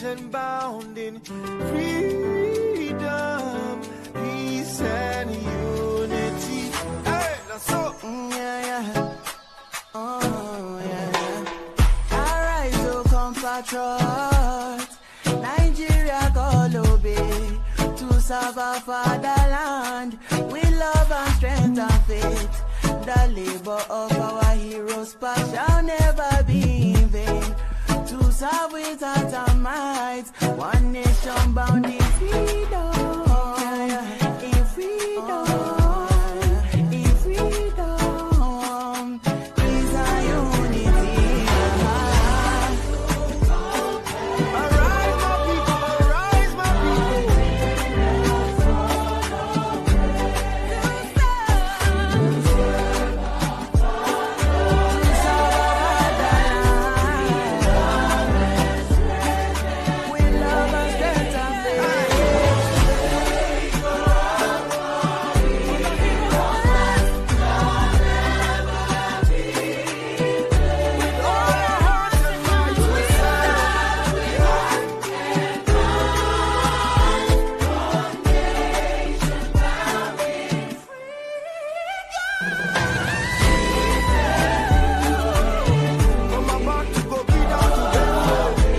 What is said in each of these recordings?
nation bound in freedom, peace, and unity. Hey, that's so. Oh, yeah. Arise, O compatriots, Nigeria call obey, to serve our fatherland, with love and strength and faith. The labor of our heroes past shall never be in vain. To serve with heart and might, one nation bound in freedom, in freedom, in freedom, peace and unity. Arise, my people, arise, my With love and strength and faith. all our hearts and minds we I'm about to go be down to bed.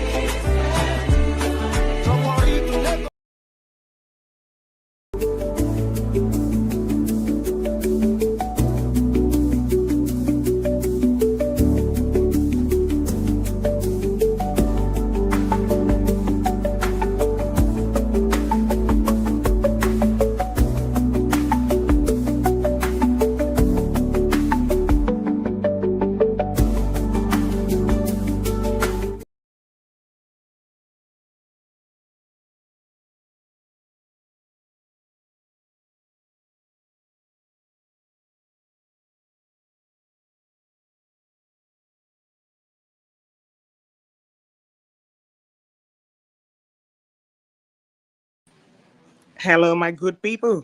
Don't worry to let go. Hello, my good people.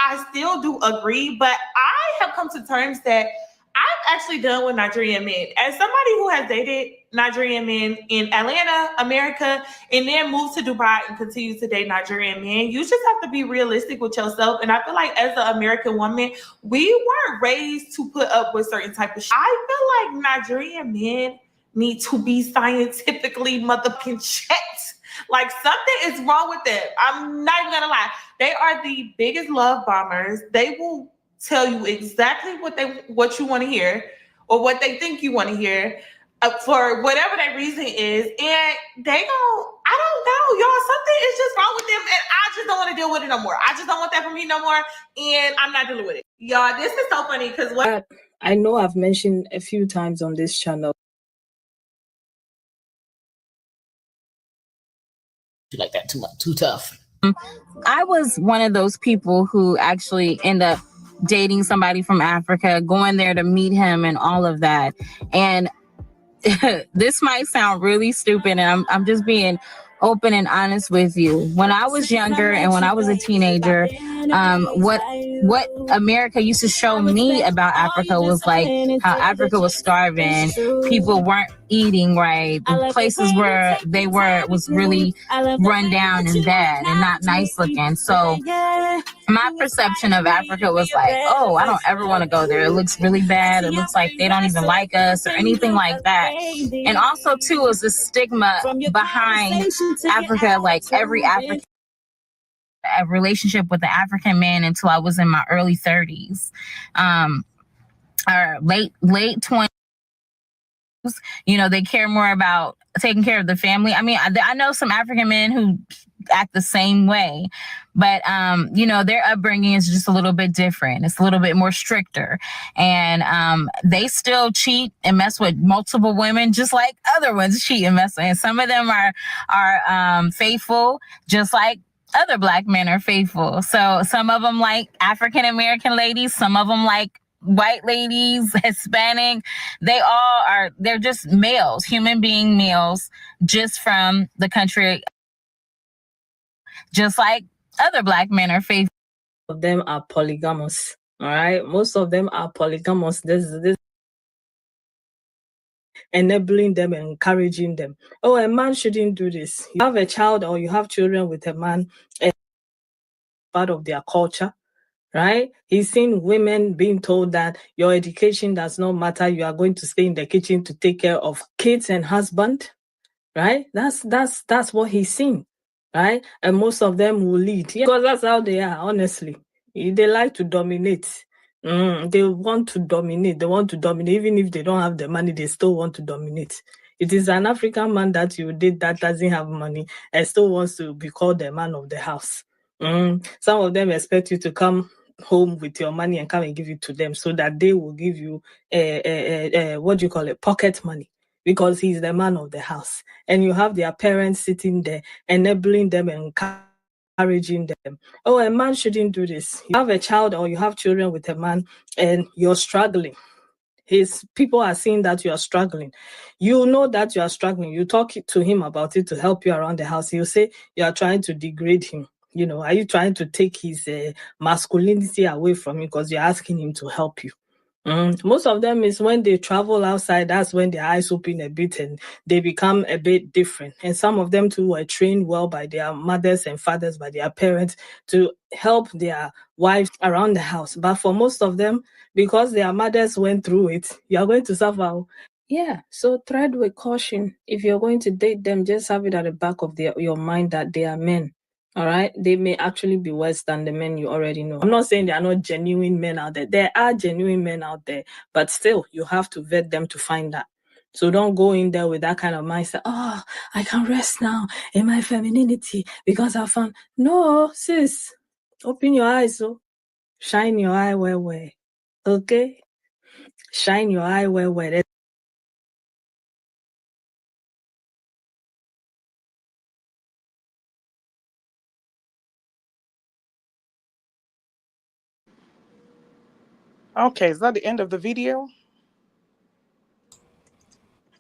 I still do agree, but I have come to terms that I'm actually done with Nigerian men. As somebody who has dated Nigerian men in Atlanta, America, and then moved to Dubai and continues to date Nigerian men, you just have to be realistic with yourself. And I feel like as an American woman, we weren't raised to put up with certain type of shit. I feel like Nigerian men need to be scientifically motherfucking checked. Like something is wrong with them. I'm not even gonna lie. They are the biggest love bombers. They will tell you exactly what you want to hear or what they think you want to hear for whatever that reason is, and they don't. I don't know, y'all. Something is just wrong with them, and I just don't want to deal with it no more. I just don't want that for me no more, and I'm not dealing with it, y'all. This is so funny because what I know I've mentioned a few times on this channel. Like that too tough. I was one of those people who actually end up dating somebody from Africa, going there to meet him and all of that. And this might sound really stupid, and I'm just being open and honest with you. When I was younger and when I was a teenager, what America used to show me about Africa was like how Africa was starving, people weren't eating right, the places where they were was really run down and bad and not nice looking. So my perception of Africa was like, oh, I don't ever want to go there. It looks really bad. It looks like they don't even like us or anything like that. And also, too, was the stigma behind Africa. Like every African, a relationship with an African man until I was in my early 30s, or late 20s. You know, they care more about taking care of the family. I mean, I know some African men who act the same way, but you know, their upbringing is just a little bit different. It's a little bit more stricter, and they still cheat and mess with multiple women just like other ones cheat and mess with. And some of them are faithful, just like other Black men are faithful. So some of them like African American ladies, some of them like white ladies, Hispanic. They're just males, human being males, just from the country, just like other Black men are faithful. Of them are polygamous. All right, most of them are polygamous. This enabling them and encouraging them. Oh, a man shouldn't do this. You have a child or you have children with a man, part of their culture. Right? He's seen women being told that your education does not matter. You are going to stay in the kitchen to take care of kids and husband. Right? That's what he's seen. Right? And most of them will lead. Yeah, because that's how they are, honestly. They like to dominate. They want to dominate. They want to dominate. Even if they don't have the money, they still want to dominate. It is an African man that you date that doesn't have money and still wants to be called the man of the house. Some of them expect you to come home with your money and come and give it to them so that they will give you what do you call it, pocket money, because he's the man of the house. And you have their parents sitting there enabling them and encouraging them. Oh, a man shouldn't do this. You have a child or you have children with a man and you're struggling. His people are seeing that you are struggling. You know that you are struggling. You talk to him about it to help you around the house. He'll say you are trying to degrade him. You know, are you trying to take his masculinity away from him because you're asking him to help you? Most of them is when they travel outside, that's when their eyes open a bit and they become a bit different. And some of them too were trained well by their mothers and fathers, by their parents, to help their wives around the house. But for most of them, because their mothers went through it, you are going to suffer. Yeah, so tread with caution. If you're going to date them, just have it at the back of your mind that they are men. All right, they may actually be worse than the men you already know. I'm not saying there are not genuine men out there. There are genuine men out there, but still, you have to vet them to find that. So don't go in there with that kind of mindset. Oh, I can rest now in my femininity because I found. No, sis, open your eyes, so shine your eye where. Okay, shine your eye where. Okay, is that the end of the video?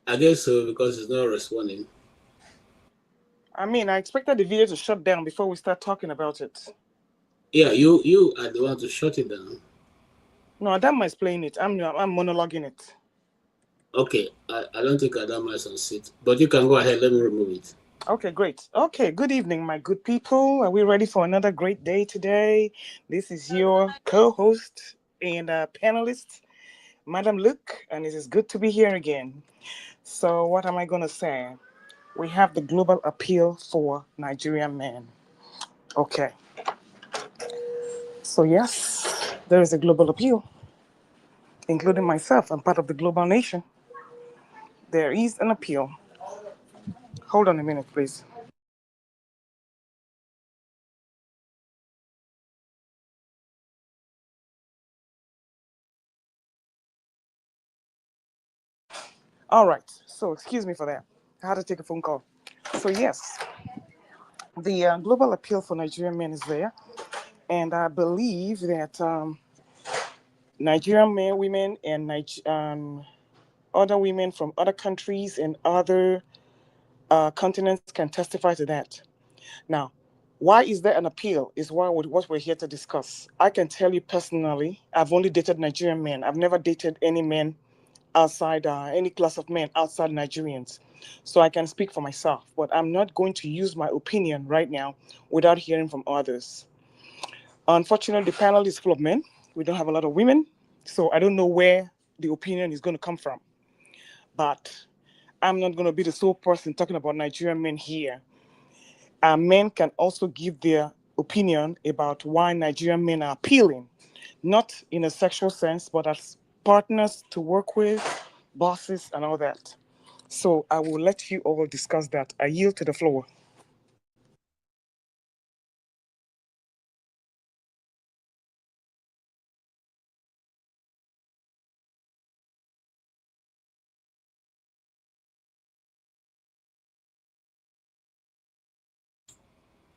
I guess so, because it's not responding. I mean, I expected the video to shut down before we start talking about it. Yeah, you are the one to shut it down. No, Adama is playing it. I'm monologuing it. Okay, I don't think Adama is on seat, but you can go ahead. Let me remove it. Okay, great. Okay, good evening, my good people. Are we ready for another great day today? This is your co-host and panelist, Madam Luke, and it is good to be here again. So, what am I going to say? We have the global appeal for Nigerian men. Okay, so yes, there is a global appeal, including myself. I'm part of the global nation. There is an appeal. Hold on a minute, please. All right, so excuse me for that. I had to take a phone call. So, yes, the global appeal for Nigerian men is there. And I believe that Nigerian men, women, and other women from other countries and other continents can testify to that. Now, why is there an appeal? Is what we're here to discuss. I can tell you personally, I've only dated Nigerian men. I've never dated any men outside, any class of men outside Nigerians. So I can speak for myself, but I'm not going to use my opinion right now without hearing from others. Unfortunately, the panel is full of men. We don't have a lot of women. So I don't know where the opinion is going to come from. But I'm not going to be the sole person talking about Nigerian men here. Men can also give their opinion about why Nigerian men are appealing, not in a sexual sense, but as partners to work with, bosses, and all that. So I will let you all discuss that. I yield to the floor.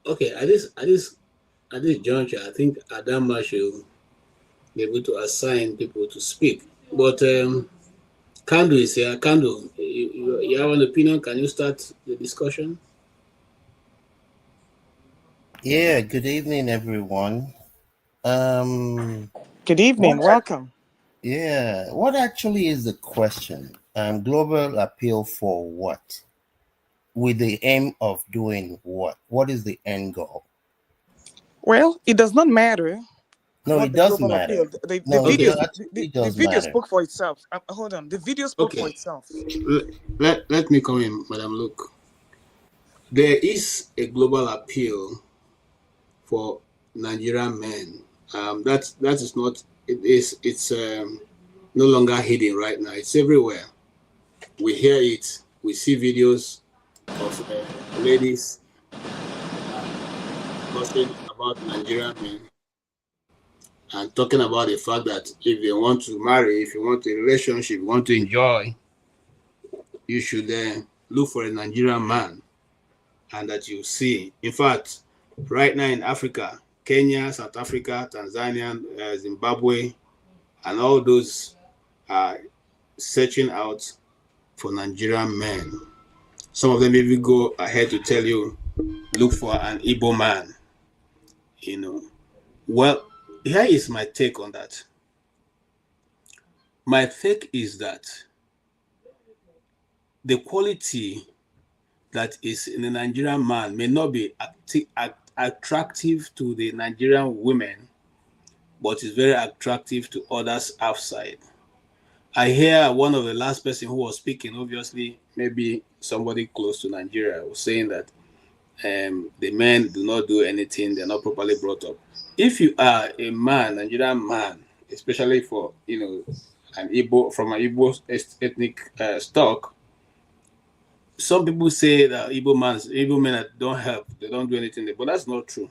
Okay, at this juncture, I think Adama should be able to assign people to speak. But Kandu is here. Kandu, you have an opinion? Can you start the discussion? Yeah, good evening, everyone. Um, Good evening. what? Welcome. Yeah, what actually is the question? Global appeal for what? With the aim of doing what? What is the end goal? Well, it does not matter No, what it the does global matter. appeal. The No, it video Okay, actually the does video matter. spoke for itself. Hold on, the video spoke for okay. itself. Let me come in, Madam Luke. There is a global appeal for Nigerian men. That is not. It's no longer hidden right now. It's everywhere. We hear it. We see videos of ladies discussing about Nigerian men and talking about the fact that if they want to marry, if you want a relationship, you want to enjoy, you should look for a Nigerian man, and that you see. In fact, right now in Africa, Kenya, South Africa, Tanzania, Zimbabwe, and all those are searching out for Nigerian men. Some of them even go ahead to tell you, look for an Igbo man. You know. Well, here is my take on that. My take is that the quality that is in the Nigerian man may not be attractive to the Nigerian women, but is very attractive to others outside. I hear one of the last person who was speaking, obviously, maybe somebody close to Nigeria, was saying that the men do not do anything, they're not properly brought up. If you are a man, Nigerian man, especially for an Igbo from an Igbo ethnic stock, some people say that Igbo men don't help, they don't do anything, but that's not true.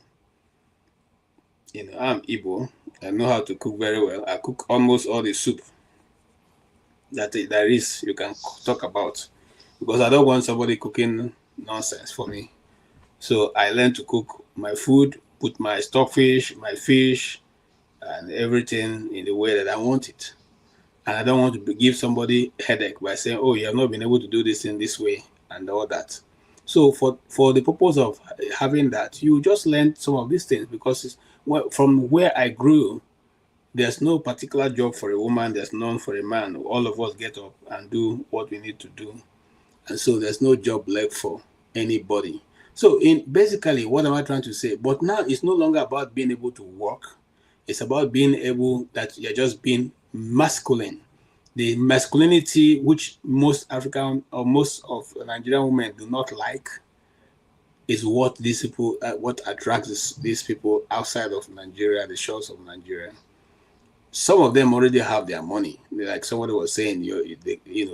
I'm Igbo. I know how to cook very well. I cook almost all the soup that there is you can talk about because I don't want somebody cooking nonsense for me. So I learned to cook my food, put my stockfish, my fish, and everything in the way that I want it. And I don't want to give somebody headache by saying, "Oh, you have not been able to do this in this way," and all that. So for the purpose of having that, you just learn some of these things because from where I grew, there's no particular job for a woman, there's none for a man. All of us get up and do what we need to do. And so there's no job left for anybody. So in basically, what am I trying to say? But now it's no longer about being able to work. It's about being able that you're just being masculine. The masculinity which most African or most of Nigerian women do not like is what these people, what attracts these people outside of Nigeria, the shores of Nigeria. Some of them already have their money. Like somebody was saying,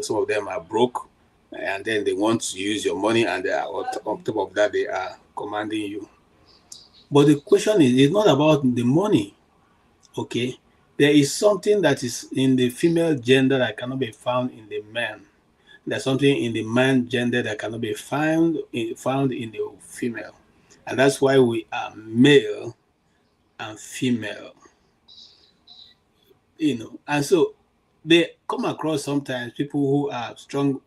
some of them are broke, and then they want to use your money, and they are on top of that, they are commanding you. But the question is, it's not about the money, okay? There is something that is in the female gender that cannot be found in the man. There's something in the man gender that cannot be found in the female. And that's why we are male and female. And so they come across sometimes people who have strong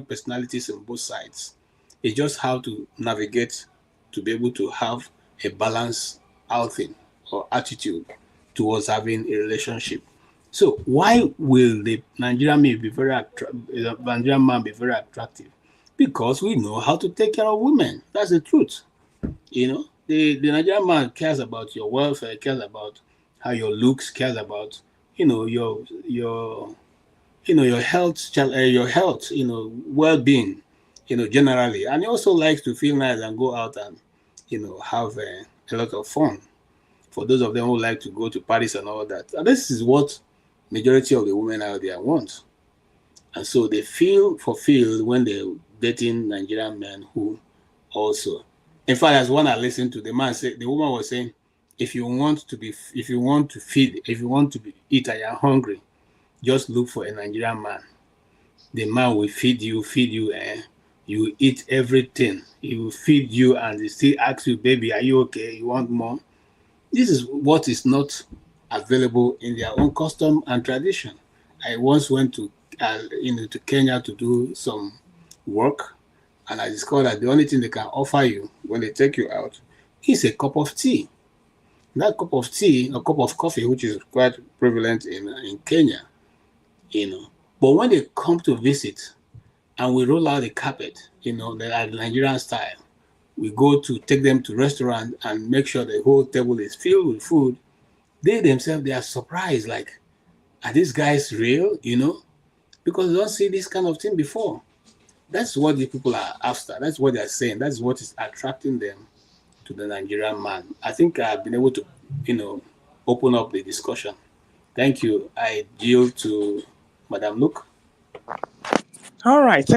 personalities on both sides. It's just how to navigate to be able to have a balanced outing or attitude towards having a relationship. So why will the Nigerian man be very attractive? Because we know how to take care of women. That's the truth. The Nigerian man cares about your welfare, cares about how your looks, cares about your health, well-being, generally, and he also likes to feel nice and go out and have a lot of fun. For those of them who like to go to Paris and all that, and this is what majority of the women out there want, and so they feel fulfilled when they're dating Nigerian men who also. In fact, as one I listened to, the woman was saying, if you want to eat and you're hungry, just look for a Nigerian man. The man will feed you, you eat everything. He will feed you and he still asks you, baby, are you okay? You want more? This is what is not available in their own custom and tradition. I once went to Kenya to do some work, and I discovered that the only thing they can offer you when they take you out is a cup of tea. That cup of tea, a cup of coffee, which is quite prevalent in Kenya, But when they come to visit and we roll out the carpet, the Nigerian style, we go to take them to restaurant and make sure the whole table is filled with food. They themselves, they are surprised, like, are these guys real, Because they don't see this kind of thing before. That's what the people are after. That's what they're saying. That's what is attracting them to the Nigerian man. I think I've been able to, open up the discussion. Thank you. I yield to Madam Luke. All right.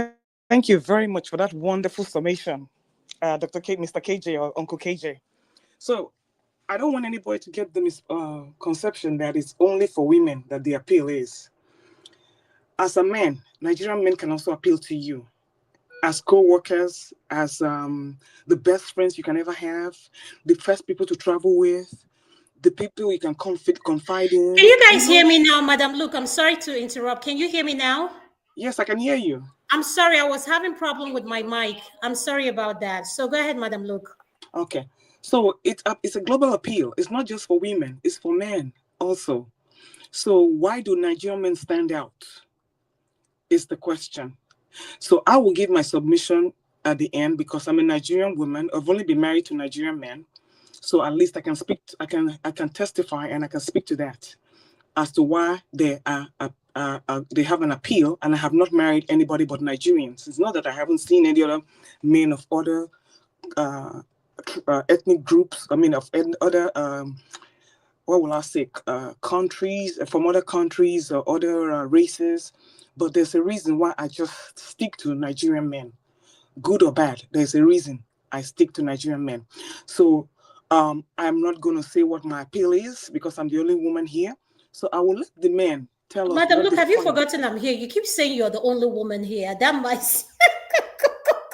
Thank you very much for that wonderful summation, Dr. Mr. KJ or Uncle KJ. So I don't want anybody to get the misconception that it's only for women that the appeal is. As a man, Nigerian men can also appeal to you. As co-workers, as the best friends you can ever have, the first people to travel with, the people you can confide in. Can you guys hear me now, Madam Luke? I'm sorry to interrupt. Can you hear me now? Yes, I can hear you. I'm sorry, I was having problem with my mic. I'm sorry about that. So go ahead, Madam Luke. Okay. So it's a global appeal. It's not just for women, it's for men also. So why do Nigerian men stand out? Is the question. So I will give my submission at the end because I'm a Nigerian woman. I've only been married to Nigerian men. So at least I can speak, I can testify and I can speak to that as to why they have an appeal, and I have not married anybody but Nigerians. It's not that I haven't seen any other men of other ethnic groups. I mean, of other, what will I say, countries, from other countries or other races. But there's a reason why I just stick to Nigerian men. Good or bad, there's a reason I stick to Nigerian men. So I'm not going to say what my appeal is because I'm the only woman here. So I will let the men tell us. Madam, look, have you forgotten I'm here? You keep saying you're the only woman here. That might.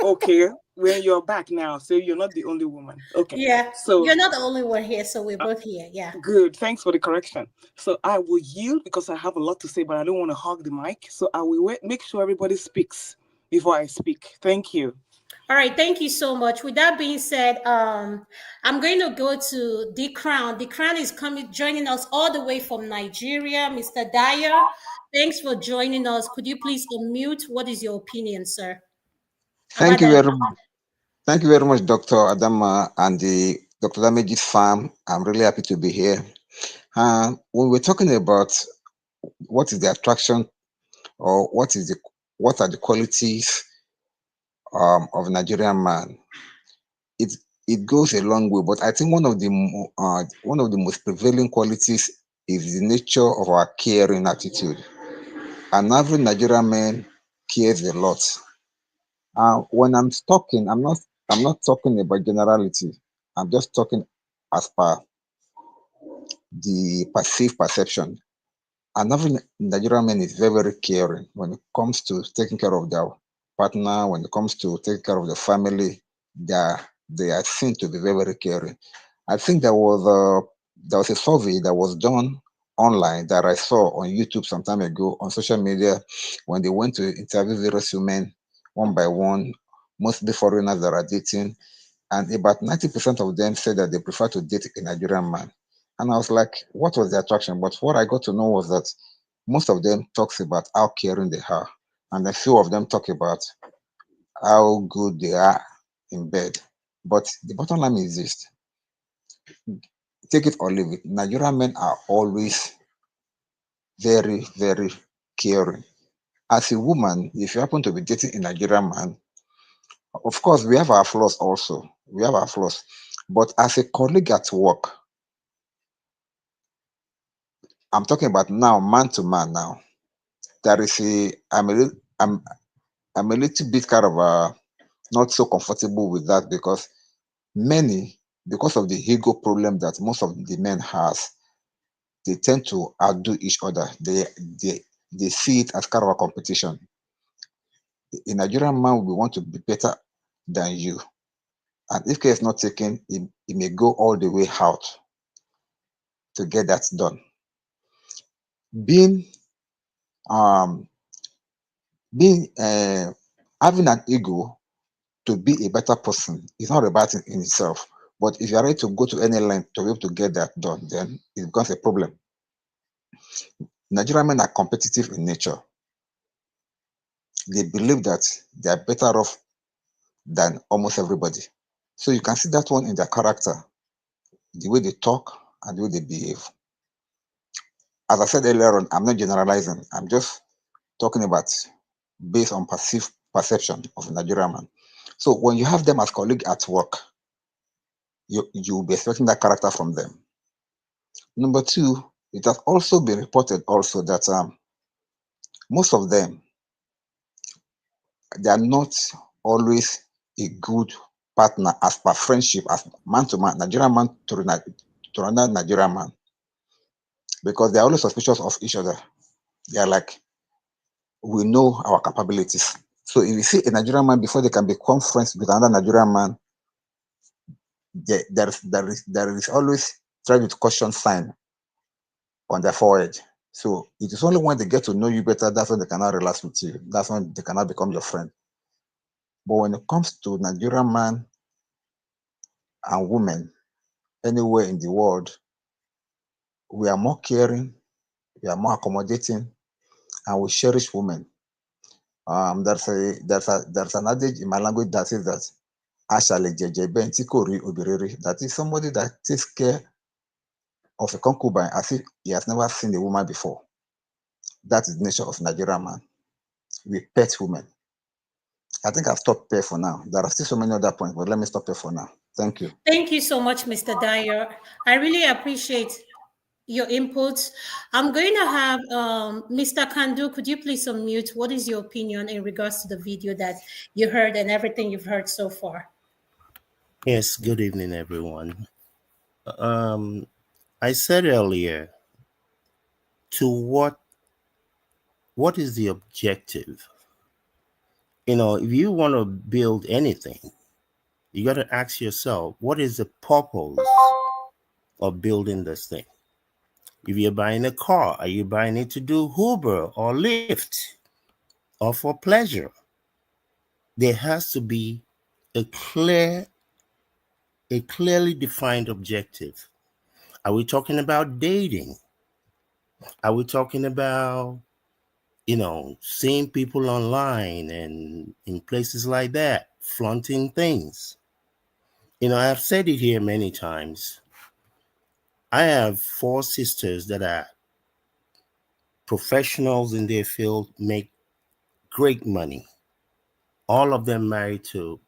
Okay, well, you're back now, so you're not the only woman. Okay. Yeah, so you're not the only one here, so we're both here. Yeah. Good, thanks for the correction. So I will yield because I have a lot to say, but I don't want to hog the mic. So I will make sure everybody speaks before I speak. Thank you. All right, thank you so much. With that being said, I'm going to go to the Crown. The Crown is coming, joining us all the way from Nigeria. Mr. Dyer, thanks for joining us. Could you please unmute? What is your opinion, sir, about Thank you the? very much. Thank you very much, Dr. Adama and the Dr. Damage's farm. I'm really happy to be here. When we're talking about what is the attraction or what are the qualities of a Nigerian man, it it goes a long way. But I think one of the most prevailing qualities is the nature of our caring attitude. An average Nigerian man cares a lot. When I'm talking, I'm not talking about generality. I'm just talking as per the perceived perception. Another Nigerian man is very, very caring when it comes to taking care of their partner, when it comes to taking care of the family. They are seen to be very, very caring. I think there was a survey that was done online that I saw on YouTube some time ago on social media when they went to interview various women one by one, mostly foreigners that are dating, and about 90% of them said that they prefer to date a Nigerian man. And I was like, what was the attraction? But what I got to know was that most of them talks about how caring they are, and a few of them talk about how good they are in bed. But the bottom line is this: take it or leave it. Nigerian men are always very, very caring. As a woman, if you happen to be dating a Nigerian man, of course we have our flaws also. We have our flaws. But as a colleague at work, I'm talking about now, man to man now. There is I'm a little bit kind of not so comfortable with that because many, because of the ego problem that most of the men has, they tend to outdo each other. They see it as kind of a competition. A Nigerian man will want to be better than you, and if care is not taken, he may go all the way out to get that done. Being um being having an ego to be a better person is not a bad thing in itself. But if you are ready to go to any length to be able to get that done, then it becomes a problem. Nigerian men are competitive in nature. They believe that they are better off than almost everybody. So you can see that one in their character, the way they talk and the way they behave. As I said earlier on, I'm not generalizing. I'm just talking about based on perceived perception of a Nigerian man. So when you have them as colleagues at work, you will be expecting that character from them. Number two, it has also been reported also that most of them, they are not always a good partner as per friendship, as man to man, Nigerian man to another Nigerian man, because they are always suspicious of each other. They are like, we know our capabilities. So if you see a Nigerian man before they can become friends with another Nigerian man, there is always trying to caution sign on their forehead. So it is only when they get to know you better that's when they cannot relax with you. That's when they cannot become your friend. But when it comes to Nigerian man and women anywhere in the world, we are more caring, we are more accommodating, and we cherish women. There's an adage in my language that says that "Ashale jeje benti kori obiriri," that is somebody that takes care of a concubine as if he has never seen a woman before. That is the nature of Nigerian man. We pet women. I think I've stopped there for now. There are still so many other points, but let me stop there for now. Thank you. Thank you so much, Mr. Dyer. I really appreciate your inputs. I'm going to have Mr. Kandu. Could you please unmute? What is your opinion in regards to the video that you heard and everything you've heard so far? Yes, good evening, everyone. I said earlier, to what is the objective? You know, if you want to build anything, you got to ask yourself, what is the purpose of building this thing? If you're buying a car, are you buying it to do Uber or Lyft or for pleasure? There has to be a clearly defined objective. Are we talking about dating? Are we talking about, seeing people online and in places like that, flaunting things? I've said it here many times. I have 4 sisters that are professionals in their field, make great money. All of them married to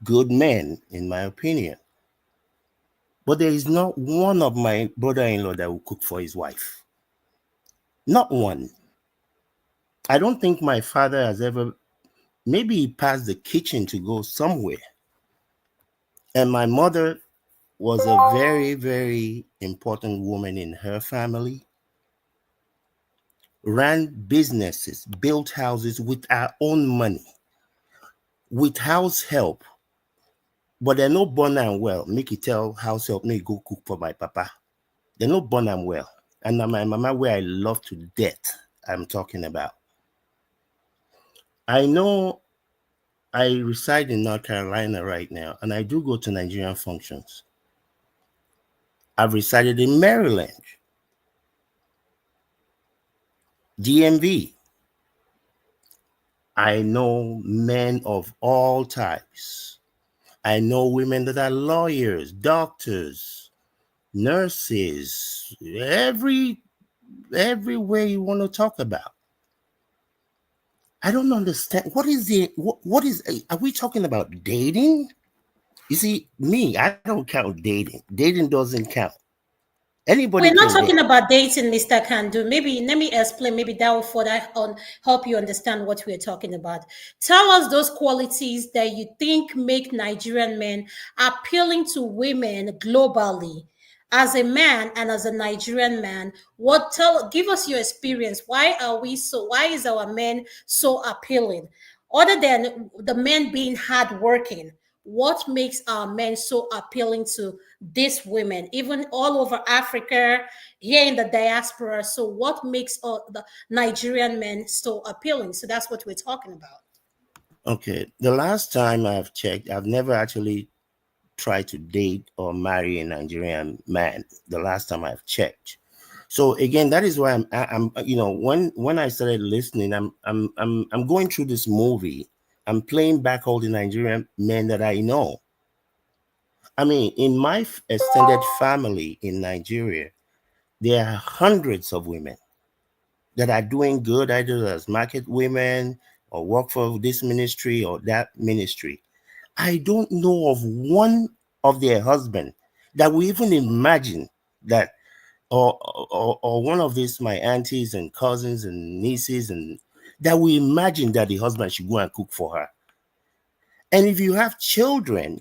good men, in my opinion. But there is not one of my brother-in-law that will cook for his wife. Not one. I don't think my father has ever, maybe he passed the kitchen to go somewhere. And my mother was a very, very important woman in her family. Ran businesses, built houses with our own money, with house help. But they're not born and well. Make it tell house help me go cook for my papa. They're not born and well. And my mama, where I love to death, I'm talking about. I know I reside in North Carolina right now, and I do go to Nigerian functions. I've resided in Maryland, DMV. I know men of all types. I know women that are lawyers, doctors, nurses, every way you want to talk about. I don't understand. What is are we talking about dating? You see, me, I don't count dating. Dating doesn't count. Anybody We're not can date. talking about dating, Mr. Kandu. Maybe let me explain. Maybe that will further help you understand what we're talking about. Tell us those qualities that you think make Nigerian men appealing to women globally. As a man and as a Nigerian man, give us your experience. Why is our men so appealing? Other than the men being hardworking, what makes our men so appealing to these women, even all over Africa, here in the diaspora? So, what makes the Nigerian men so appealing? So, that's what we're talking about. Okay, the last time I've checked, I've never actually tried to date or marry a Nigerian man. The last time I've checked. So again, that is why I'm when I started listening, I'm going through this movie. I'm playing back all the Nigerian men that I know. I mean, in my extended family in Nigeria, there are hundreds of women that are doing good, either as market women or work for this ministry or that ministry. I don't know of one of their husband that we even imagine that, or one of these my aunties and cousins and nieces, and that we imagine that the husband should go and cook for her. And if you have children,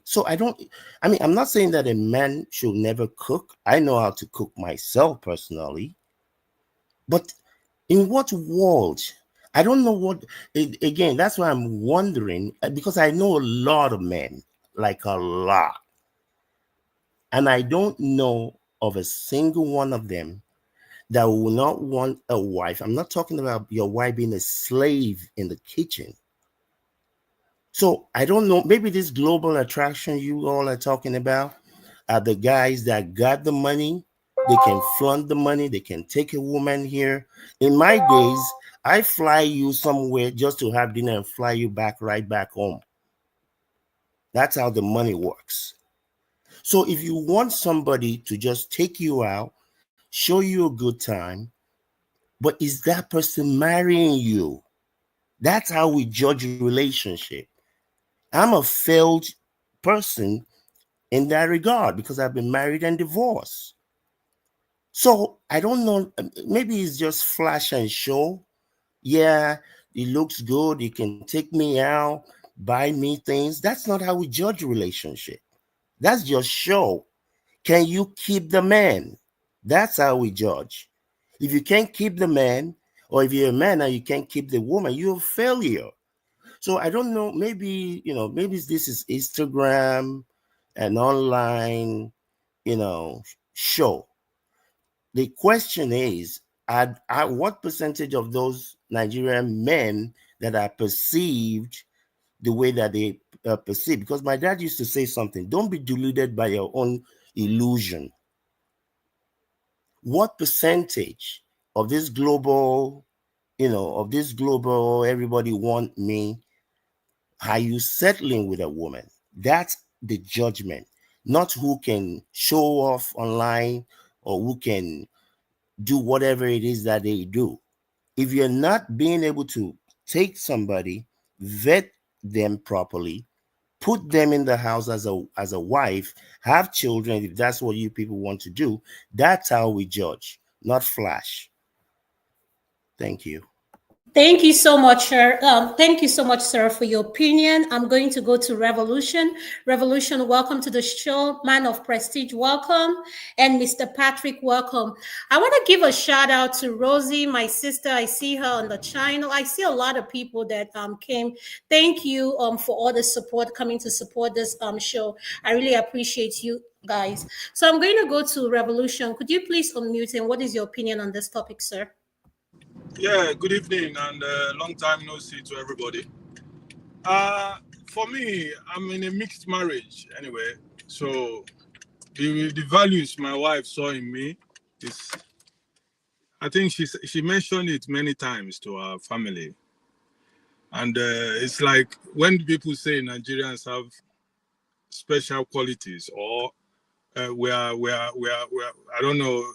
I'm not saying that a man should never cook. I know how to cook myself personally. But in what world? I don't know again, that's why I'm wondering, because I know a lot of men, like a lot. And I don't know of a single one of them that will not want a wife. I'm not talking about your wife being a slave in the kitchen. So I don't know, maybe this global attraction you all are talking about are the guys that got the money. They can flaunt the money. They can take a woman here. In my days, I fly you somewhere just to have dinner and fly you back right back home. That's how the money works. So if you want somebody to just take you out, show you a good time, but is that person marrying you? That's how we judge a relationship. I'm a failed person in that regard because I've been married and divorced. So I don't know, maybe it's just flash and show. Yeah, it looks good. You can take me out, buy me things. That's not how we judge a relationship. That's just show. Can you keep the man? That's how we judge. If you can't keep the man, or if you're a man and you can't keep the woman, you're a failure. So I don't know, maybe this is Instagram and online, show. The question is, at what percentage of those Nigerian men that are perceived the way that they perceive. Because my dad used to say something: don't be deluded by your own illusion. What percentage of this global, everybody want me, are you settling with a woman? That's the judgment, not who can show off online or who can do whatever it is that they do. If you're not being able to take somebody, vet them properly, put them in the house as a wife, have children, if that's what you people want to do, that's how we judge, not flash. Thank you. Thank you so much, sir. Thank you so much, sir, for your opinion. I'm going to go to Revolution. Revolution, welcome to the show. Man of Prestige, welcome. And Mr. Patrick, welcome. I want to give a shout out to Rosie, my sister. I see her on the channel. I see a lot of people that came. Thank you for all the support coming to support this show. I really appreciate you guys. So I'm going to go to Revolution. Could you please unmute, and what is your opinion on this topic, sir? Yeah, good evening and long time no see to everybody. For me, I'm in a mixed marriage anyway. So the values my wife saw in me is, I think she mentioned it many times to our family. And it's like when people say Nigerians have special qualities, or we are I don't know,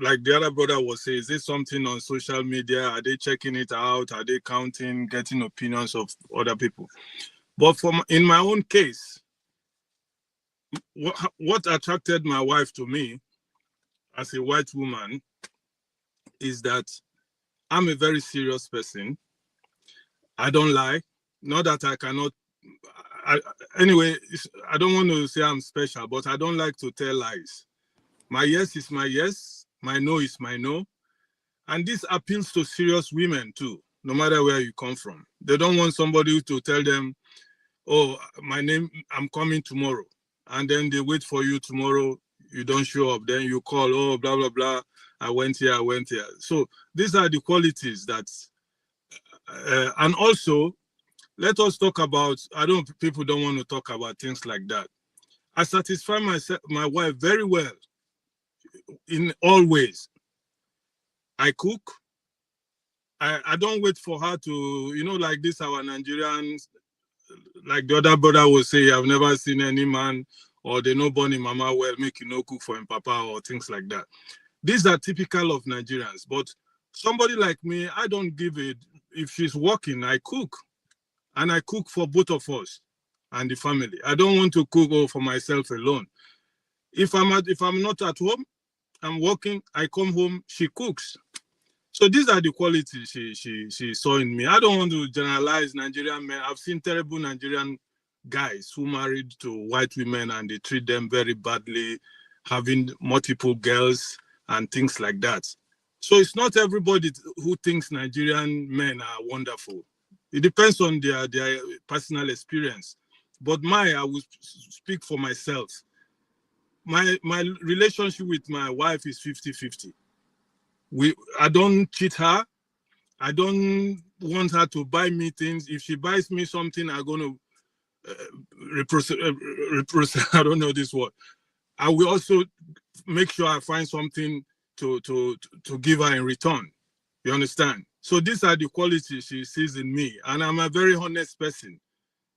like the other brother was saying, is this something on social media? Are they checking it out? Are they counting, getting opinions of other people? But in my own case, what attracted my wife to me as a white woman is that I'm a very serious person. I don't lie. Not that I cannot. Anyway, I don't want to say I'm special, but I don't like to tell lies. My yes is my yes. My no is my no. And this appeals to serious women too, no matter where you come from. They don't want somebody to tell them, oh, I'm coming tomorrow. And then they wait for you tomorrow, you don't show up. Then you call, oh, blah, blah, blah. I went here. So these are the qualities that, and also, let us talk about, people don't want to talk about things like that. I satisfy my wife very well in all ways. I cook. I don't wait for her to, like this, our Nigerians, like the other brother will say, I've never seen any man, or they no born in mama well, make you no cook for him papa, or things like that. These are typical of Nigerians. But somebody like me, I don't give it. If she's working, I cook. And I cook for both of us and the family. I don't want to cook for myself alone. If I'm not at home, I'm working, I come home, she cooks. So these are the qualities she saw in me. I don't want to generalize Nigerian men. I've seen terrible Nigerian guys who married to white women and they treat them very badly, having multiple girls and things like that. So it's not everybody who thinks Nigerian men are wonderful. It depends on their personal experience. But I will speak for myself. My relationship with my wife is 50-50. I don't cheat her. I don't want her to buy me things. If she buys me something, I'm going to I don't know this word. I will also make sure I find something to give her in return. You understand? So these are the qualities she sees in me. And I'm a very honest person.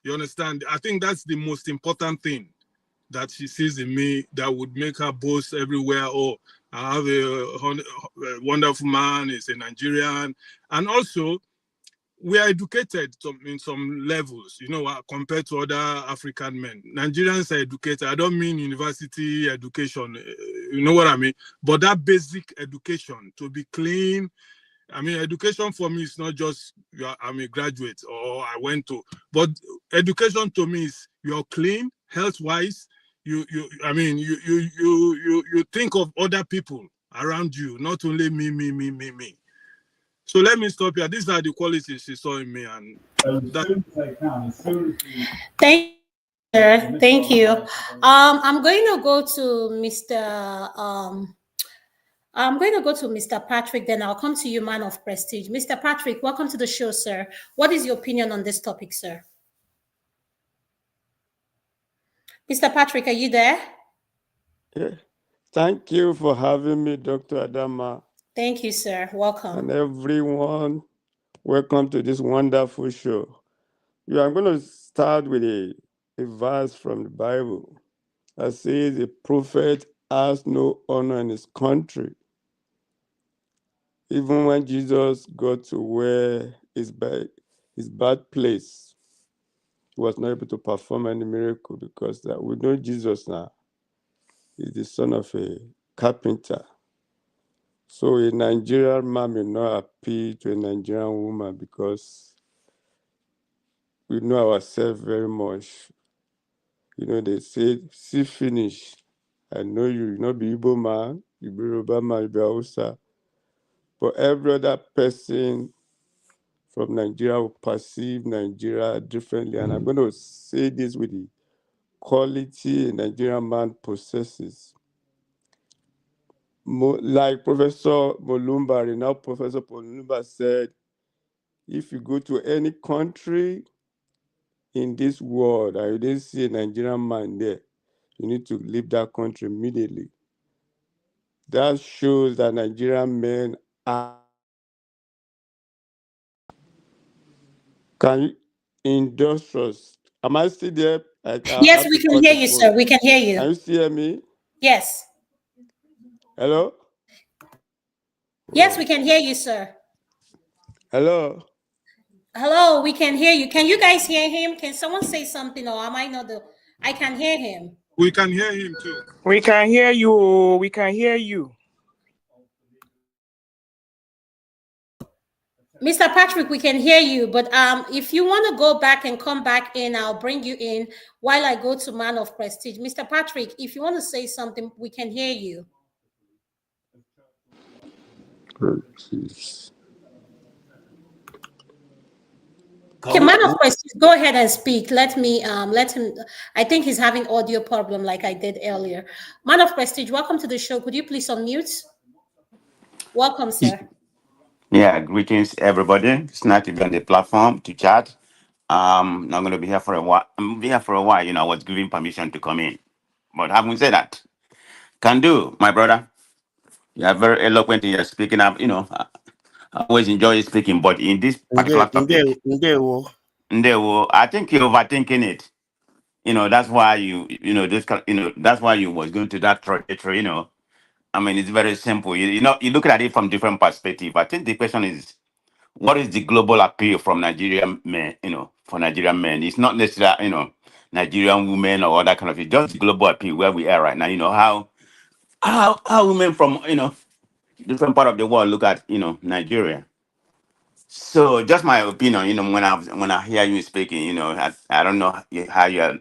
You understand? I think that's the most important thing that she sees in me that would make her boast everywhere. Oh, I have a wonderful man, he's a Nigerian. And also, we are educated in some levels, compared to other African men. Nigerians are educated. I don't mean university education, you know what I mean? But that basic education, to be clean. I mean, education for me is not just I'm a graduate or I went to, but education to me is you're clean, health-wise. You think of other people around you, not only me. So let me stop here. These are the qualities she saw in me, and Thank you, sir. Thank you. I'm going to go to Mr. Patrick, then I'll come to you, man of prestige. Mr. Patrick, welcome to the show, sir. What is your opinion on this topic, sir? Mr. Patrick, are you there? Yeah. Thank you for having me, Dr. Adama. Thank you, sir. Welcome. And everyone, welcome to this wonderful show. I'm going to start with a verse from the Bible that says, a prophet has no honor in his country. Even when Jesus got to where his bad place, he was not able to perform any miracle because we know Jesus now is the son of a carpenter. So a Nigerian man may not appeal to a Nigerian woman because we know ourselves very much. They say, see finish. I know you not be Igbo man, you be Yoruba man, you be Hausa. But every other person from Nigeria will perceive Nigeria differently. And I'm going to say this with the quality a Nigerian man possesses. Like Professor Molumba, renowned Professor Molumba said, if you go to any country in this world and you didn't see a Nigerian man there, you need to leave that country immediately. That shows that Nigerian men are industrious. Am I still there? I Yes, have we to can cut hear the you, phone. sir. We can hear you. Can you still hear me? Yes. Hello? Yes, we can hear you, sir. Hello? Hello, we can hear you. Can you guys hear him? Can someone say something, or am I not the? I can hear him. We can hear him too. We can hear you. We can hear you. Mr. Patrick, we can hear you, but if you want to go back and come back in, I'll bring you in while I go to Man of Prestige. Mr. Patrick, if you want to say something, we can hear you. Okay, Man of Prestige, go ahead and speak. Let him. I think he's having audio problem like I did earlier. Man of Prestige, welcome to the show. Could you please unmute? Welcome, sir. Yeah, greetings everybody. It's nice to be on the platform to chat. I'm going to be here for a while. I'm be here for a while. I was given permission to come in, but having said that, can do, my brother. You are very eloquent in your speaking. Up, I always enjoy speaking, but in this particular topic, I think you're overthinking it. That's why that's why you was going to that trajectory. I mean, it's very simple. You look at it from different perspective. I think the question is, what is the global appeal from Nigerian men, for Nigerian men? It's not necessarily, Nigerian women or other kind of thing, just the global appeal where we are right now, how women from, different part of the world look at, Nigeria. So just my opinion, when I hear you speaking, I don't know how you're,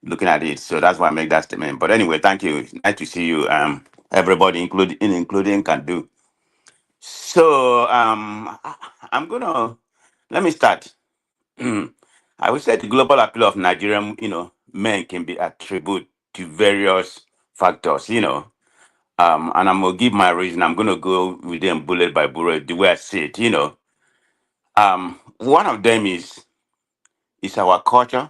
looking at it. So that's why I make that statement. But anyway, thank you. It's nice to see you. Everybody, including can do. So I'm gonna let me start. I would say the global appeal of Nigerian, men can be attributed to various factors, and I'm gonna give my reason. I'm gonna go with them bullet by bullet, the way I see it, One of them is our culture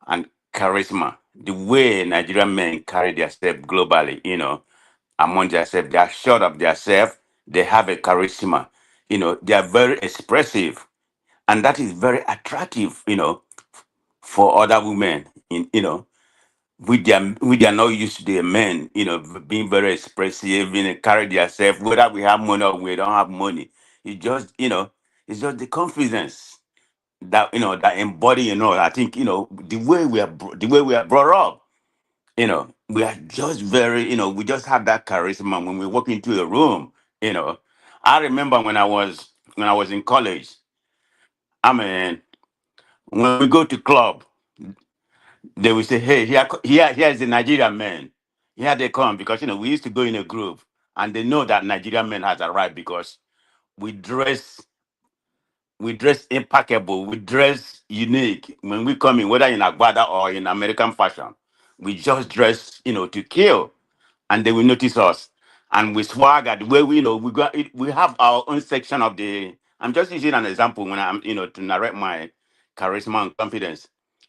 and charisma, the way Nigerian men carry themselves globally, among themselves. They are sure of themselves. They have a charisma, they are very expressive, and that is very attractive, for other women we are not used to the men, being very expressive, carry themselves, whether we have money or we don't have money. It's just, it's just the confidence that that embody, I think, the way we are brought up, we are just very, we just have that charisma when we walk into a room, you know. I remember when I was in college, I mean, when we go to club, they will say, "Hey, here's the Nigerian man." Here they come because we used to go in a group, and they know that Nigerian men has arrived because we dress we dress impeccable, we dress unique when we come in, whether in Agbada or in American fashion. We just dress, to kill, and they will notice us. And we swagger the way we have our own section of the. I'm just using an example when I'm, to narrate my charisma and confidence.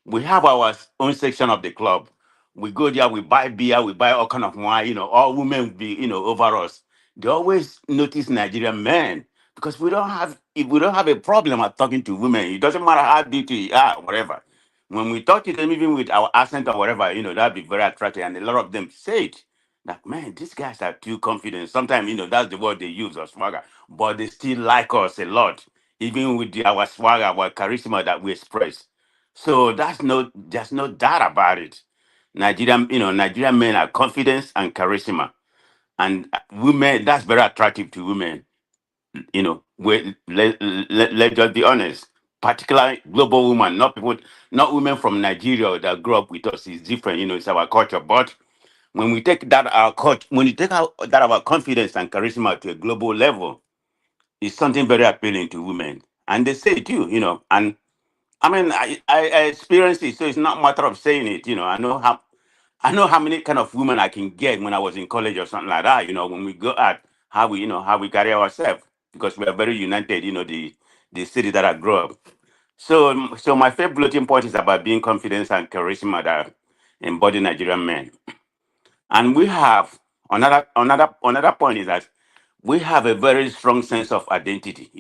We have our own section of the club. We go there, we buy beer, we buy all kind of wine, all women be, over us. They always notice Nigerian men because if we don't have a problem at talking to women, it doesn't matter how beauty you are, whatever. When we talk to them, even with our accent or whatever, that'd be very attractive. And a lot of them say it. Like, man, these guys are too confident. Sometimes, that's the word they use, or swagger. But they still like us a lot, even with our swagger, our charisma that we express. So there's no doubt about it. Nigerian men are confidence and charisma, and women. That's very attractive to women. Let's just be honest. Particularly global women, not women from Nigeria that grew up with us. It's different. It's our culture. But when we take that our culture, when you take out that our confidence and charisma to a global level, it's something very appealing to women, and they say it too. And I mean, I experienced it, so it's not a matter of saying it. I know how many kind of women I can get when I was in college or something like that. When we go out, how we carry ourselves because we are very united. The city that I grew up. So my favorite floating point is about being confidence and charisma that embody Nigerian men. And we have another point is that we have a very strong sense of identity.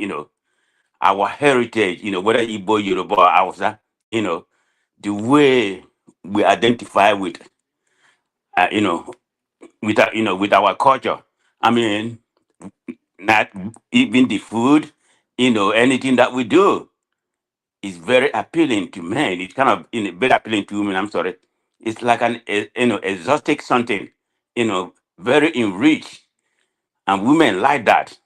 Our heritage. Whether Igbo, Yoruba, or Hausa. The way we identify with uh, you know with our culture. I mean, not even the food, anything that we do is very appealing to men. It's kind of very appealing to women. I'm sorry. It's like an exotic something, very enriched, and women like that.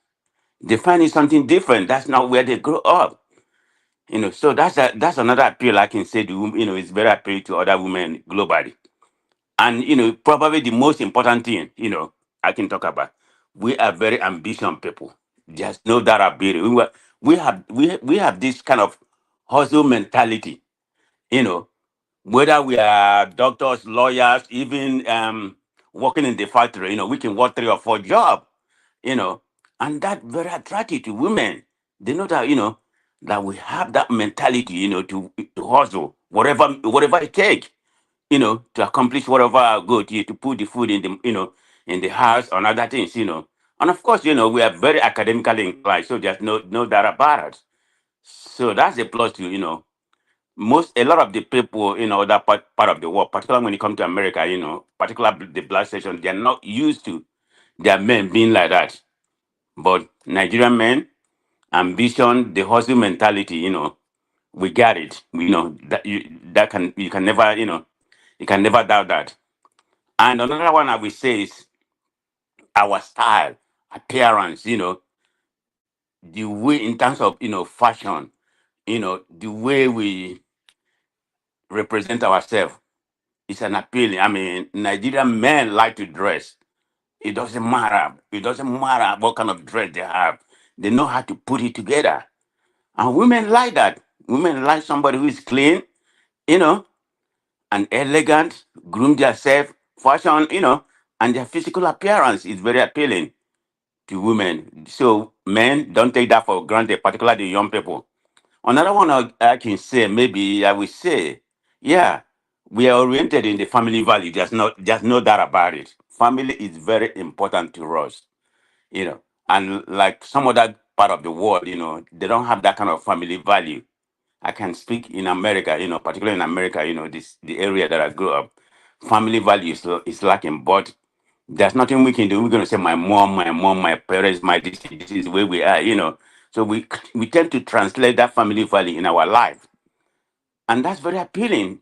They find it something different. That's not where they grow up. So that's another appeal I can say to it's very appealing to other women globally. And probably the most important thing, I can talk about, we are very ambitious people. There's no doubt about it. We have this kind of hustle mentality, you know, whether we are doctors, lawyers, even working in the factory, we can work 3 or 4 jobs, you know, and that very attractive to women. They know that, that we have that mentality, to hustle, whatever it takes, to accomplish whatever our goal to put the food in the house and other things, And of course, we are very academically inclined, so there's no doubt about it. So that's a plus to, a lot of the people in other part of the world, particularly when it comes to America, particularly the black section, they're not used to their men being like that. But Nigerian men, ambition, the hustle mentality, we got it. We know that you can never, you can never doubt that. And another one I will say is our style, appearance, the way in terms of fashion, the way we represent ourselves is an appealing. I mean, Nigerian men like to dress. It doesn't matter. It doesn't matter what kind of dress they have. They know how to put it together. And women like that. Women like somebody who is clean, you know, and elegant, groom themselves, fashion, and their physical appearance is very appealing to women. So men don't take that for granted, particularly the young people. Another one I can say, maybe I will say, yeah, we are oriented in the family value. There's no doubt about it. Family is very important to us, and like some other part of the world, they don't have that kind of family value. I can speak in America, particularly in America, the area that I grew up, family value is lacking. But there's nothing we can do. We're gonna say my parents, this is where we are. So we tend to translate that family value in our life, and that's very appealing,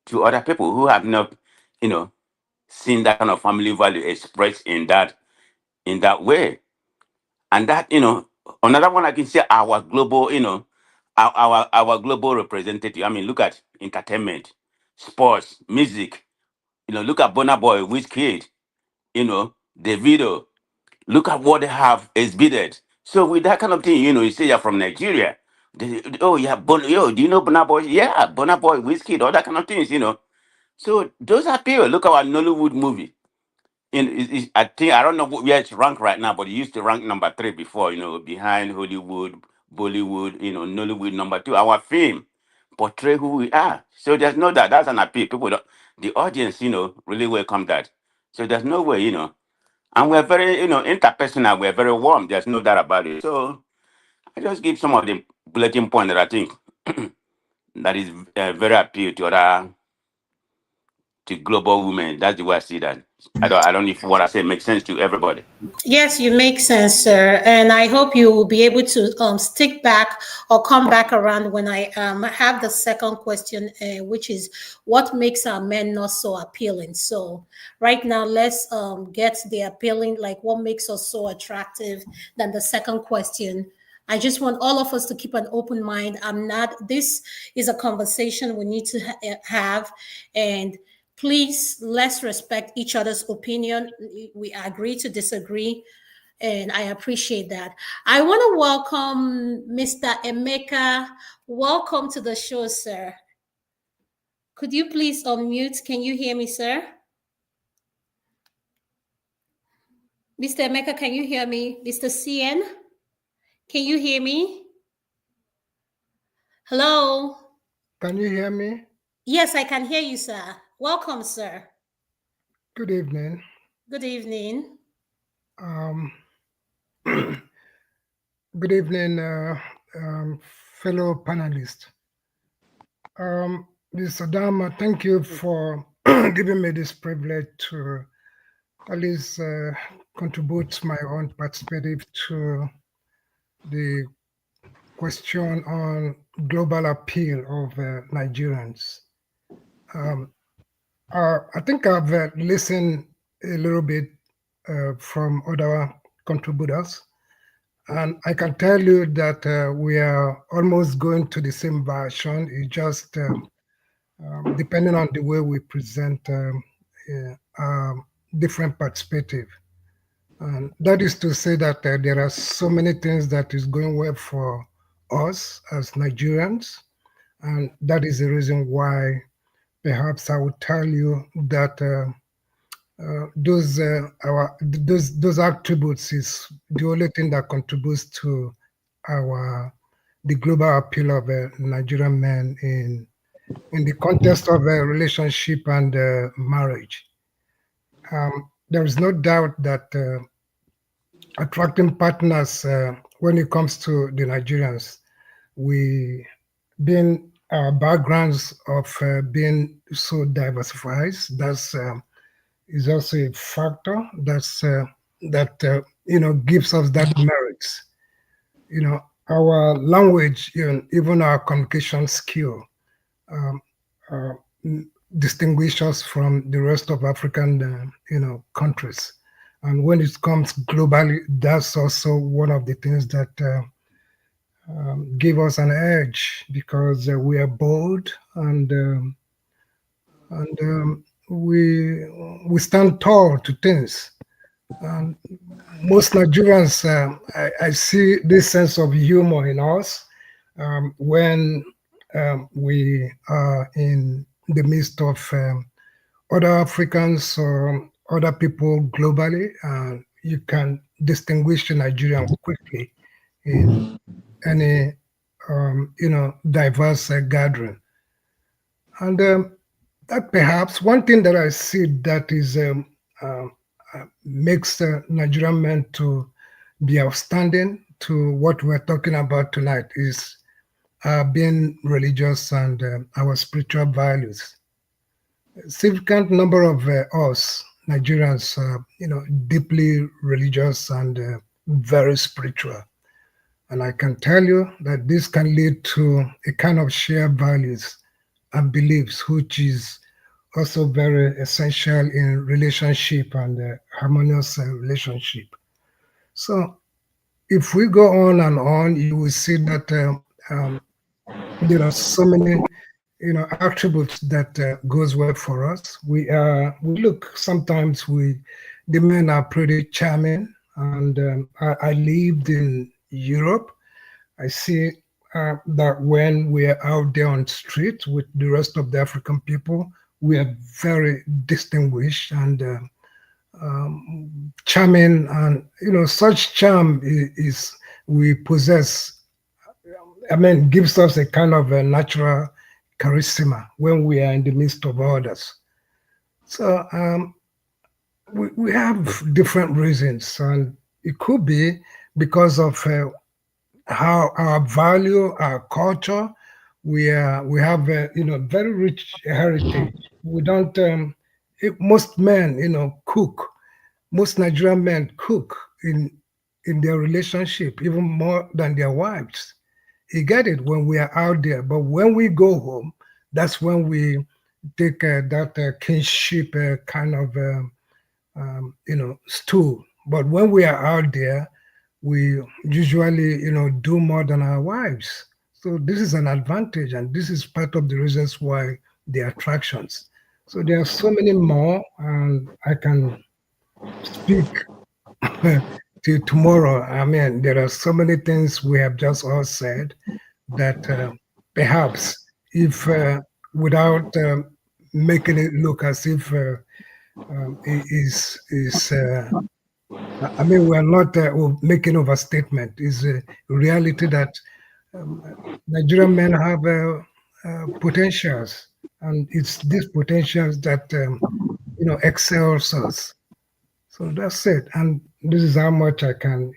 to other people who have not, you know, seen that kind of family value expressed in that way. And that, another one I can say our global, our global representative. I mean, look at entertainment, sports, music. Look at Burna Boy, Wizkid, Davido. Look at what they have exhibited. So with that kind of thing, you say you're from Nigeria. Oh yeah, do you know Burna Boy? Yeah, Burna Boy, Wizkid, all that kind of things. So those are people. Look at our Nollywood movie. I think I don't know where it's ranked right now, but it used to rank number 3 before. Behind Hollywood, Bollywood, Nollywood number 2. Our film, portray who we are. So there's no that. That's an appeal. People don't, the audience, really welcome that. So there's no way, and we're very, interpersonal. We're very warm. There's no doubt about it. So I just give some of the bulletin point that I think that is very appeal to global women. That's the way I see that. I don't know if what I say makes sense to everybody. Yes, you make sense, sir. And I hope you will be able to stick back or come back around when I have the second question, which is what makes our men not so appealing. So right now, let's get the appealing, like what makes us so attractive. Then the second question. I just want all of us to keep an open mind. This is a conversation we need to have. And please, let's respect each other's opinion. We agree to disagree, and I appreciate that. I want to welcome Mr. Emeka. Welcome to the show, sir. Could you please unmute? Can you hear me, sir? Mr. Emeka, can you hear me? Mr. CN, can you hear me? Hello? Can you hear me? Yes, I can hear you, sir. Welcome, sir. Good evening. Good evening. Good evening, fellow panelists. Mr. Dama, thank you for giving me this privilege to at least contribute my own perspective to the question on global appeal of Nigerians. I think I've listened a little bit from other contributors, and I can tell you that we are almost going to the same version. It just depending on the way we present different perspective. And that is to say that there are so many things that is going well for us as Nigerians, and that is the reason why perhaps I would tell you that those attributes is the only thing that contributes to the global appeal of Nigerian men in the context of a relationship and marriage. There is no doubt that attracting partners when it comes to the Nigerians, being our backgrounds of being so diversified, that's is also a factor that gives us that merit. Our language, even our communication skill, distinguish us from the rest of African, countries. And when it comes globally, that's also one of the things that give us an edge, because we are bold and we stand tall to things. Most Nigerians, I see this sense of humor in us when we are in the midst of other Africans or other people globally. You can distinguish a Nigerian quickly in any diverse gathering. And that perhaps one thing that I see that is makes Nigerian men to be outstanding to what we're talking about tonight is being religious and our spiritual values. A significant number of us Nigerians, deeply religious and very spiritual. And I can tell you that this can lead to a kind of shared values and beliefs, which is also very essential in relationship and harmonious relationship. So if we go on and on, you will see that there are so many attributes that goes well for us. We look, sometimes the men are pretty charming, and I lived in Europe. I see that when we are out there on the street with the rest of the African people, we are very distinguished and charming, and such charm is we possess. I mean, gives us a kind of a natural charisma when we are in the midst of others. So we have different reasons, and it could be because of how our value, our culture. We have very rich heritage. We don't. Most men, cook. Most Nigerian men cook in their relationship even more than their wives. You get it when we are out there, but when we go home, that's when we take that kinship kind of stool. But when we are out there, we usually do more than our wives. So this is an advantage, and this is part of the reasons why the attractions. So there are so many more, and I can speak till tomorrow. I mean, there are so many things we have just all said that perhaps if without making it look as if it is I mean, we are not making overstatement. It's a reality that um, Nigerian men have potentials, and it's these potentials that excels us. So that's it, and this is how much I can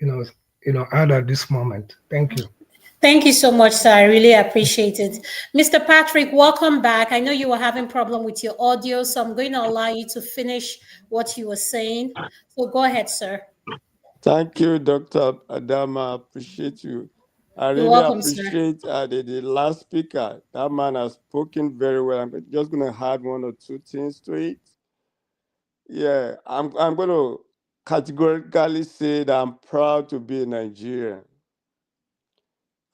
add at this moment. Thank you. Thank you so much, sir. I really appreciate it. Mr. Patrick, welcome back. I know you were having problem with your audio, so I'm going to allow you to finish what you were saying. So go ahead, sir. Thank you, Dr. Adama. Appreciate you. I You're really welcome, sir. appreciate the last speaker. That man has spoken very well. I'm just going to add one or two things to it. Yeah, I'm going to categorically say that I'm proud to be a Nigerian.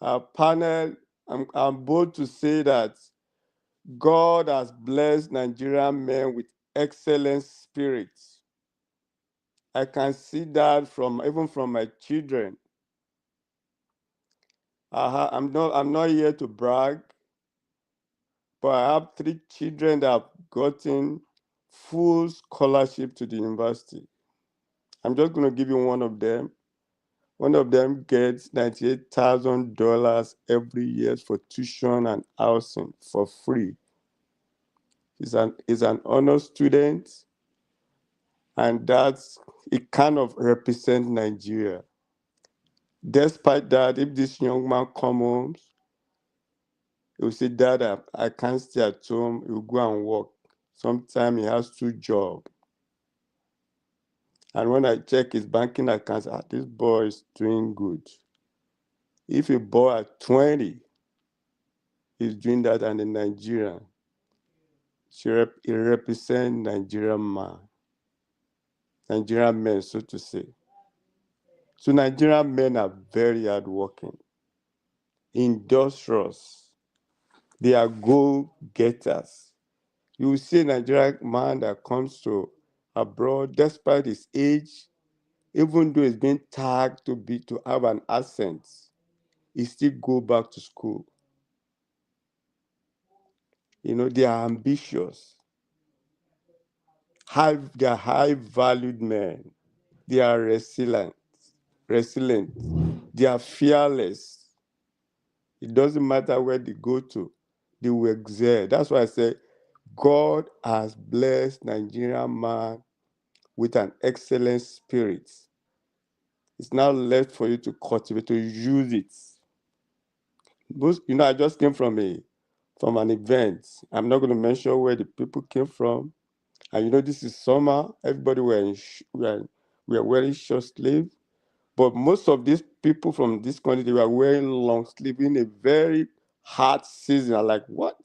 Our panel, I'm bold to say that God has blessed Nigerian men with excellent spirits. I can see that even from my children. I'm not here to brag, but I have 3 children that have gotten full scholarship to the university. I'm just going to give you one of them. One of them gets $98,000 every year for tuition and housing for free. He's an honor student, and it kind of represents Nigeria. Despite that, if this young man comes home, he will say, Dad, I can't stay at home. He will go and work. Sometimes he has 2 jobs. And when I check his banking accounts, this boy is doing good. If a boy at 20 is doing that and in Nigeria, he represents Nigerian men, so to say. So Nigerian men are very hardworking, industrious. They are go-getters. You will see a Nigerian man that comes to abroad, despite his age, even though he's been tagged to have an accent, he still go back to school. They are ambitious. They are high-valued men. They are resilient. They are fearless. It doesn't matter where they go to, they will excel. That's why I say God has blessed Nigerian man with an excellent spirit. It's now left for you to cultivate, to use it. I just came from an event. I'm not going to mention where the people came from. And this is summer. Everybody we are wearing short sleeve. But most of these people from this country, they were wearing long sleeve in a very hot season. I'm like, what?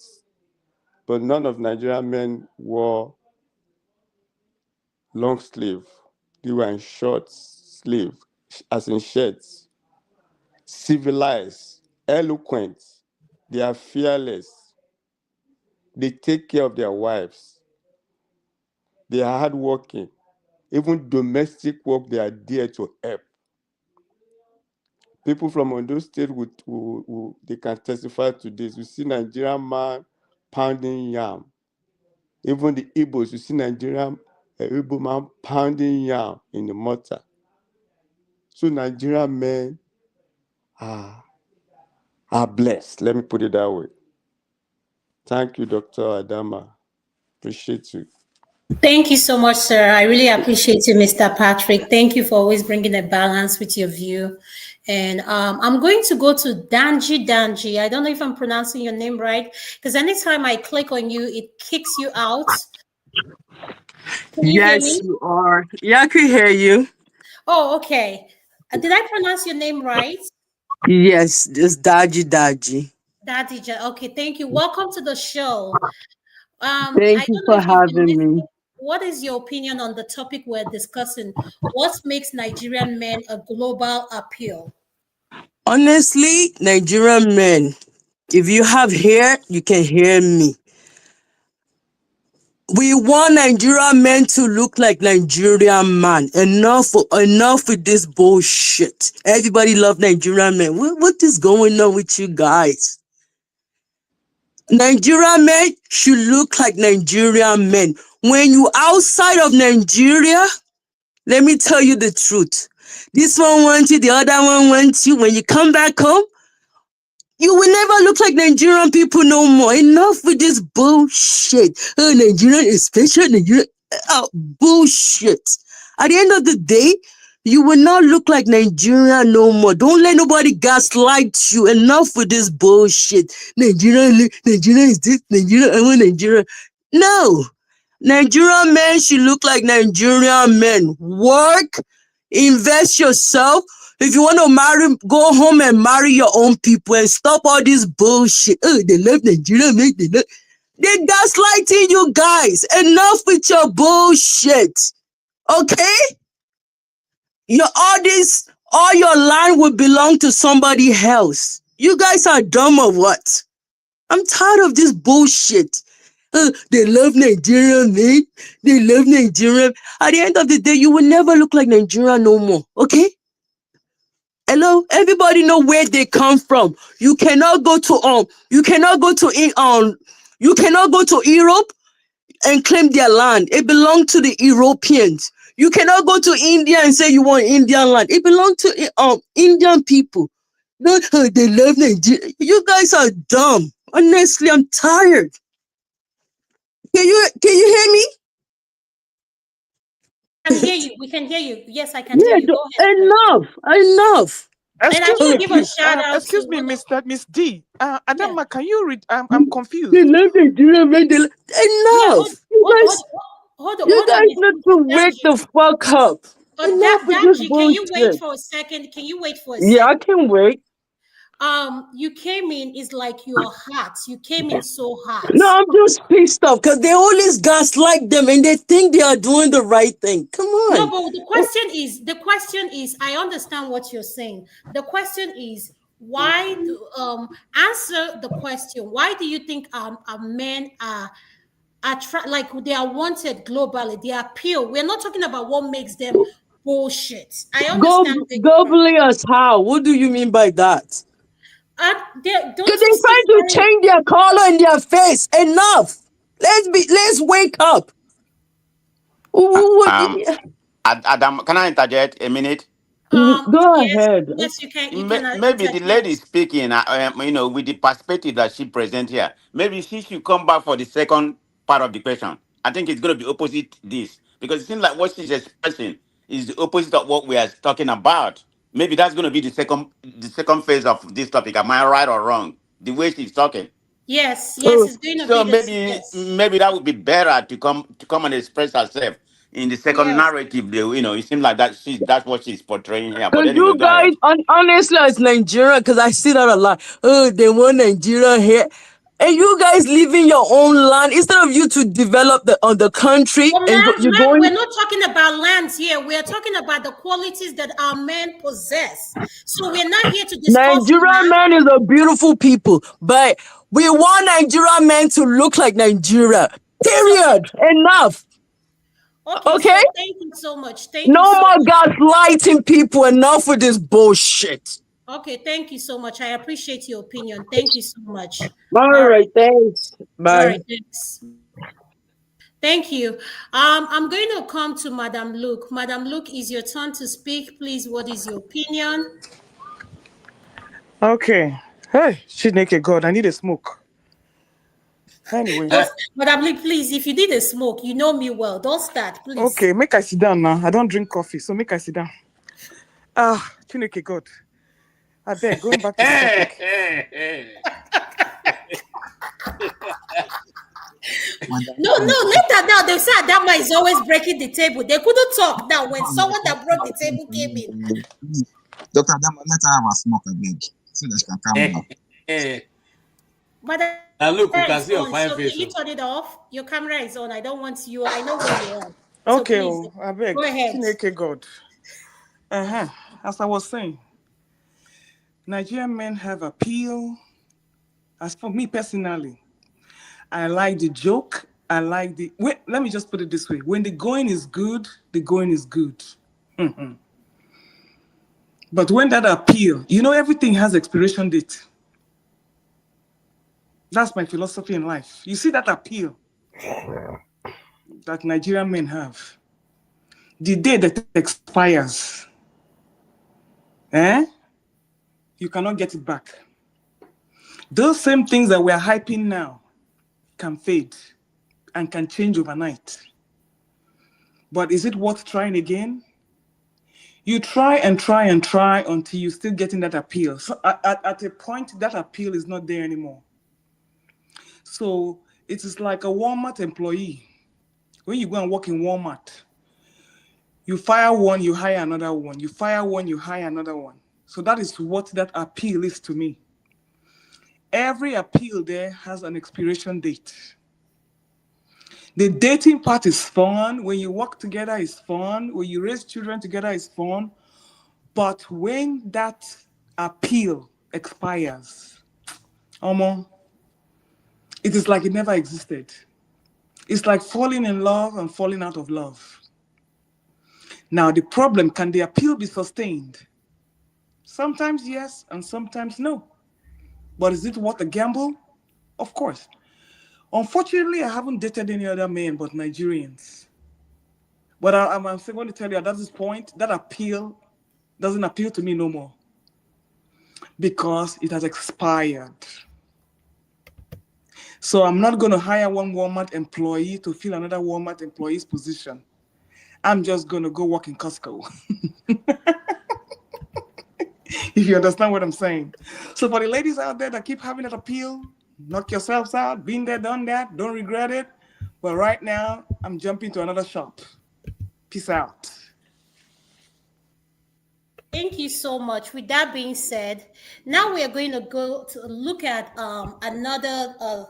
But none of Nigerian men wore long sleeve. They were in short sleeve, as in shirts. Civilized, eloquent. They are fearless. They take care of their wives. They are hardworking. Even domestic work, they are there to help. People from Ondo State they can testify to this. You see Nigerian man pounding yam. Even the Igbos, you see Nigerian Igbo man pounding yam in the mortar. So Nigerian men are blessed. Let me put it that way. Thank you, Dr. Adama. Appreciate you. Thank you so much, sir. I really appreciate you, Mr. Patrick. Thank you for always bringing a balance with your view. And I'm going to go to Danji. I don't know if I'm pronouncing your name right, because anytime I click on you, it kicks you out. Can you hear Yes, me? you are. Yeah, I can hear you. Oh, okay. Did I pronounce your name right? Yes, just dodgy. Dadija. Okay, thank you. Welcome to the show. I Thank you don't know for if you've been having me. listening. What is your opinion on the topic we're discussing? What makes Nigerian men a global appeal? Honestly, Nigerian men, if you have hair, you can hear me. We want Nigerian men to look like Nigerian man. Enough with this bullshit. Everybody love Nigerian men. What is going on with you guys? Nigerian men should look like Nigerian men. When you outside of Nigeria, let me tell you the truth. This one wants you, the other one wants you. When you come back home, you will never look like Nigerian people no more. Enough with this bullshit. Oh, Nigerian is special. Nigerian, bullshit. At the end of the day, you will not look like Nigeria no more. Don't let nobody gaslight you. Enough with this bullshit. Nigeria is this. Nigeria, I want Nigeria. No. Nigerian men should look like Nigerian men. Work, invest yourself. If you want to marry, go home and marry your own people and stop all this bullshit. Oh, they love Nigeria men. They're gaslighting you guys. Enough with your bullshit. Okay? All your land will belong to somebody else. You guys are dumb or what? I'm tired of this bullshit. They love Nigerian, man. They love Nigerian. At the end of the day, you will never look like Nigeria no more. Okay? Hello, everybody know where they come from. You cannot go to Europe and claim their land. It belongs to the Europeans. You cannot go to India and say you want Indian land. It belongs to Indian people. No, they love Nigeria. You guys are dumb. Honestly, I'm tired. Can you hear me? I can hear you. We can hear you. Yes, I can hear Yeah, you. Go ahead, sir. enough. And I Excuse want me, to give a please. shout out Excuse to me, one of Miss D. yeah. Adama, can you read? I'm They confused. love Nigeria, man. Yeah, Enough. You hold on, guys need to wake Danji. the fuck up. Enough with this Danji, can you wait bullshit. for a second? Can you wait for a Yeah, I second? can wait. You came in is like you're hot. You came in so hot. No, I'm just pissed off because they always gaslight them and they think they are doing the right thing. Come No, on. but the question is, I understand what you're saying. The question is, why do answer the question? Why do you think men are like they are wanted globally? They appeal. We're not talking about what makes them bullshit. I understand where you're coming. Globally as how? What do you mean by that? Don't Because you they're see trying to change their color in their face. Enough. Let's wake up. What? Adam, can I interject a minute? Go yes, ahead. yes, you can Maybe the lady interject. speaking, with the perspective that she present here, maybe she should come back for the second part of the question. I think it's going to be opposite this because it seems like what she's expressing is the opposite of what we are talking about. Maybe that's going to be the second phase of this topic. Am I right or wrong? The way she's talking. Yes, Oh, it's going to So be this. maybe Yes, maybe that would be better to come and express herself in the second yes. narrative. It seems like that's what she's portraying here. But Cause anyway, you go guys, ahead. honestly, it's Nigeria. Cause I see that a lot. Oh, they want Nigeria here, and you guys leaving your own land instead of you to develop the country Well, and you're ma'am, going. we're not talking about lands here. We're talking about the qualities that our men possess. So we're not here to discuss Nigerian land. man is a beautiful people, but we want Nigerian men to look like Nigeria. So, Period. Enough. okay, so Okay. thank you so much. Thank you No so more much. gaslighting people. Enough with this bullshit. Okay, thank you so much. I appreciate your opinion. Thank you so much. All All right. right. Thanks. All Bye. right, thanks. Thank you. I'm going to come to Madam Luke. Madam Luke, is your turn to speak. Please, what is your opinion? Okay. Hey, Chineke God, I need a smoke. Anyway. Madam Lee, please, if you did a smoke, you know me well. Don't start, please. Okay, make I sit down now. I don't drink coffee, so make I sit down. Chineke God. I beg, going back to the topic. No, later now they said Adama is always breaking the table. They couldn't talk now when someone that broke the table came in. Dr. Adama, let her have a smoke, I beg, so that she can calm down. But Now look, you can it's see your on, fine so face. can you turn it off? Your camera is on. I don't want you. I know where you are. Okay, So please, I beg. go ahead. Chineke God. As I was saying, Nigerian men have appeal. As for me personally, I like the joke. I like the. Wait, let me just put it this way: when the going is good, the going is good. But when that appeal, everything has expiration date. That's my philosophy in life. You see that appeal that Nigerian men have. The day that it expires, you cannot get it back. Those same things that we're hyping now can fade and can change overnight. But is it worth trying again? You try and try and try until you're still getting that appeal. So at a point, that appeal is not there anymore. So it is like a Walmart employee. When you go and work in Walmart, you fire one, you hire another one. You fire one, you hire another one. So that is what that appeal is to me. Every appeal there has an expiration date. The dating part is fun. When you work together, it's fun. When you raise children together, it's fun. But when that appeal expires, it is like it never existed. It's like falling in love and falling out of love. Now, the problem, can the appeal be sustained? Sometimes yes, and sometimes no. But is it worth a gamble? Of course. Unfortunately, I haven't dated any other men but Nigerians. But I'm going to tell you, at this point, that appeal doesn't appeal to me no more. Because it has expired. So I'm not going to hire one Walmart employee to fill another Walmart employee's position. I'm just going to go work in Costco. If you understand what I'm saying. So for the ladies out there that keep having that appeal, knock yourselves out. Been there, done that. Don't regret it. But right now, I'm jumping to another shop. Peace out. Thank you so much. With that being said, now we are going to go to look at another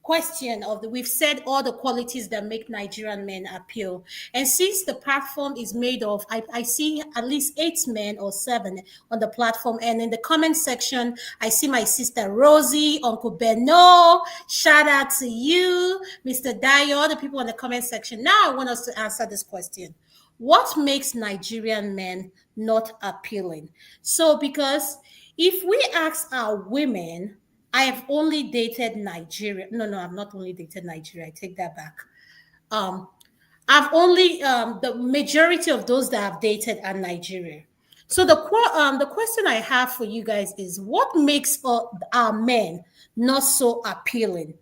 question of we've said all the qualities that make Nigerian men appeal. And since the platform is made of, I see at least 8 men or 7 on the platform. And in the comment section, I see my sister Rosie, Uncle Beno. Shout out to you, Mr. Dayo, all the people in the comment section. Now I want us to answer this question. What makes Nigerian men not appealing? So, because if we ask our women, I have only dated Nigeria. No, I've not only dated Nigeria. I take that back. I've only the majority of those that I've dated are Nigeria. So the question I have for you guys is, what makes our men not so appealing?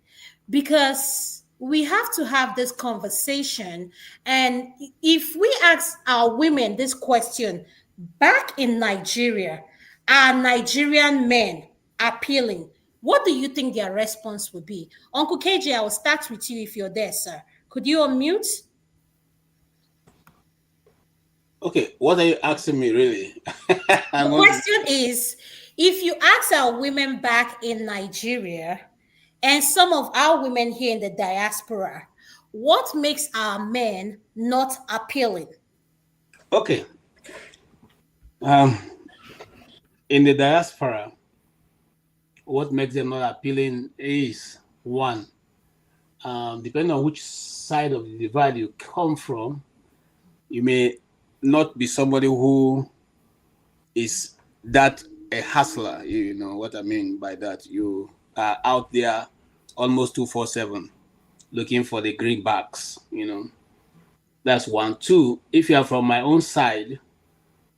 Because we have to have this conversation, and if we ask our women this question back in Nigeria, are Nigerian men appealing? What do you think their response would be? Uncle KJ, I will start with you if you're there, sir. Could you unmute? Okay, what are you asking me, really? The question is, if you ask our women back in Nigeria and some of our women here in the diaspora, what makes our men not appealing? Okay. In the diaspora, what makes them not appealing is, one, depending on which side of the divide you come from, you may not be somebody who is that a hustler. You know what I mean by that. You are out there almost 247 looking for the greenbacks, That's one. Two, if you are from my own side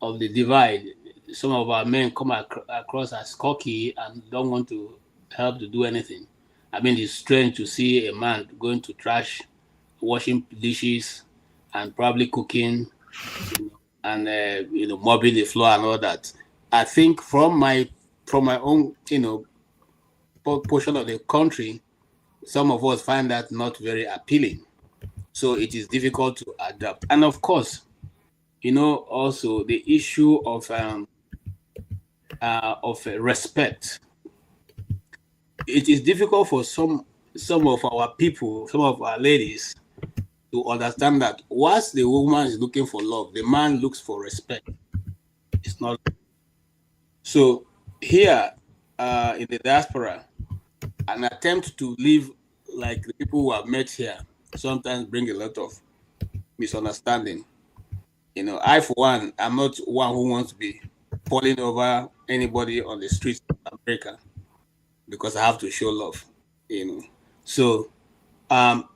of the divide, some of our men come across as cocky and don't want to help to do anything. I mean, it's strange to see a man going to trash, washing dishes, and probably cooking, and mopping the floor and all that. I think from my own portion of the country, some of us find that not very appealing. So it is difficult to adapt. And of course, also the issue of respect. It is difficult for some of our people, some of our ladies, to understand that whilst the woman is looking for love, the man looks for respect. It's not so. Here, in the diaspora, an attempt to live like the people who have met here sometimes bring a lot of misunderstanding. I for one, I'm not one who wants to be falling over anybody on the streets of America because I have to show love. So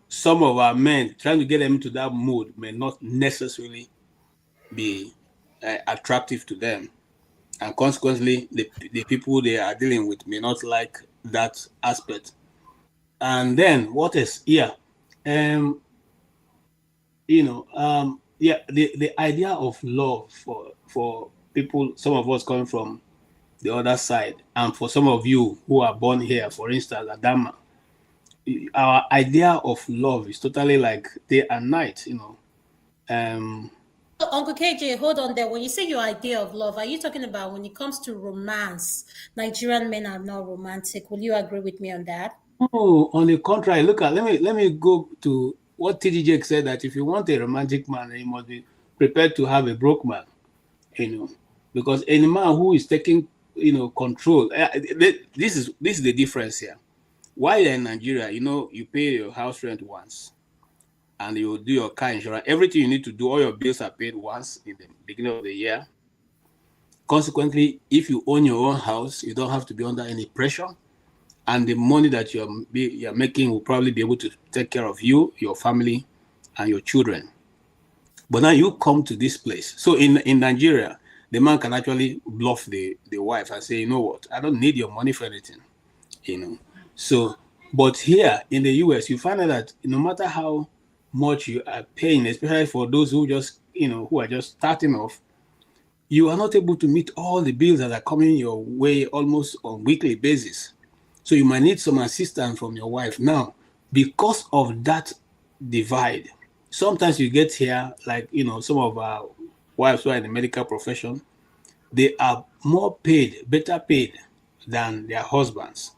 some of our men trying to get them into that mood may not necessarily be attractive to them, and consequently, the people they are dealing with may not like that aspect. And then what is here? The idea of love for people, some of us coming from the other side, and for some of you who are born here, for instance, Adama, our idea of love is totally like day and night. Uncle KJ, hold on there. When you say your idea of love, are you talking about when it comes to romance? Nigerian men are not romantic. Will you agree with me on that? Oh, on the contrary, let me go to what TDJ said, that if you want a romantic man, you must be prepared to have a broke man, because any man who is taking control. This is the difference here. While you're in Nigeria, you pay your house rent once, and you do your car insurance. Everything you need to do, all your bills are paid once in the beginning of the year. Consequently, if you own your own house, you don't have to be under any pressure, and the money that you're making will probably be able to take care of you, your family, and your children. But now you come to this place. So in Nigeria, the man can actually bluff the wife and say, you know what, I don't need your money for anything. So, but here in the US, you find out that no matter how much you are paying, especially for those who just, who are just starting off, you are not able to meet all the bills that are coming your way almost on weekly basis. So you might need some assistance from your wife. Now, because of that divide, sometimes you get here, like, some of our wives who are in the medical profession, they are more paid, better paid than their husbands.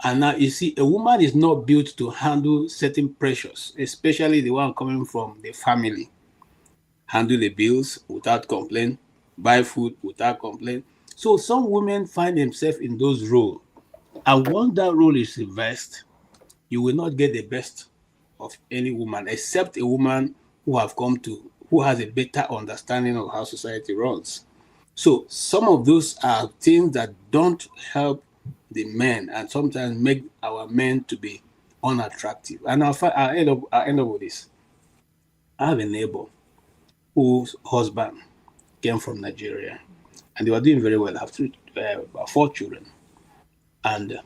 And now you see, a woman is not built to handle certain pressures, especially the one coming from the family. Handle the bills without complaint, buy food without complaint. So some women find themselves in those roles. And once that role is reversed, you will not get the best of any woman, except a woman who has a better understanding of how society runs. So some of those are things that don't help the men, and sometimes make our men to be unattractive. And I'll end up with this. I have a neighbor whose husband came from Nigeria, and they were doing very well, have about 4 children. And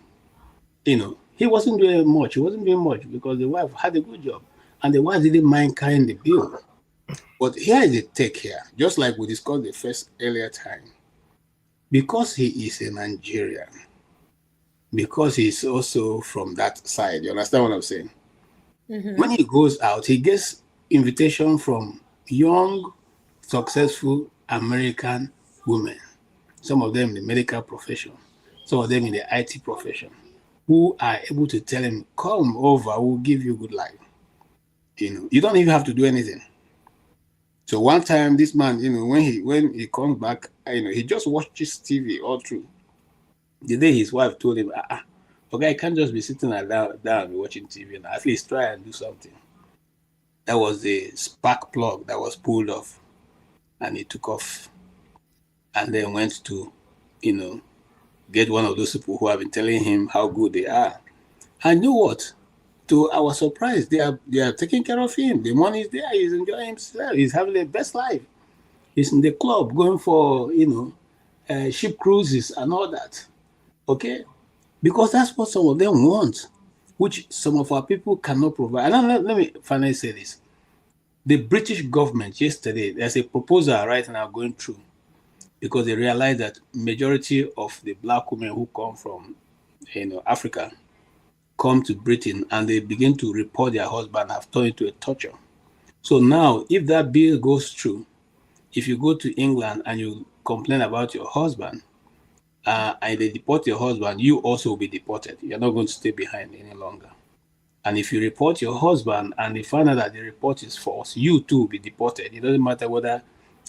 he wasn't doing much. He wasn't doing much because the wife had a good job, and the wife didn't mind carrying the bill. But here is the take here, just like we discussed the first earlier time. Because he is a Nigerian, because he's also from that side, you understand what I'm saying? When he goes out, he gets invitation from young, successful American women, some of them in the medical profession, some of them in the IT profession, who are able to tell him, come over, we'll give you good life. You don't even have to do anything. So one time, this man, when he comes back, he just watches TV all through. The day his wife told him, okay, I can't just be sitting down and watching TV, and at least try and do something. That was the spark plug that was pulled off, and he took off, and then went to, get one of those people who have been telling him how good they are. And you know what? To our surprise, they are taking care of him. The money is there. He's enjoying himself. He's having the best life. He's in the club going for ship cruises and all that. Okay, because that's what some of them want. which some of our people cannot provide. And let me finally say this. The British government yesterday, there's a proposal right now going through because they realize that majority of the black women who come from Africa come to Britain and they begin to report their husband have turned into a torture. So now, if that bill goes through, if you go to England and you complain about your husband and they deport your husband, you also will be deported. You're not going to stay behind any longer. And if you report your husband and they find out that the report is false, you too will be deported. It doesn't matter whether.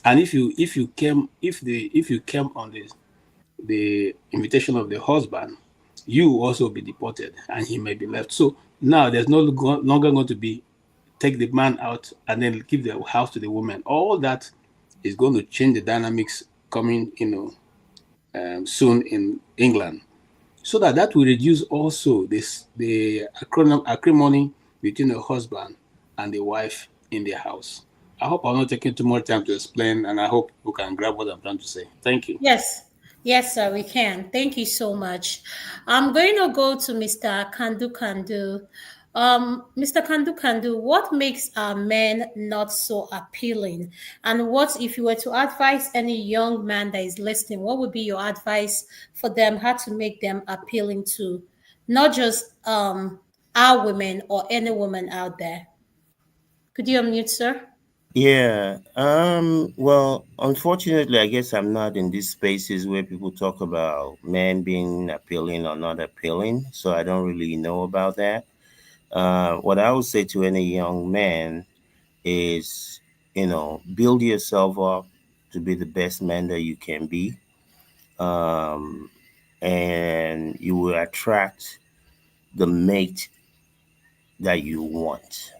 And if you came on the invitation of the husband, you will also be deported and he may be left. So now there's no longer going to be take the man out and then give the house to the woman. All that is going to change the dynamics coming, soon in England, so that will reduce also the acrimony between the husband and the wife in the house. I hope I'm not taking too much time to explain, and I hope you can grab what I'm trying to say. Thank you. Yes. Yes, sir, we can. Thank you so much. I'm going to go to Mr. Kandu Kandu. Mr. Kandu Kandu, what makes men not so appealing? And what, if you were to advise any young man that is listening, what would be your advice for them, how to make them appealing to not just our women or any woman out there? Could you unmute, sir? Yeah. Well, unfortunately, I guess I'm not in these spaces where people talk about men being appealing or not appealing, so I don't really know about that. What I would say to any young man is, build yourself up to be the best man that you can be, and you will attract the mate that you want.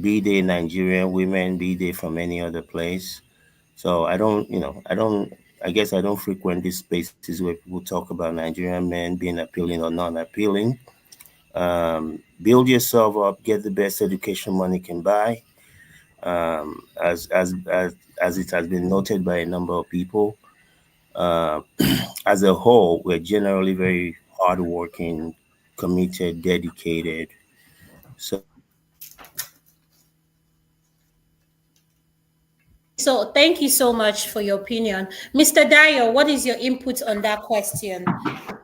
Be they Nigerian women, be they from any other place. So I guess I don't frequent these spaces where people talk about Nigerian men being appealing or non-appealing. Build yourself up, get the best education money can buy. As it has been noted by a number of people, uh, as a whole, we're generally very hardworking, committed, dedicated. So So thank you so much for your opinion. Mr. Dyer, what is your input on that question?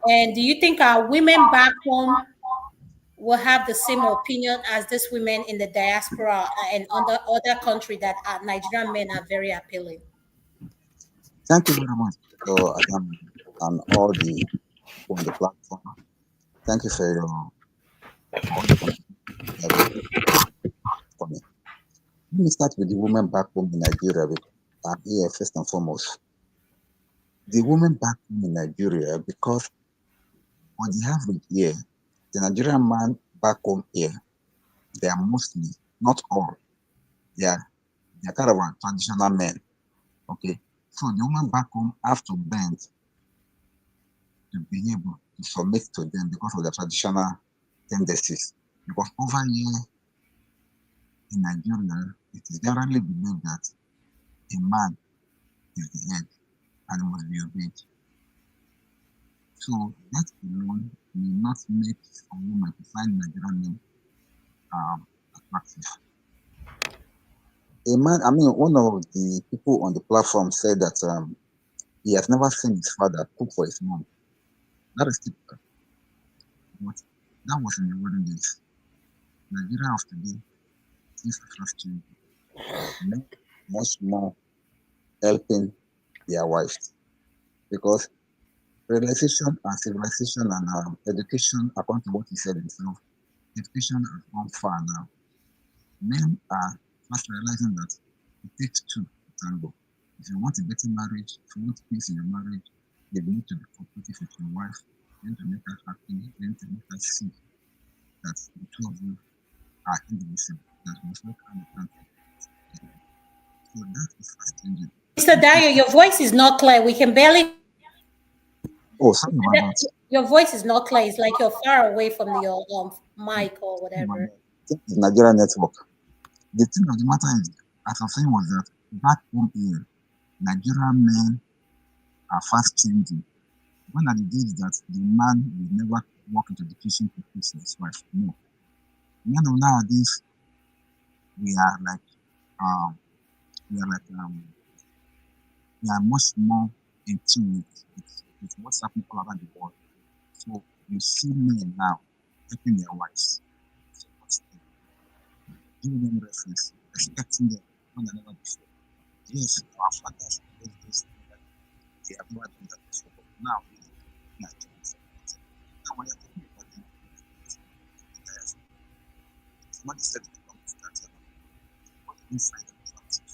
And do you think our women back home will have the same opinion as these women in the diaspora and other country that Nigerian men are very appealing? Thank you very much, so Adam, and all the people on the platform. Thank you for all the contributions you have for me. Let me start with the women back home in Nigeria because I'm here first and foremost. The women back home in Nigeria, because on the average here, the Nigerian man back home here, they are mostly, not all, they are kind of a traditional men. Okay. So the woman back home have to bend to be able to submit to them because of the traditional tendencies. Because over here in Nigeria, it is generally believed that a man is the head and must be obeyed. So that alone may not make a woman to find Nigerian men attractive. A man, I mean, one of the people on the platform said that he has never seen his father cook for his mom. That is typical. But that was in the olden days. Nigeria of today, things have changed. Men much more helping their wives because realization and civilization and education, according to what he said himself, education has gone far now. Men are fast realizing that it takes two to tango. If you want a better marriage, if you want peace in your marriage, you need to be cooperative with your wife. You need to make her happy. You need to make her see that the two of you are indivisible. That must not come down. So that is fast changing. Mr. Dyer, your voice is not clear. We can barely. Oh, sorry about that. Your voice is not clear. It's like you're far away from your mic or whatever. It's Nigeria network. The thing of the matter is, as I was saying, was that back home here, Nigerian men are fast changing. One of the days that the man will never walk into the kitchen to fix his wife. No. Men of nowadays, we are like we are much more in tune with what's happening all around the world. So you see men now helping their wives, supporting them, giving them reference, respecting them more than ever before. Yes, our fathers, those they have never done that before, but now we are doing something. Now when you're talking about the diaspora, somebody said it comes that what do you find attractive?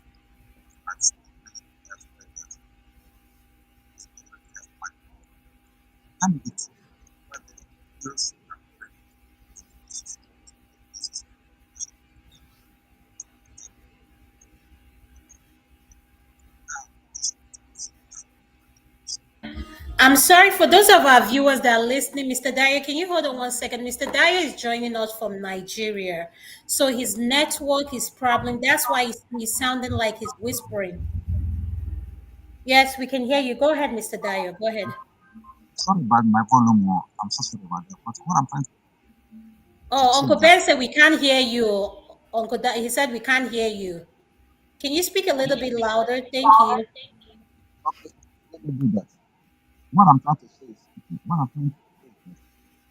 That's that may be true, but girls are very I'm sorry for those of our viewers that are listening. Mr. Dyer, can you hold on 1 second? Mr. Dyer is joining us from Nigeria. So his network is problem. That's why he's sounding like he's whispering. Yes, we can hear you. Go ahead, Mr. Dyer. Go ahead. sorry about my volume. I'm so sorry about that. But what I'm trying to Oh, say Uncle is that Ben said we can't hear you. He said we can't hear you. Can you speak a little bit louder? Thank you. okay, let me do that. What I'm trying to say is what I'm trying to say is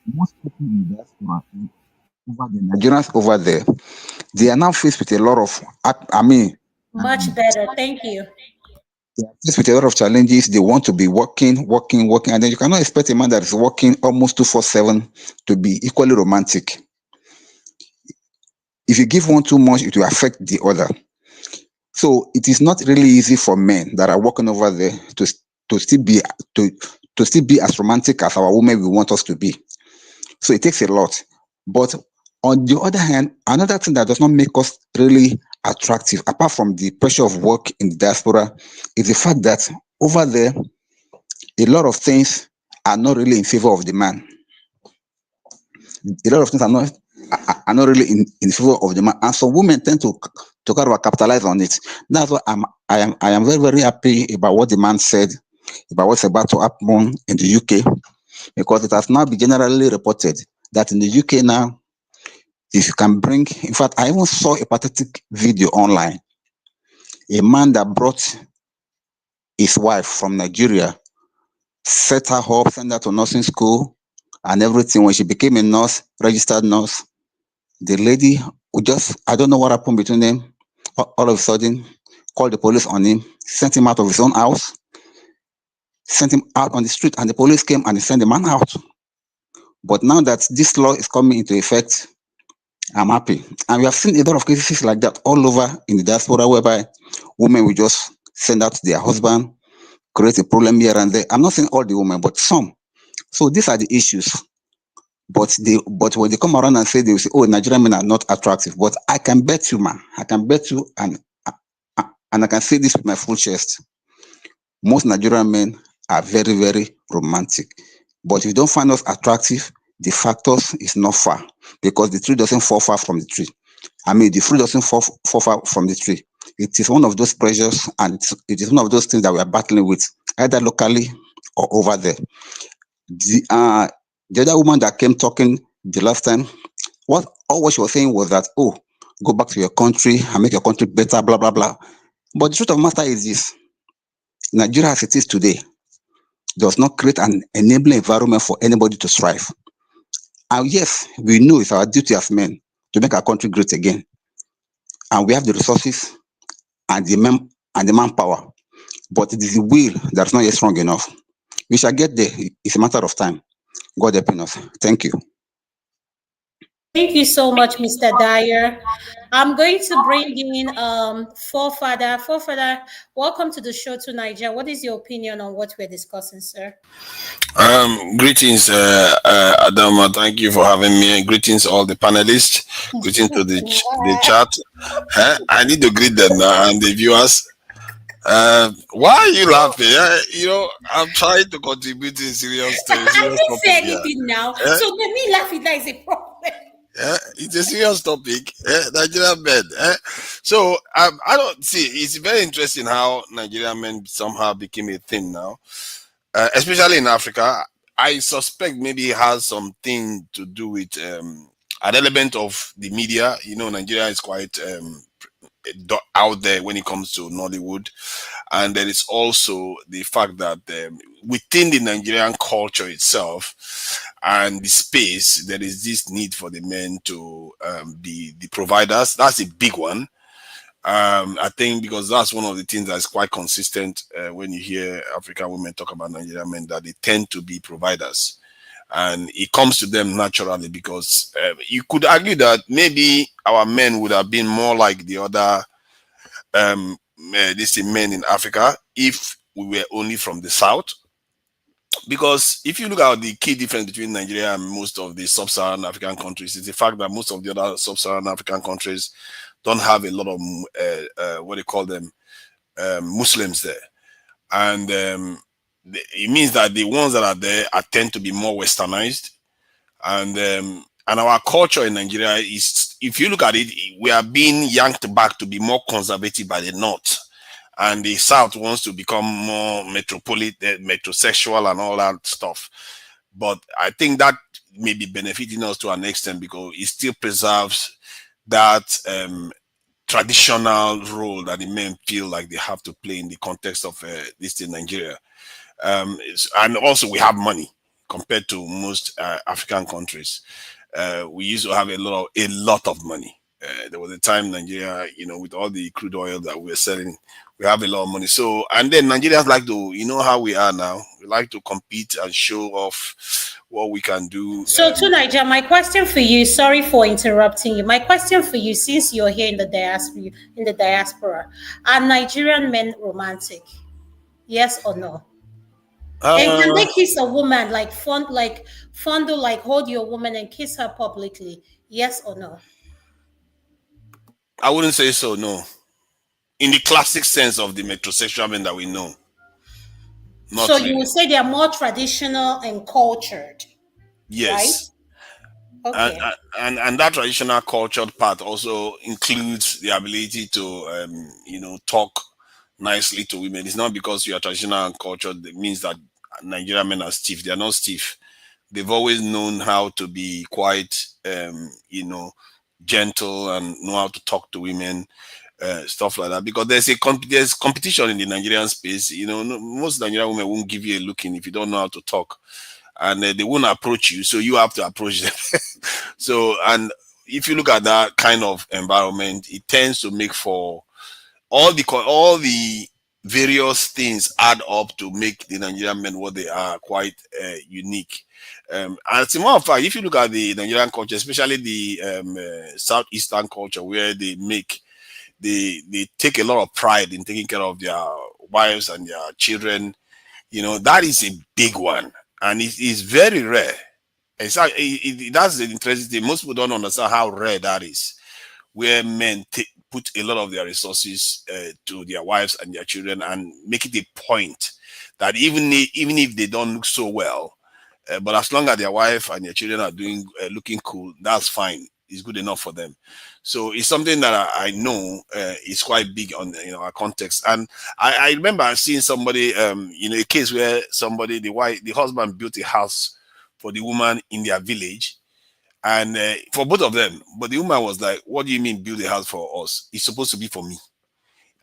that most people in the diaspora over the Nigerians over there, they are now faced with a lot of Much better. Thank you. they are faced with a lot of challenges. They want to be working, and then you cannot expect a man that is working almost 247 to be equally romantic. If you give one too much, it will affect the other. So it is not really easy for men that are working over there to still be to to still be as romantic as our women will want us to be. So it takes a lot. But on the other hand, another thing that does not make us really attractive, apart from the pressure of work in the diaspora, is the fact that over there, a lot of things are not really in favor of the man. A lot of things are not really in favor of the man, and some women tend to kind of capitalize on it. That's why I am very very happy about what the man said about what's about to happen in the UK, because it has now been generally reported that in the UK now, if you can bring, in fact, I even saw a pathetic video online. A man that brought his wife from Nigeria, set her up, sent her to nursing school and everything. When she became a nurse, registered nurse, the lady would just, I don't know what happened between them, all of a sudden called the police on him, sent him out of his own house, sent him out on the street, and the police came and they sent the man out. But now that this law is coming into effect, I'm happy. And we have seen a lot of cases like that all over in the diaspora, whereby women will just send out their husband, create a problem here and there. I'm not saying all the women, but some. So these are the issues. But when they come around and say, they will say, oh, Nigerian men are not attractive. But I can bet you, man, I can bet you, and I can say this with my full chest. Most Nigerian men are very, very romantic. But if you don't find us attractive, the factors is not far, because the tree doesn't fall far from the tree. The fruit doesn't fall far from the tree. It is one of those pressures, and it is one of those things that we are battling with, either locally or over there. The other woman that came talking the last time, what she was saying was that, oh, go back to your country and make your country better, blah, blah, blah. But the truth of the matter is this: Nigeria as it is today does not create an enabling environment for anybody to strive. And yes, we know it's our duty as men to make our country great again. And we have the resources and the manpower. But it is the will that's not yet strong enough. We shall get there. It's a matter of time. God helping us. Thank you. Thank you so much, Mr. Dyer. I'm going to bring in Forefather. Forefather, welcome to the show to Nigeria. What is your opinion on what we're discussing, sir? Greetings, Adama. Thank you for having me. Greetings, all the panelists. Greetings to the chat. I need to greet them now and the viewers. Why are you laughing? I'm trying to contribute in serious I didn't say topic anything now. So let me laugh if that is a problem. It's a serious topic. Nigerian men. So I don't see. It's very interesting how Nigerian men somehow became a thing now. Especially in Africa. I suspect maybe it has something to do with an element of the media. Nigeria is quite out there when it comes to Nollywood. And there is also the fact that within the Nigerian culture itself and the space, there is this need for the men to be the providers. That's a big one. I think because that's one of the things that's quite consistent when you hear African women talk about Nigerian men, that they tend to be providers. And it comes to them naturally because you could argue that maybe our men would have been more like the other men in Africa if we were only from the south. Because if you look at the key difference between Nigeria and most of the sub-Saharan African countries, is the fact that most of the other sub-Saharan African countries don't have a lot of what they call them Muslims there, and it means that the ones that are there tend to be more westernized, and our culture in Nigeria is, if you look at it, we are being yanked back to be more conservative by the north, and the south wants to become more metrosexual and all that stuff. But I think that may be benefiting us to an extent because it still preserves that traditional role that the men feel like they have to play in the context of this in Nigeria. And also we have money compared to most African countries. We used to have a lot of money. There was a time Nigeria, with all the crude oil that we were selling, we have a lot of money. So, and then Nigerians like to, how we are now. We like to compete and show off what we can do. So, to Nigeria, my question for you, sorry for interrupting you. My question for you, since you're here in the diaspora, are Nigerian men romantic? Yes or no? And can they kiss a woman, fondle, like hold your woman and kiss her publicly? Yes or no? I wouldn't say so, no. In the classic sense of the metrosexual men that we know. Not so really. You would say they are more traditional and cultured. Yes. Right? Okay. And that traditional cultured part also includes the ability to talk nicely to women. It's not because you are traditional and cultured that means that Nigerian men are stiff. They are not stiff. They've always known how to be quite gentle and know how to talk to women. Stuff like that, because there's competition in the Nigerian space. Most Nigerian women won't give you a look in if you don't know how to talk, and they won't approach you, so you have to approach them. So, and if you look at that kind of environment, it tends to make for all the various things add up to make the Nigerian men what they are, quite unique. And as a matter of fact, if you look at the Nigerian culture, especially the southeastern culture, where they take a lot of pride in taking care of their wives and their children. That is a big one, and it is very rare. That's the interesting thing. Most people don't understand how rare that is, where men put a lot of their resources to their wives and their children, and make it a point that even if they don't look so well, but as long as their wife and their children are looking cool, that's fine. It's good enough for them. So it's something that I know is quite big on our context. And I remember seeing somebody, a case where the husband built a house for the woman in their village, and for both of them. But the woman was like, "What do you mean build a house for us? It's supposed to be for me."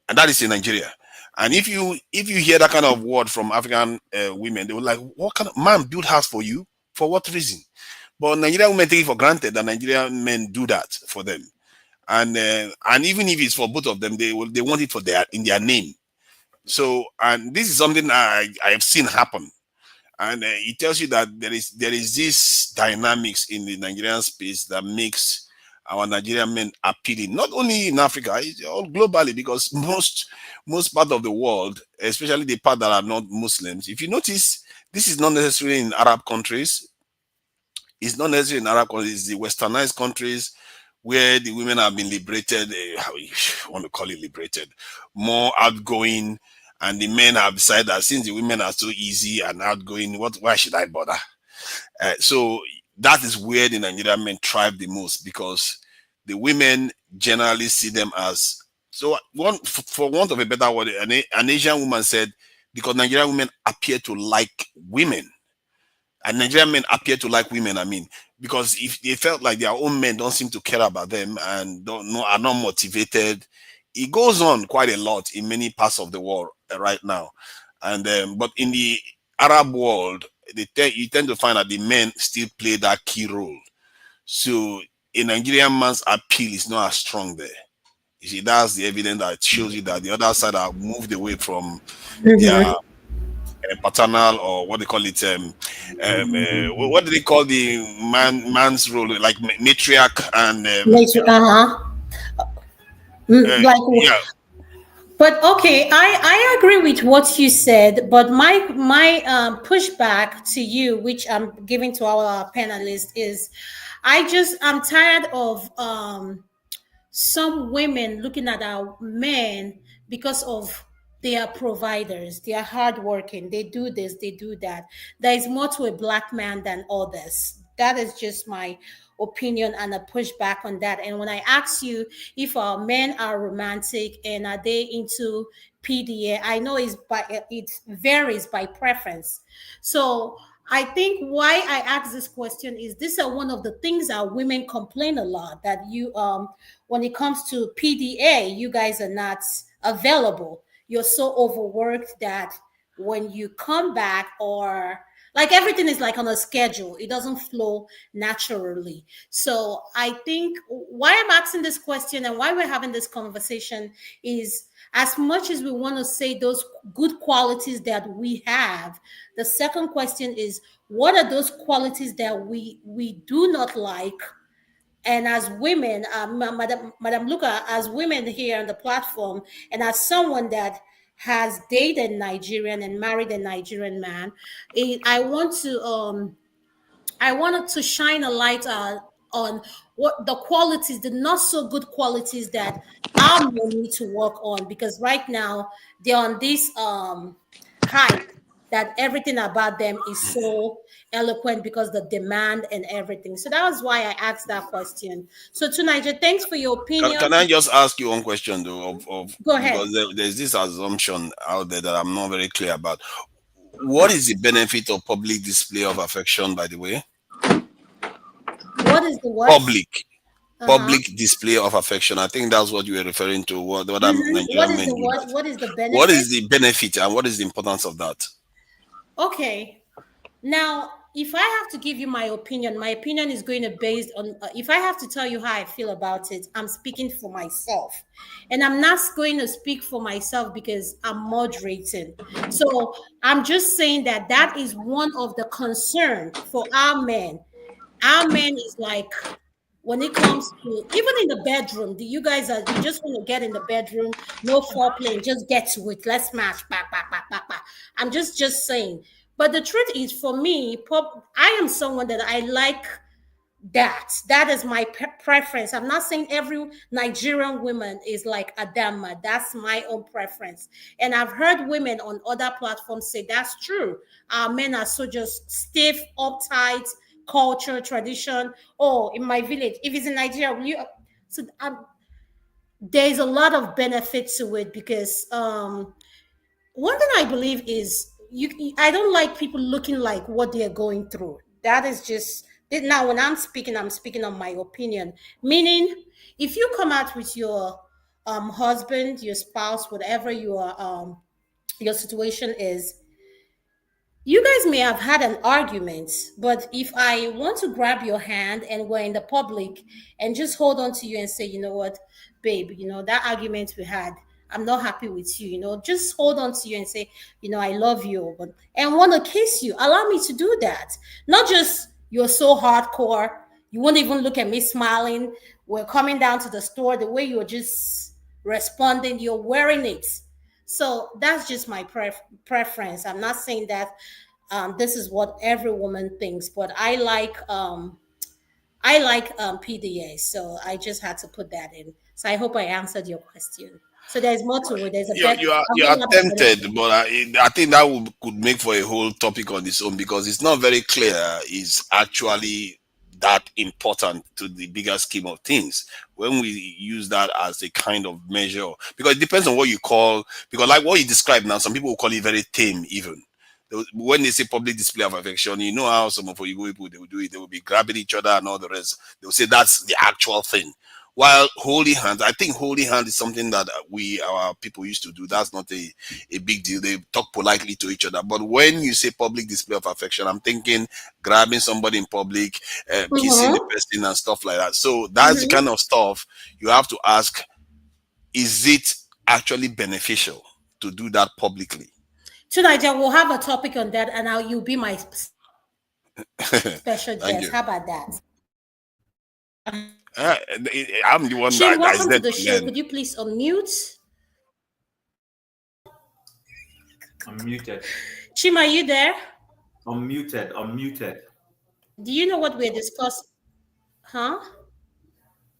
And that is in Nigeria. And if you hear that kind of word from African women, they were like, "What kind of man build house for you? For what reason?" But Nigerian women take it for granted that Nigerian men do that for them, and even if it's for both of them, they want it in their name. So, and this is something I have seen happen, and it tells you that there is this dynamics in the Nigerian space that makes our Nigerian men appealing, not only in Africa, it's all globally, because most part of the world, especially the part that are not Muslims, if you notice, this is not necessarily in Arab countries. It's not necessarily in Arab countries, it's the westernized countries where the women have been liberated, how you want to call it liberated, more outgoing, and the men have decided that since the women are so easy and outgoing, why should I bother? So that is where the Nigerian men thrive the most, because the women generally see them as, so for want of a better word, an Asian woman said, because Nigerian women appear to like women. And Nigerian men appear to like women. I mean, because if they felt like their own men don't seem to care about them and are not motivated, it goes on quite a lot in many parts of the world right now. And but in the Arab world, you tend to find that the men still play that key role. So a Nigerian man's appeal is not as strong there. You see, that's the evidence that shows you that the other side have moved away from their paternal, or what they call it, what do they call the man's role, like matriarch and yeah. But okay, I agree with what you said, but my pushback to you, which I'm giving to our panelists, is I'm tired of some women looking at our men because of they are providers, they are hardworking, they do this, they do that. There is more to a black man than others. That is just my opinion and a pushback on that. And when I ask you if our men are romantic and are they into PDA, I know it varies by preference. So I think why I ask this question is this are one of the things that women complain a lot, that you when it comes to PDA, you guys are not available. You're so overworked that when you come back, or like everything is like on a schedule, it doesn't flow naturally. So I think why I'm asking this question and why we're having this conversation is, as much as we want to say those good qualities that we have, the second question is, what are those qualities that we do not like? And as women, Madam Luca, as women here on the platform, and as someone that has dated Nigerian and married a Nigerian man, I wanted to shine a light on what the qualities, the not so good qualities that our men need to work on, because right now they're on this hype that everything about them is so eloquent because the demand and everything. So that was why I asked that question. So to Niger, thanks for your opinion. Can I just ask you one question though? Go ahead. Because there's this assumption out there that I'm not very clear about. What is the benefit of public display of affection, by the way? What is the what? Public display of affection. I think that's what you were referring to. What What is the benefit? What is the benefit and what is the importance of that? Okay. Now, if I have to give you my opinion is going to be based on, if I have to tell you how I feel about it, I'm speaking for myself. And I'm not going to speak for myself because I'm moderating. So I'm just saying that is one of the concern for our men. Our men is like, when it comes to, even in the bedroom, you just want to get in the bedroom, no foreplay, just get to it. Let's smash, back. I'm just saying. But the truth is, for me, I am someone that I like that. That is my preference. I'm not saying every Nigerian woman is like Adama. That's my own preference. And I've heard women on other platforms say that's true. Our men are so just stiff, uptight, culture, tradition. Oh, in my village, if it's in Nigeria, there's a lot of benefit to it because one thing I believe is I don't like people looking like what they're going through. That is just now when I'm speaking on my opinion. Meaning, if you come out with your husband, your spouse, whatever your situation is, you guys may have had an argument, but if I want to grab your hand and we're in the public and just hold on to you and say, you know what, babe, that argument we had, I'm not happy with you, just hold on to you and say, I love you, and want to kiss you, allow me to do that. Not just you're so hardcore, you won't even look at me smiling. We're coming down to the store, the way you're just responding, you're wearing it. So that's just my preference. I'm not saying that this is what every woman thinks, but I like PDA. So I just had to put that in. So I hope I answered your question. So there's more to it. There's a you are tempted, but I think that could make for a whole topic on its own because it's not very clear. Is actually that important to the bigger scheme of things when we use that as a kind of measure, because it depends on what you call, because like what you described now, some people will call it very tame even. when they say public display of affection, you know how some of you people they will do it. They will be grabbing each other and all the rest. They will say that's the actual thing. While holding hands, I think holding hand is something that our people used to do. That's not a big deal. They talk politely to each other. But when you say public display of affection, I'm thinking grabbing somebody in public, kissing the person and stuff like that. So that's the kind of stuff you have to ask, is it actually beneficial to do that publicly? Tonight, we'll have a topic on that, and you'll be my special Thank guest. you. How about that? I'm the one Shin, that welcome to said the show. men. Could you please unmute? I'm muted. Chima, are you there? I'm muted. Do you know what we're discussing? Huh?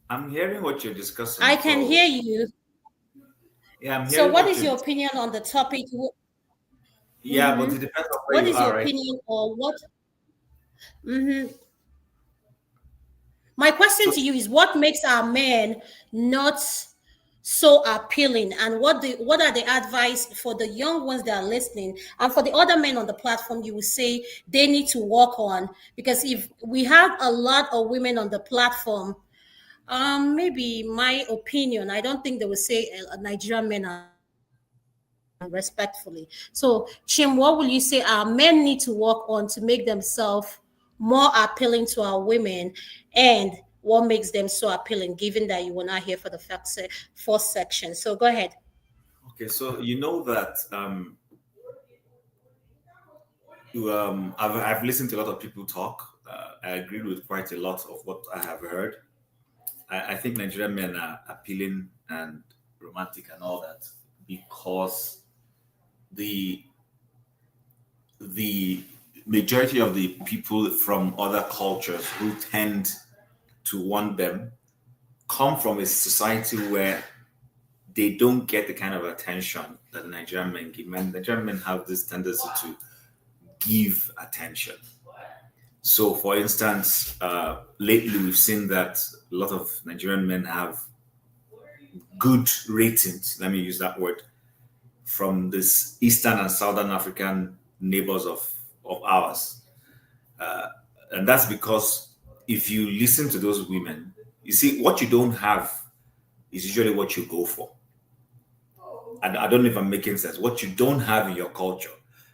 I'm hearing what you're discussing. I can hear you. Yeah, I'm hearing. So what is your opinion on the topic? Yeah, but it depends on where what you is are, your right? opinion or what? My question to you is, what makes our men not so appealing, and what are the advice for the young ones that are listening, and for the other men on the platform you will say they need to work on? Because if we have a lot of women on the platform, maybe my opinion, I don't think they will say Nigerian men are respectfully. So Chim, what will you say our men need to work on to make themselves more appealing to our women, and what makes them so appealing, given that you were not here for the fourth section? So go ahead. Okay, so you know that I've listened to a lot of people talk. I agree with quite a lot of what I have heard. I think Nigerian men are appealing and romantic and all that because the majority of the people from other cultures who tend to want them come from a society where they don't get the kind of attention that Nigerian men give. Nigerian men have this tendency to give attention. So, for instance, lately we've seen that a lot of Nigerian men have good ratings, let me use that word, from this Eastern and Southern African neighbors of ours. And that's because if you listen to those women, you see, what you don't have is usually what you go for. And I don't know if I'm making sense. What you don't have in your culture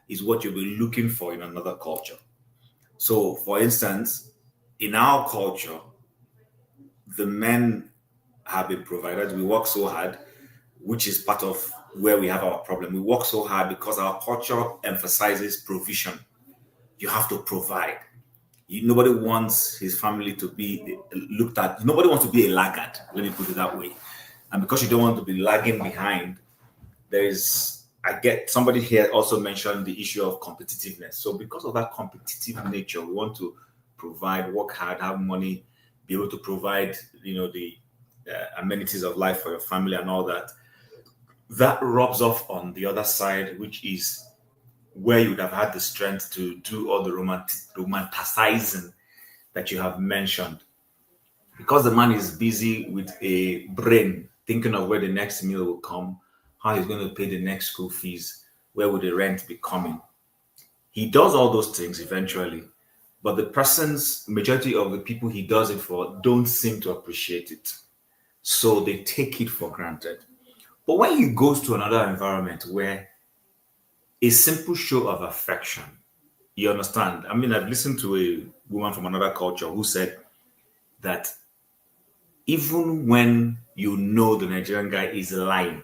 is what you'll be looking for in another culture. So, for instance, in our culture, the men have been provided. We work so hard, which is part of where we have our problem. We work so hard because our culture emphasizes provision. You have to provide. Nobody wants his family to be looked at. Nobody wants to be a laggard, let me put it that way. And because you don't want to be lagging behind, I get somebody here also mentioned the issue of competitiveness. So because of that competitive nature, we want to provide, work hard, have money, be able to provide, the amenities of life for your family and all that. That rubs off on the other side, which is where you would have had the strength to do all the romanticizing that you have mentioned. Because the man is busy with a brain thinking of where the next meal will come, how he's going to pay the next school fees, where will the rent be coming. He does all those things eventually, but the majority of the people he does it for don't seem to appreciate it. So they take it for granted. But when he goes to another environment where a simple show of affection, you understand? I mean, I've listened to a woman from another culture who said that even when you know the Nigerian guy is lying,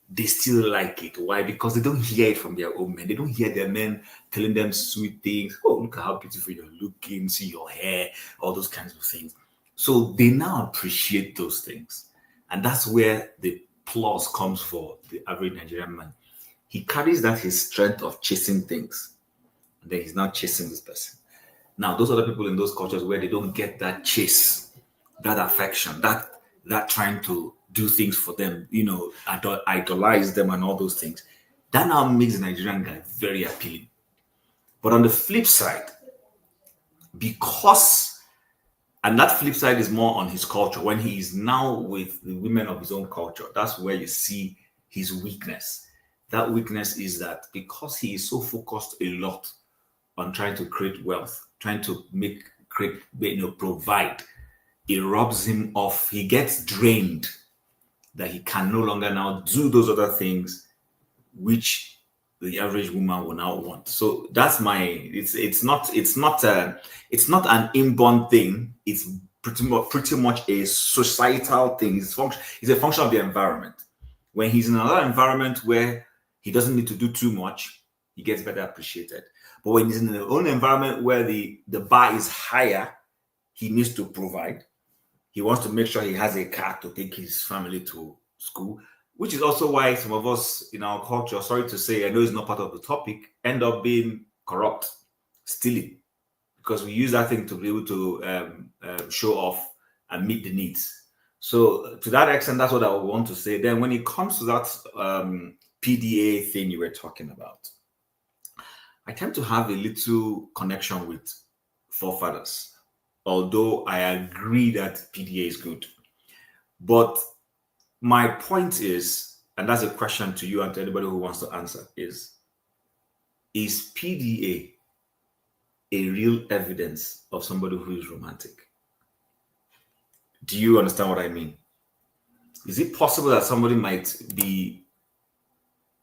they still like it. Why? Because they don't hear it from their own men. They don't hear their men telling them sweet things. Oh, look at how beautiful you're looking, see your hair, all those kinds of things. So they now appreciate those things. And that's where the plus comes for the average Nigerian man. He carries that his strength of chasing things. And then he's now chasing this person. Now, those other people in those cultures where they don't get that chase, that affection, that trying to do things for them, idolize them and all those things, that now makes the Nigerian guy very appealing. But on the flip side, and that flip side is more on his culture, when he is now with the women of his own culture, that's where you see his weakness. that weakness is that because he is so focused a lot on trying to create wealth, trying to provide, it robs him of, he gets drained that he can no longer now do those other things which the average woman will now want. So that's it's not an inborn thing. It's pretty much a societal thing. It's a function of the environment. When he's in another environment where he doesn't need to do too much, he gets better appreciated. But when he's in his own environment where the bar is higher, he needs to provide. He wants to make sure he has a car to take his family to school, which is also why some of us in our culture, sorry to say, I know it's not part of the topic, end up being corrupt, stealing, because we use that thing to be able to show off and meet the needs. So to that extent, that's what I would want to say. Then when it comes to that PDA thing you were talking about, I tend to have a little connection with forefathers, although I agree that PDA is good. But my point is, and that's a question to you and to anybody who wants to answer, is PDA a real evidence of somebody who is romantic? Do you understand what I mean? Is it possible that somebody might be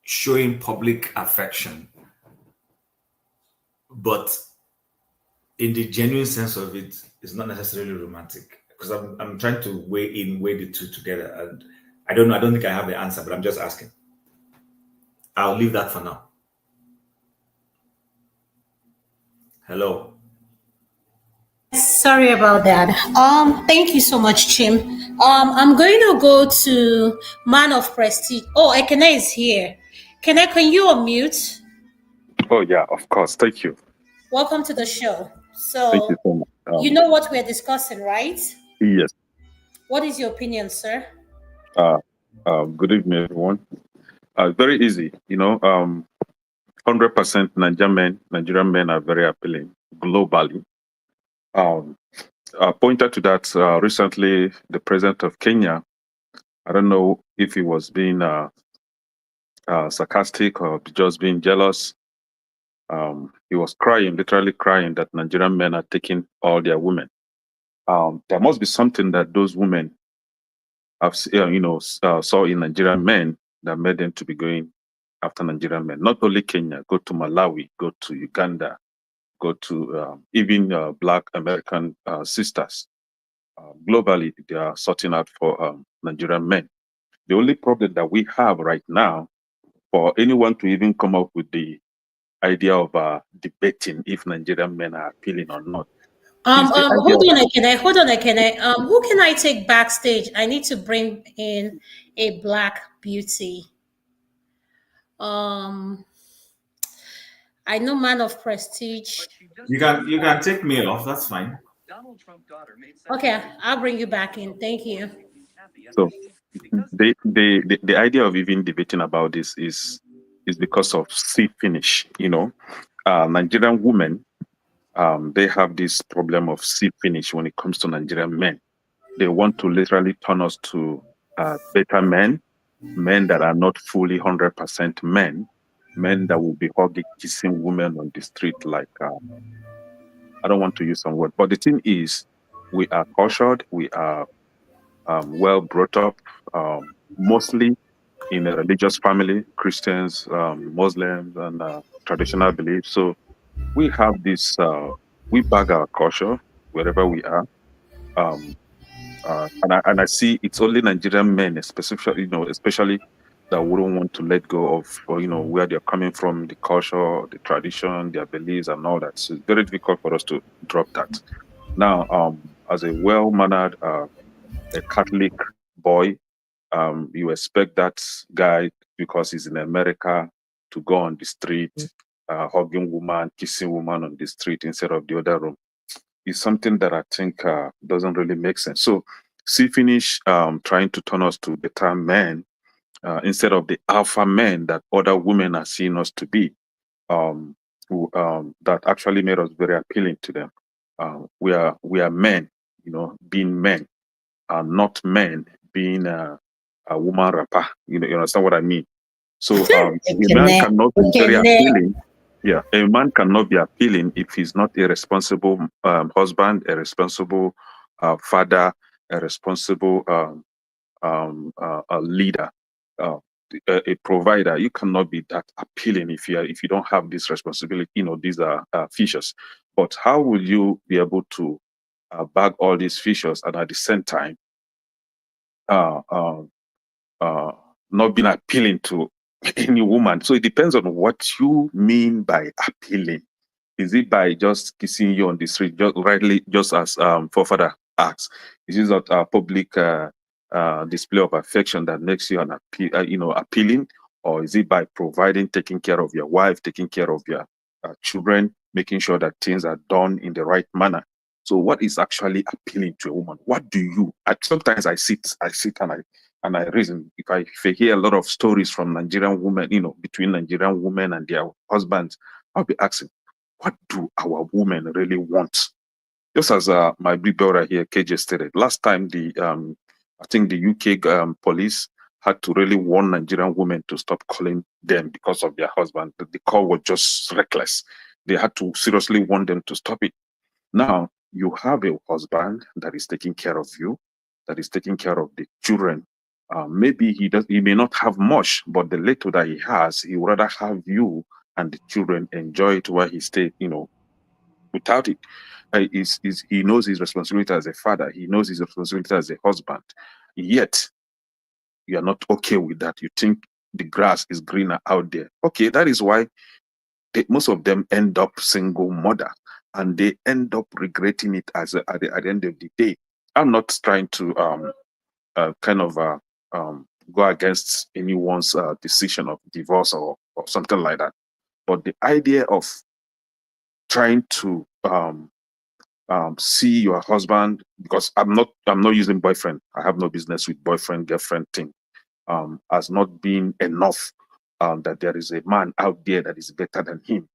showing public affection, but in the genuine sense of it, it's not necessarily romantic? Because I'm trying to weigh the two together, and I don't know. I don't think I have the answer, but I'm just asking. I'll leave that for now. Hello. Sorry about that. Thank you so much, Chim. I'm going to go to Man of Prestige. Oh, Ekene is here. Ekene, can you unmute? Oh, yeah, of course. Thank you. Welcome to the show. Thank you So, so much. you know what we're discussing, right? Yes. What is your opinion, sir? Good evening, everyone. Very easy. 100% Nigerian men are very appealing globally. Pointed to that recently, the president of Kenya, I don't know if he was being sarcastic or just being jealous. He was crying, literally crying, that Nigerian men are taking all their women. There must be something that those women have, saw in Nigerian men that made them to be going after Nigerian men. Not only Kenya, go to Malawi, go to Uganda, go to even Black American sisters. Globally, they are sorting out for Nigerian men. The only problem that we have right now, for anyone to even come up with the idea of debating if Nigerian men are appealing or not. Hold on, Ekene. Who can I take backstage? I need to bring in a Black beauty. I know Man of Prestige. You can take me off. That's fine. Okay, I'll bring you back in. Thank you. So the idea of even debating about this is because of see finish. Nigerian women, they have this problem of see finish when it comes to Nigerian men. They want to literally turn us to better men that are not fully 100% men that will be hugging, kissing women on the street like, I don't want to use some word, but the thing is, we are cultured, we are well brought up, mostly in a religious family, Christians, Muslims, and traditional beliefs. So we have this, we bag our culture wherever we are. And I see it's only Nigerian men, especially that wouldn't want to let go of, where they're coming from, the culture, the tradition, their beliefs, and all that. So it's very difficult for us to drop that. Now, as a well-mannered, a Catholic boy, you expect that guy, because he's in America, to go on the street, hugging woman, kissing woman on the street instead of the other room. Is something that I think doesn't really make sense. So, see finish trying to turn us to better men instead of the alpha men that other women are seeing us to be. That actually made us very appealing to them. We are men, being men, not men being a woman rapper. You understand what I mean? So a man cannot be very appealing. Yeah, a man cannot be appealing if he's not a responsible husband, a responsible father, a responsible a leader, a provider. You cannot be that appealing if you don't have this responsibility. You know, these are features. But how will you be able to bag all these features and at the same time not being appealing to any woman? So it depends on what you mean by appealing. Is it by just kissing you on the street, just as forefather asked? Is it not a public display of affection that makes you appealing, or is it by providing, taking care of your wife, taking care of your children, making sure that things are done in the right manner? So, what is actually appealing to a woman? What do you? Sometimes I sit and I reason. If I hear a lot of stories from Nigerian women, between Nigerian women and their husbands, I'll be asking, what do our women really want? Just as my big brother here, KJ, stated, last time I think the UK police had to really warn Nigerian women to stop calling them because of their husband. The call was just reckless. They had to seriously warn them to stop it. Now, you have a husband that is taking care of you, that is taking care of the children. Maybe he may not have much, but the little that he has, he would rather have you and the children enjoy it while he stays, without it. He knows his responsibility as a father. He knows his responsibility as a husband. Yet, you are not okay with that. You think the grass is greener out there. Okay, that is why most of them end up single mother, and they end up regretting it at the end of the day. I'm not trying to go against anyone's decision of divorce or something like that. But the idea of trying to see your husband, because I'm not using boyfriend. I have no business with boyfriend, girlfriend thing. As not being enough, that there is a man out there that is better than him.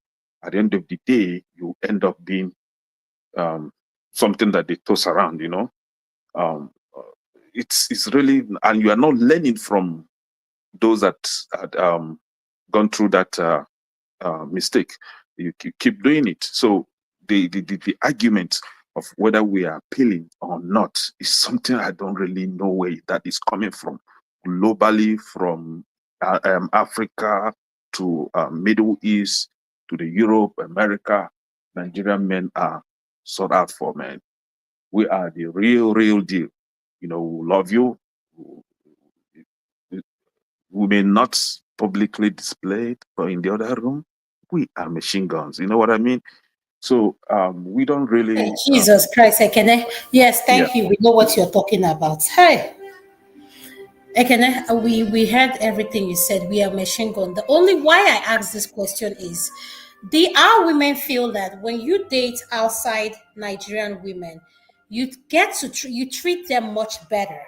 At the end of the day, you end up being something that they toss around, it's really, and you are not learning from those that had gone through that mistake. You keep doing it. So the argument of whether we are appealing or not is something I don't really know where that is coming from. Globally, from Africa to Middle East to the Europe, America, Nigerian men are sought out for, man. We are the real deal. We love you. We may not publicly display it, but in the other room, we are machine guns. You know what I mean? So we don't really. Jesus Christ, Ekene. Yes, thank you. We know what you're talking about. Hey, Ekene, we heard everything you said. We are machine gun. The only why I ask this question is, our women feel that when you date outside Nigerian women, you get to you treat them much better.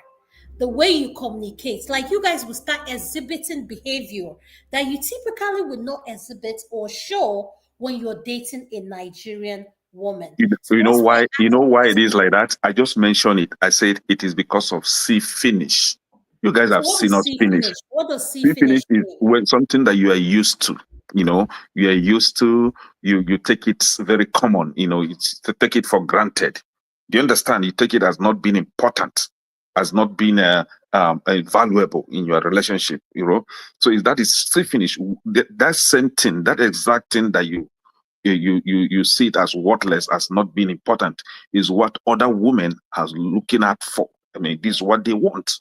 The way you communicate, like you guys will start exhibiting behavior that you typically would not exhibit or show when you're dating a Nigerian woman. You know why? You know why it is like that? I just mentioned it. I said it is because of see finish. You guys have seen us finish. What does see finish finish is when something that you are used to. You are used to. You take it very common. It's to take it for granted. Do you understand? You take it as not being important, as not being valuable in your relationship. So that is see finish. That same thing, that exact thing that you see it as worthless, as not being important, is what other women are looking at for. I mean, this is what they want.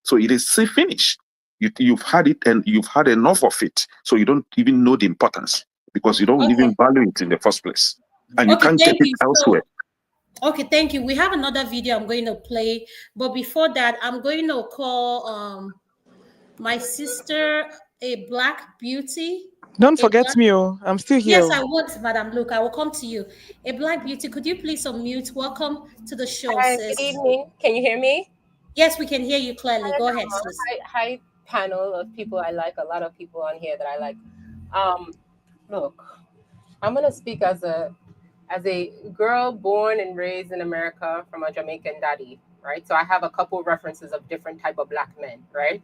So it is say finish. You've had it and you've had enough of it. So you don't even know the importance because you don't even value it in the first place. And you can't get it elsewhere. Okay, thank you. We have another video I'm going to play. But before that, I'm going to call my sister a Black Beauty. Don't forget me, I'm still here. Yes, I would, Madam Luke. I will come to you. A Black Beauty, could you please unmute? Welcome to the show, sis. Good evening. Can you hear me? Yes, we can hear you clearly. Go ahead, sis. Hi, panel of people I like. A lot of people on here that I like. Look, I'm gonna speak as a girl born and raised in America from a Jamaican daddy, right? So I have a couple references of different type of Black men, right?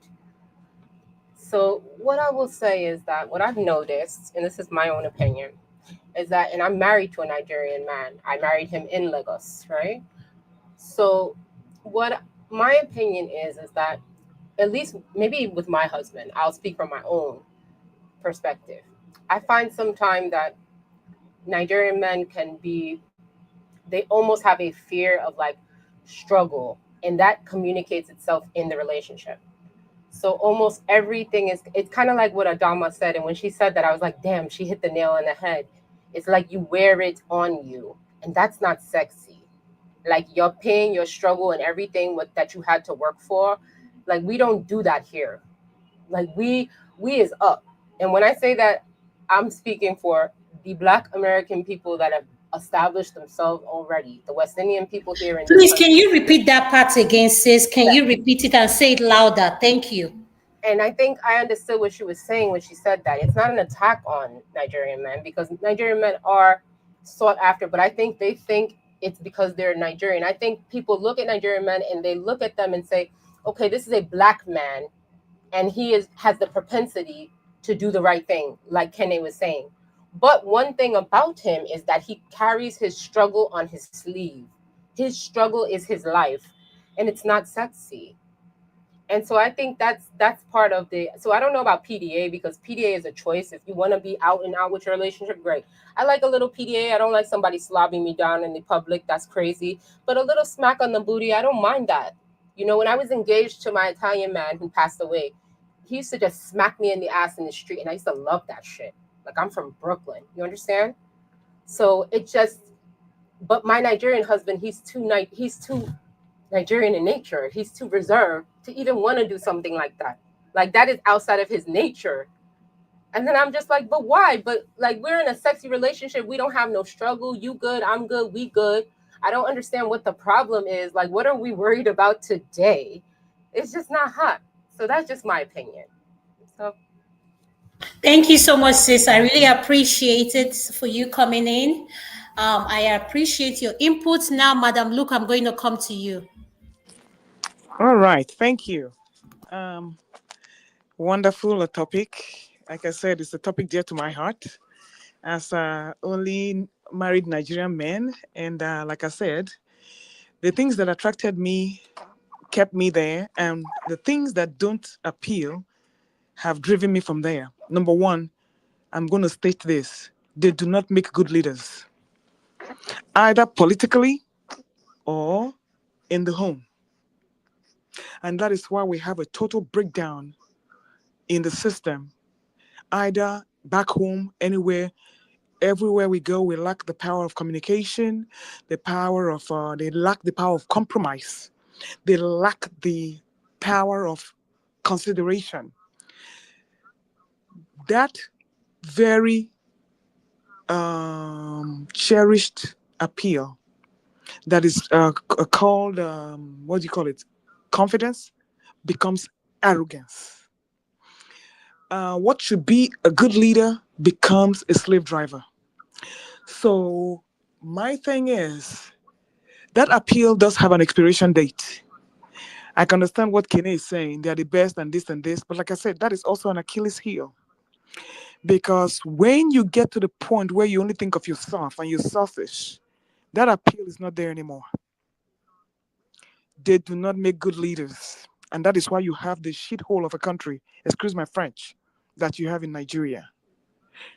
So what I will say is that what I've noticed, and this is my own opinion, is that, and I'm married to a Nigerian man. I married him in Lagos, right? So what my opinion is that, at least maybe with my husband, I'll speak from my own perspective. I find sometimes that Nigerian men can be, they almost have a fear of like struggle, and that communicates itself in the relationship. So almost everything is, it's kind of like what Adama said. And when she said that, I was like, damn, she hit the nail on the head. It's like you wear it on you, and that's not sexy. Like your pain, your struggle, and everything that you had to work for, like we don't do that here. Like we is up. And when I say that, I'm speaking for the Black American people that have established themselves already, the West Indian people here in this Please, can country. you repeat that part again, sis? Can you repeat it and say it louder? Thank you. And I think I understood what she was saying when she said that. It's not an attack on Nigerian men, because Nigerian men are sought after, but I think they think it's because they're Nigerian. I think people look at Nigerian men and they look at them and say, okay, this is a Black man, and has the propensity to do the right thing, like Kene was saying. But one thing about him is that he carries his struggle on his sleeve. His struggle is his life, and it's not sexy. And so I think that's part of the, so I don't know about PDA, because PDA is a choice. If you want to be out and out with your relationship, great. I like a little PDA. I don't like somebody slobbing me down in the public. That's crazy. But a little smack on the booty, I don't mind that. You know, when I was engaged to my Italian man who passed away, he used to just smack me in the ass in the street, and I used to love that shit. Like, I'm from Brooklyn. You understand? So it just, but my Nigerian husband, he's too Nigerian in nature. He's too reserved to even want to do something like that. Like, that is outside of his nature. And then I'm just like, but why? But like, we're in a sexy relationship. We don't have no struggle. You good, I'm good, we good. I don't understand what the problem is. Like, what are we worried about today? It's just not hot. So that's just my opinion. So Thank you so much, sis. I really appreciate it for you coming in. I appreciate your input. Now, Madam Luke, I'm going to come to you. All right, thank you. Um, Wonderful topic. Like I said, it's a topic dear to my heart as only married Nigerian men. And like I said, the things that attracted me kept me there, and the things that don't appeal have driven me from there. Number one, I'm going to state this: they do not make good leaders, either politically or in the home. And that is why we have a total breakdown in the system, either back home, anywhere, everywhere we go. We lack the power of communication, the power of, they lack the power of compromise, they lack the power of consideration. That very cherished appeal that is called, what do you call it? Confidence becomes arrogance. What should be a good leader becomes a slave driver. So, my thing is, that appeal does have an expiration date. I can understand what Kene is saying. They are the best and this. But like I said, that is also an Achilles heel. Because when you get to the point where you only think of yourself and you're selfish, that appeal is not there anymore. They do not make good leaders. And that is why you have the shithole of a country, excuse my French, that you have in Nigeria.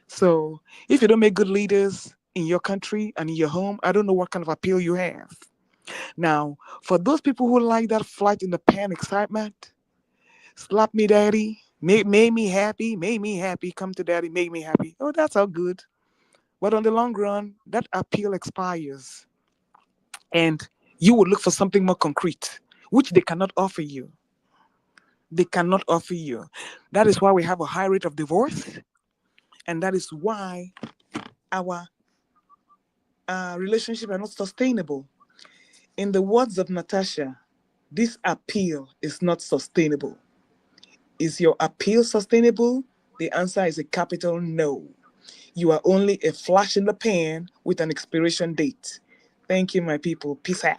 So if you don't make good leaders in your country and in your home, I don't know what kind of appeal you have. Now, for those people who like that flight in the pan excitement, slap me daddy, made me happy, come to daddy, make me happy. Oh, that's all good. But on the long run, that appeal expires. And you will look for something more concrete, which they cannot offer you. They cannot offer you. That is why we have a high rate of divorce. And that is why our relationship are not sustainable. In the words of Natasha, this appeal is not sustainable. Is your appeal sustainable? The answer is a capital no. You are only a flash in the pan with an expiration date. Thank you, my people. Peace out.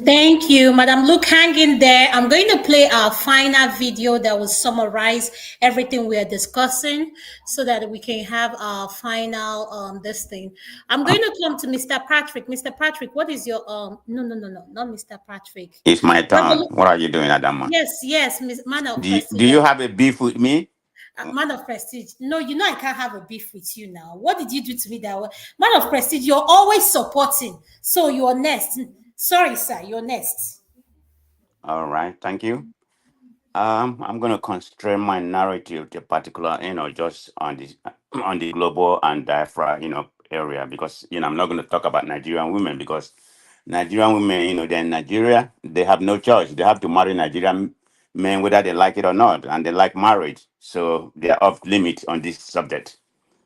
Thank you, Madam. Look, hang in there. I'm going to play our final video that will summarize everything we are discussing so that we can have our final this thing. I'm going to come to Mr. Patrick. Mr. Patrick, what is your no, not Mr. Patrick. It's my turn. What are you doing, Adama? Yes, man of Do you have a beef with me? Man of prestige. No, you know I can't have a beef with you now. What did you do to me that way? Man of prestige, you're always supporting. So you're next. Sorry, sir, you're next. All right, thank you. I'm going to constrain my narrative to a particular, just on this, on the global and diaspora, area, because I'm not going to talk about Nigerian women, because Nigerian women, they're in Nigeria, they have no choice. They have to marry Nigerian men whether they like it or not, and they like marriage, so they're off limit on this subject.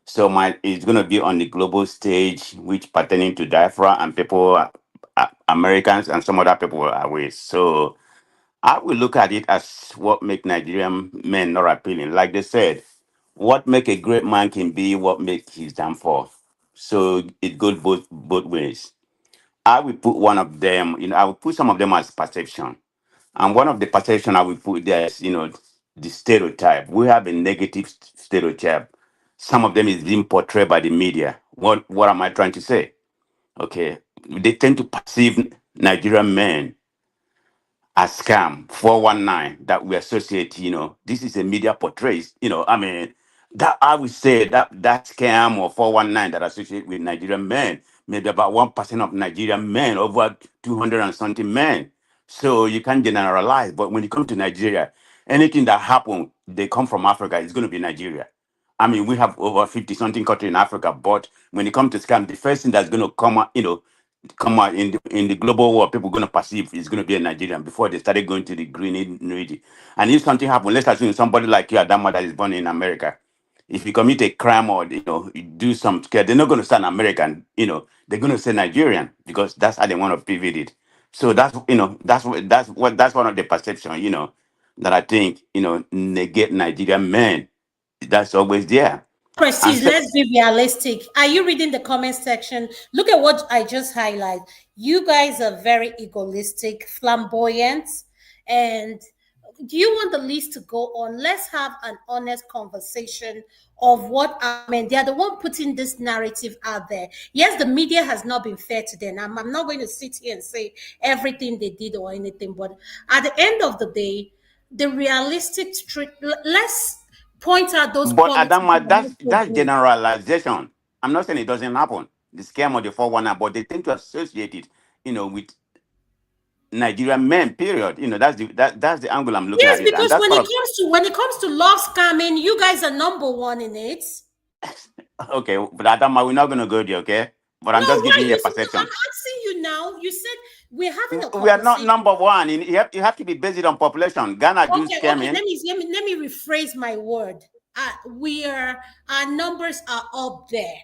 So it's going to be on the global stage, which pertaining to diaspora and people, Americans and some other people are with. So I will look at it as what make Nigerian men not appealing. Like they said, what make a great man can be what make his downfall. So it goes both ways. I will put one of them, I will put some of them as perception. And one of the perception I will put there is, the stereotype. We have a negative stereotype. Some of them is being portrayed by the media. What am I trying to say? Okay. They tend to perceive Nigerian men a scam 419 that we associate, this is a media portrays, that I would say that scam or 419 that associate with Nigerian men, maybe about 1% of Nigerian men, over 200 and something men. So you can't generalize, but when you come to Nigeria, anything that happen, they come from Africa, it's going to be Nigeria. We have over 50 something country in Africa, but when it comes to scam, the first thing that's going to come out, in the global world, people going to perceive is going to be a Nigerian before they started going to the green region. And if something happens, let's assume somebody like you, Adama, that is born in America, if you commit a crime or you do some scare, they're not going to say American. They're going to say Nigerian because that's how they want to pivot it. So that's one of the perception. That I think negate Nigerian men. That's always there. And Prestige, let's be realistic. Are you reading the comment section? Look at what I just highlighted. You guys are very egoistic, flamboyant, and do you want the list to go on? Let's have an honest conversation of what I mean. They are the one putting this narrative out there. Yes, the media has not been fair to them. I'm not going to sit here and say everything they did or anything, but at the end of the day, the realistic truth, let's point out those But qualities that Adama, are not so that's good. generalization. I'm not saying it doesn't happen. The scam or the 419, but they tend to associate it, with Nigerian men. Period. That's the angle I'm looking Yes, at it, and because that's part of. when it comes to love scamming, you guys are number one in it. Okay, but Adama, we're not gonna go there, okay? But I'm No, just why giving you a I'm perception. asking you now. You said we're having a We are not conversation. number one. You have to be based on population. Ghana do Okay, scamming. let me rephrase my word. Our numbers are up there.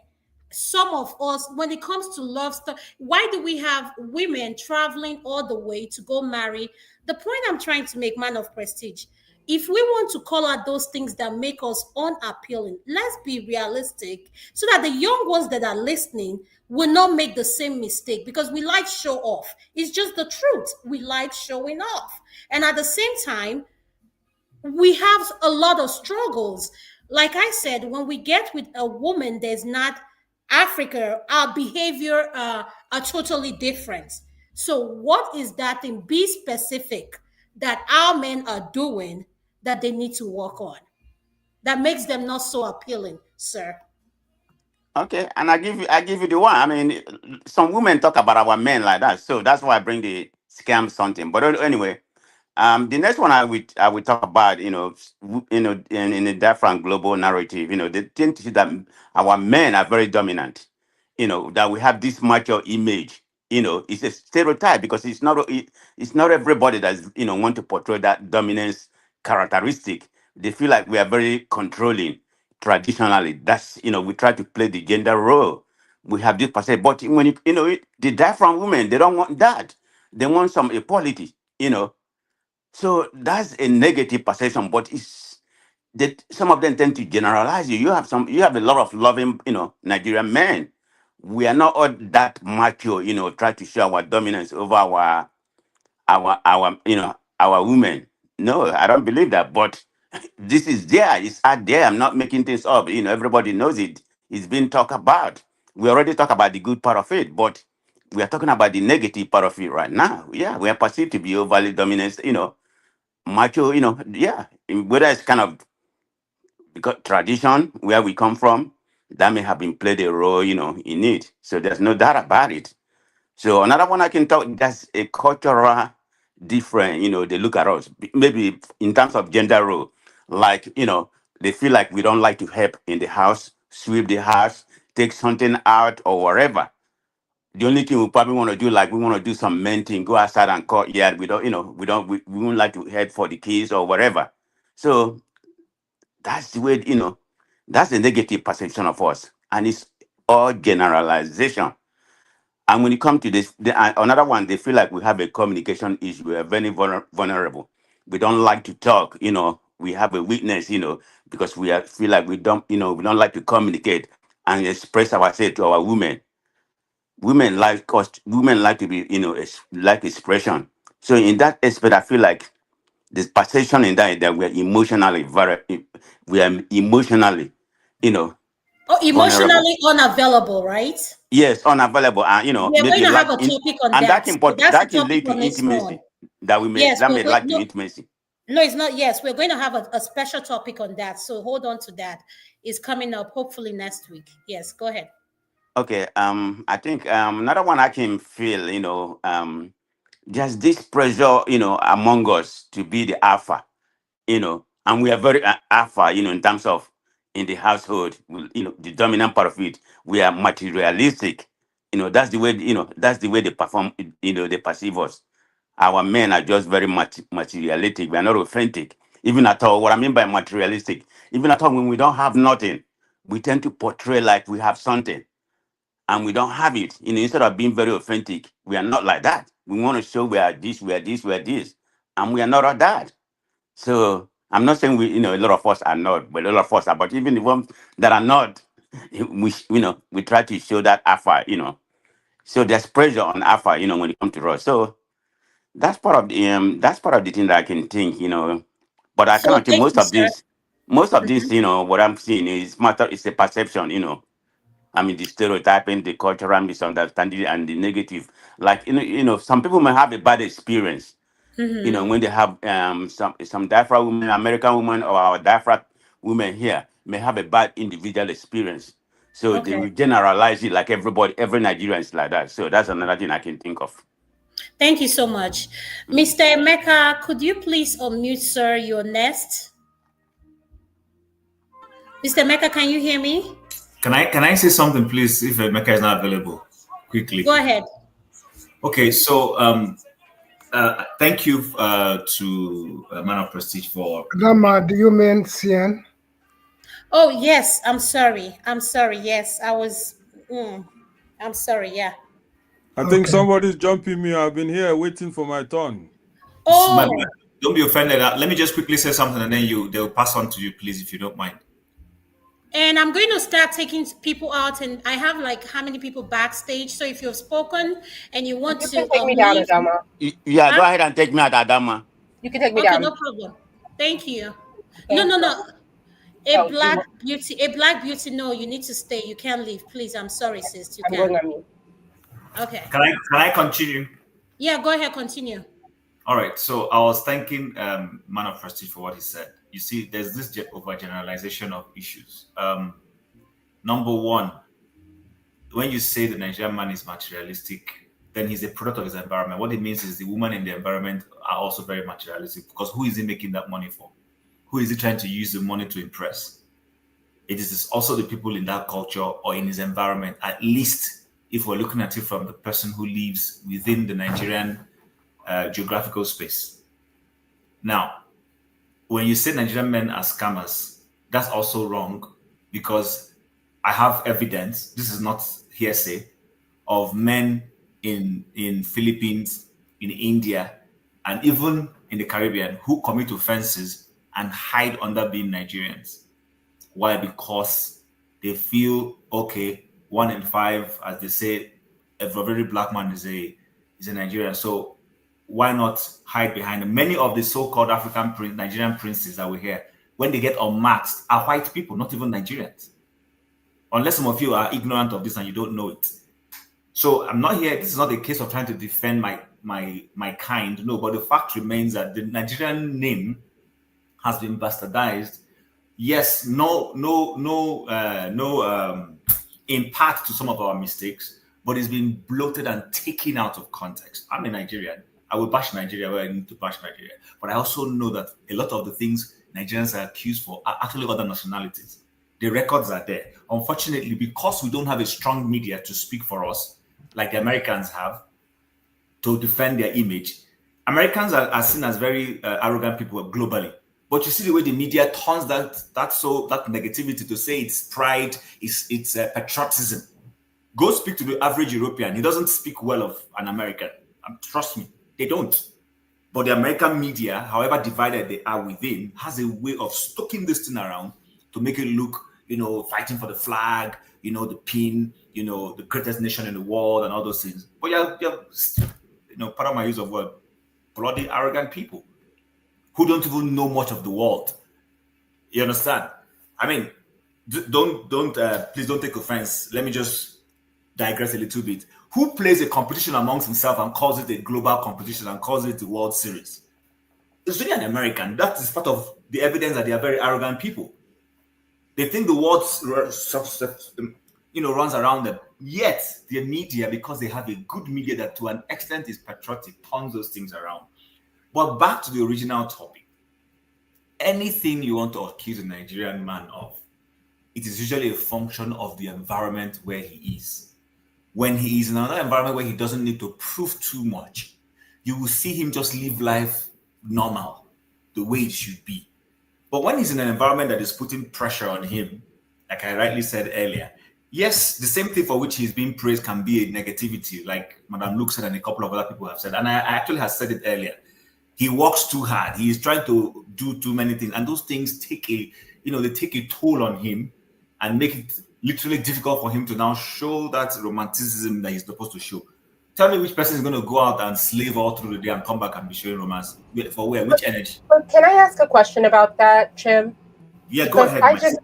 Some of us, when it comes to love stuff, why do we have women traveling all the way to go marry? The point I'm trying to make, man of prestige, if we want to call out those things that make us unappealing, let's be realistic so that the young ones that are listening will not make the same mistake, because we like show off. It's just the truth. We like showing off. And at the same time, we have a lot of struggles. Like I said, when we get with a woman that's not Africa, our behavior are totally different. So, what is that thing? Be specific that our men are doing that they need to work on that makes them not so appealing, sir. Okay, and I give you the one. Some women talk about our men like that, so that's why I bring the scam something. But anyway, the next one I will talk about, in a different global narrative, they tend to see that our men are very dominant, that we have this macho image, it's a stereotype because it's not everybody that's, want to portray that dominance characteristic. They feel like we are very controlling traditionally. That's, we try to play the gender role. We have this percent, but when the different women, they don't want that. They want some equality, so that's a negative perception, but it's that some of them tend to generalize you. You have a lot of loving, Nigerian men, we are not all that macho, try to show our dominance over our women. No, I don't believe that. But this is there. It's out there. I'm not making things up. Everybody knows it. It's been talked about. We already talked about the good part of it, but we are talking about the negative part of it right now. Yeah, we are perceived to be overly dominant, macho, yeah. Whether it's kind of because tradition where we come from, that may have been played a role, in it. So there's no doubt about it. So another one I can talk, that's a cultural different, they look at us, maybe in terms of gender role, like, they feel like we don't like to help in the house, sweep the house, take something out or whatever. The only thing we probably want to do, like we want to do some men thing, go outside and cut. Yeah, we don't, we won't like to head for the kids or whatever. So that's the way, that's the negative perception of us. And it's all generalization. And when it comes to this, another one, they feel like we have a communication issue. We are very vulnerable. We don't like to talk, we have a weakness, because feel like we don't like to communicate and express ourselves to our women. Women like to be, like expression. So in that aspect, I feel like this perception in that we are emotionally we are emotionally, Oh, vulnerable. emotionally unavailable, right? Yes, unavailable, and We're going maybe to have like a topic on and that. So that's a that can topic lead to on its own. intimacy Yes, that we're may going. like to No, intimacy. no, it's not. Yes, we're going to have a special topic on that. So hold on to that. It's coming up hopefully next week. Yes, go ahead. Okay, I think another one I can feel, just this pressure, among us to be the alpha, and we are very alpha, in terms of in the household, the dominant part of it. We are materialistic, that's the way, that's the way they perform, they perceive us. Our men are just very materialistic. We are not authentic, even at all. What I mean by materialistic, even at all, when we don't have nothing, we tend to portray like we have something, and we don't have it. Instead of being very authentic, we are not like that. We want to show we are this, we are this, we are this, and we are not all that. So I'm not saying we, a lot of us are not, but a lot of us are. But even the ones that are not, we try to show that alpha, So there's pressure on alpha, when it comes to us. So that's part of the thing that I can think, But I So cannot think thank you, sir. most of this, Mhm. what I'm seeing is matter. It's a perception, I mean, the stereotyping, the cultural misunderstanding, and the negative. Like, some people may have a bad experience, Mhm. when they have some diaspora women, American women, or our diaspora women here may have a bad individual experience. So they Okay. will generalize it like every Nigerian is like that. So that's another thing I can think of. Thank you so much. Mr. Emeka, could you please unmute, sir, your nest? Mr. Emeka, can you hear me? Can I say something, please, if Mecca is not available, quickly? Go ahead. Okay, so thank you to Man of Prestige for. Adama, do you mean CN? Oh, yes. I'm sorry. I'm sorry. Yes, I was. I'm sorry. Yeah. I think somebody's jumping me. I've been here waiting for my turn. Oh, Don't be offended. Let me just quickly say something, and then they'll pass on to you, please, if you don't mind. and I'm going to start taking people out, and I have like how many people backstage. So if you've spoken and you want You to can take me down, leave, Adama. Yeah, go huh? ahead and take me out, Adama. You can take me Okay, down. no problem. Thank you. No, Thank no, you. no. A Oh, black beauty. A black beauty. No, you need to stay. You can't leave, please. I'm sorry, sis. You I'm going can. on mute. Okay. Can I continue? Yeah, go ahead. Continue. All right. So I was thanking Man of Prestige for what he said. You see, there's this overgeneralization of issues. Number one, when you say the Nigerian man is materialistic, then he's a product of his environment. What it means is the women in the environment are also very materialistic, because who is he making that money for? Who is he trying to use the money to impress? It is also the people in that culture or in his environment, at least if we're looking at it from the person who lives within the Nigerian geographical space. Now, when you say Nigerian men are scammers, that's also wrong, because I have evidence, this is not hearsay, of men in Philippines, in India, and even in the Caribbean who commit offenses and hide under being Nigerians. Why? Because they feel, okay, 1 in 5, as they say, every black man is a Nigerian. So why not hide behind them? Many of the so-called Nigerian princes that we hear, when they get unmasked, are white people, not even Nigerians. Unless some of you are ignorant of this and you don't know it. So I'm not here. This is not a case of trying to defend my kind. No, but the fact remains that the Nigerian name has been bastardized. Yes, no impact to some of our mistakes, but it's been bloated and taken out of context. I'm a Nigerian. I will bash Nigeria where I need to bash Nigeria. But I also know that a lot of the things Nigerians are accused for are actually other nationalities. The records are there. Unfortunately, because we don't have a strong media to speak for us, like the Americans have, to defend their image, Americans are seen as very arrogant people globally. But you see the way the media turns that negativity to say it's pride, it's patriotism. Go speak to the average European. He doesn't speak well of an American. Trust me, they don't. But the American media, however divided they are within, has a way of stoking this thing around to make it look, fighting for the flag, the pin, the greatest nation in the world and all those things. But you're part of my use of word, bloody arrogant people who don't even know much of the world. You understand? I mean, please don't take offense. Let me just digress a little bit. Who plays a competition amongst himself and calls it a global competition and calls it the World Series? It's really an American. That is part of the evidence that they are very arrogant people. They think the world runs around them. Yet the media, because they have a good media that to an extent is patriotic, turns those things around. But back to the original topic. Anything you want to accuse a Nigerian man of, it is usually a function of the environment where he is. When he is in another environment where he doesn't need to prove too much, you will see him just live life normal, the way it should be. But when he's in an environment that is putting pressure on him, like I rightly said earlier, yes, the same thing for which he's being praised can be a negativity, like Madam Luke said and a couple of other people have said. And I actually have said it earlier. He works too hard. He is trying to do too many things. And those things take a toll on him and make it literally difficult for him to now show that romanticism that he's supposed to show. Tell me which person is going to go out and slave all through the day and come back and be showing romance. For where? Which energy? But can I ask a question about that, Chim? Yeah, because go ahead.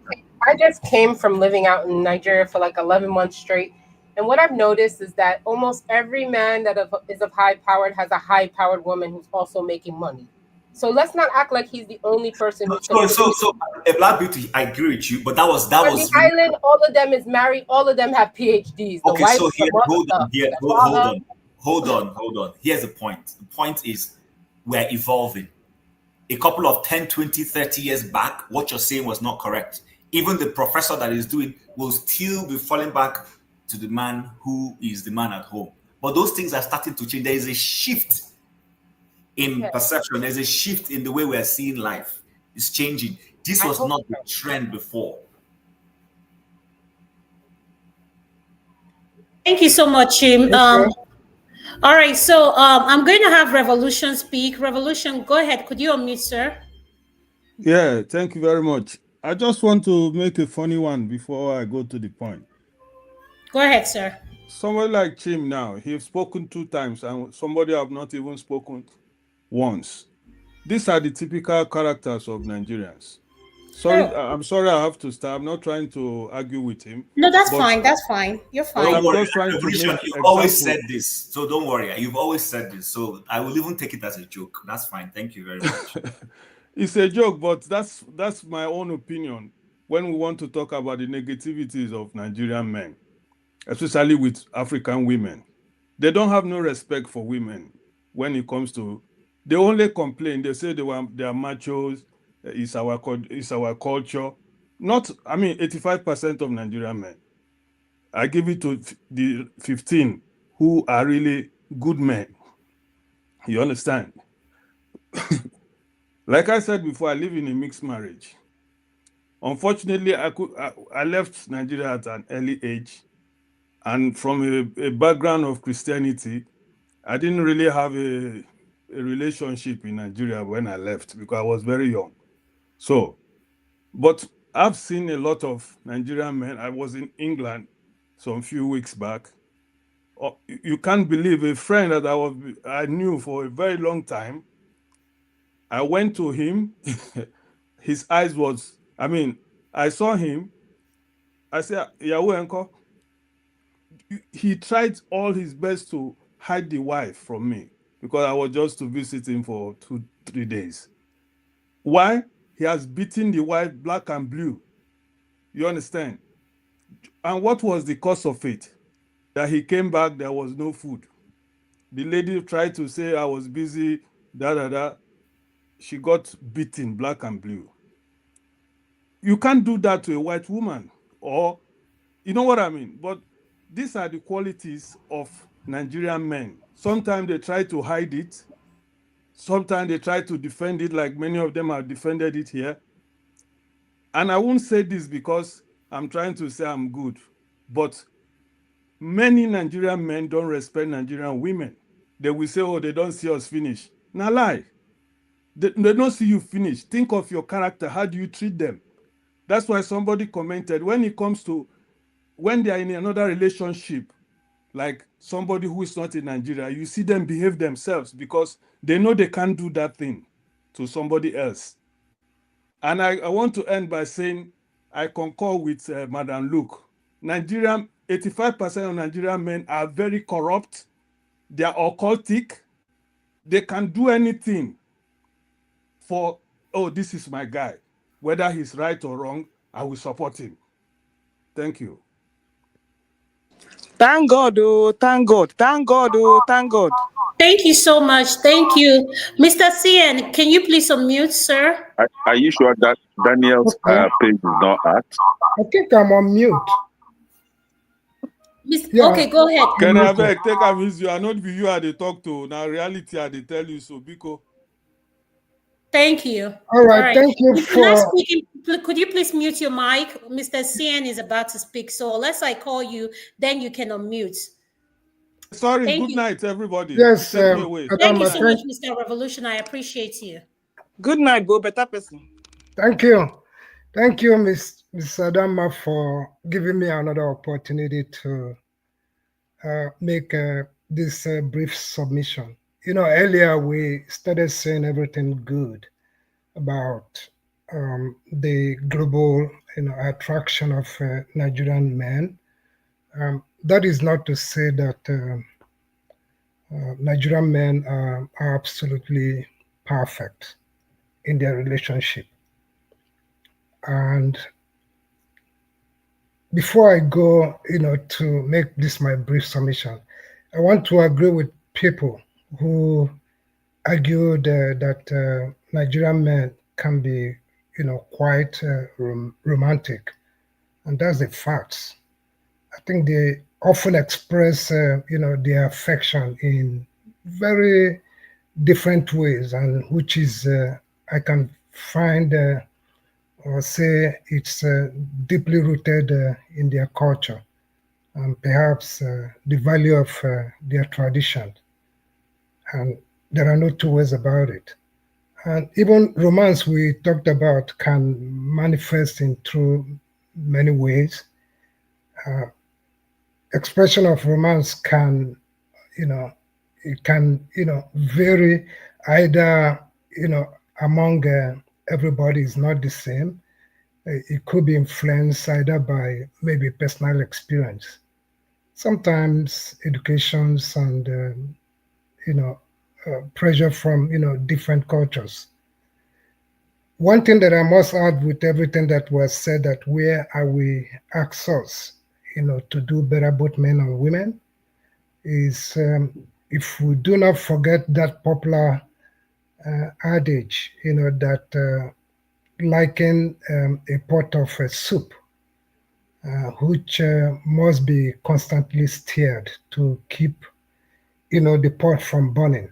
I just came from living out in Nigeria for like 11 months straight. And what I've noticed is that almost every man that is of high-powered has a high-powered woman who's also making money. So let's not act like he's the only person who's So a Black Beauty, I agree with you, but that was the island, all of them is married, all of them have PhDs. Okay, so here, hold on. Here's the point. The point is we're evolving. A couple of 10, 20, 30 years back, what you're saying was not correct. Even the professor that is doing will still be falling back to the man who is the man at home. But those things are starting to change. There is a shift in perception. There's a shift in the way we are seeing life. It's changing. This was not the trend before. Thank you so much, Chim. All right, so I'm going to have Revolution speak. Revolution, go ahead. Could you unmute, sir? Yeah, thank you very much. I just want to make a funny one before I go to the point. Go ahead, sir. Somebody like Chim now, he's spoken 2 times and somebody have not even spoken once. These are the typical characters of Nigerians. Sorry, I'm sorry I have to start. I'm not trying to argue with him. No, that's fine. That's fine. You're fine. I'm just trying to make You've always said this, so don't worry. You've always said this, so I will even take it as a joke. That's fine. Thank you very much. It's a joke, but that's my own opinion when we want to talk about the negativities of Nigerian men, especially with African women. They don't have no respect for women when it comes to, they only complain. They say they are machos, it's our culture. Not, 85% of Nigerian men. I give it to the 15 who are really good men. You understand? Like I said before, I live in a mixed marriage. Unfortunately, I left Nigeria at an early age, and from a background of Christianity, I didn't really have a relationship in Nigeria when I left because I was very young. So, but I've seen a lot of Nigerian men. I was in England some few weeks back. Oh, you can't believe a friend that I knew for a very long time. I went to him. His eyes was, I saw him. I said, Yahweh uncle. He tried all his best to hide the wife from me because I was just to visit him for 2-3 days. Why? He has beaten the wife black and blue. You understand? And what was the cause of it? That he came back, there was no food. The lady tried to say I was busy, She got beaten black and blue. You can't do that to a white woman, or you know what I mean? But these are the qualities of Nigerian men. Sometimes they try to hide it. Sometimes they try to defend it, like many of them have defended it here. And I won't say this because I'm trying to say I'm good, but many Nigerian men don't respect Nigerian women. They will say, oh, they don't see us finish. Now lie. They don't see you finish. Think of your character. How do you treat them? That's why somebody commented, when it comes to when they are in another relationship, like somebody who is not in Nigeria, you see them behave themselves because they know they can't do that thing to somebody else. And I want to end by saying I concur with Madam Luke. 85% of Nigerian men are very corrupt. They are occultic. They can do anything for, oh, this is my guy. Whether he's right or wrong, I will support him. Thank you. Thank God, oh, thank God, thank God, oh, thank God. Thank you so much. Thank you. Mr. CN, can you please unmute, sir? Are you sure that Daniel's page is not at? I think I'm on mute. Yeah. Okay, go ahead. Can I beg, take a view? You are not be you are the talk to. Now reality are they tell you so, Biko. Thank you. All right. Thank you if for. you're not speaking, could you please mute your mic? Mr. CN is about to speak, so unless I call you, then you can unmute. Sorry. Good night, everybody. Yes. Take me away. Thank you so much, Mr. Revolution. I appreciate you. Good night, Bo. Better person. Thank you. Thank you, Ms. Adama, for giving me another opportunity to make this brief submission. You know, earlier we started saying everything good about the global, attraction of Nigerian men. That is not to say that Nigerian men are absolutely perfect in their relationship. And before I go, to make this my brief submission, I want to agree with people who argued that Nigerian men can be, quite romantic, and that's the facts. I think they often express, their affection in very different ways, and which is I can find or say it's deeply rooted in their culture and perhaps the value of their tradition. And there are no two ways about it. And even romance we talked about can manifest in through many ways. Expression of romance can, it can, vary either, among everybody is not the same. It could be influenced either by maybe personal experience, sometimes educations and, pressure from, different cultures. One thing that I must add with everything that was said, that where are we access, to do better, both men and women, is if we do not forget that popular adage, that liken a pot of soup, which must be constantly stirred to keep, the pot from burning,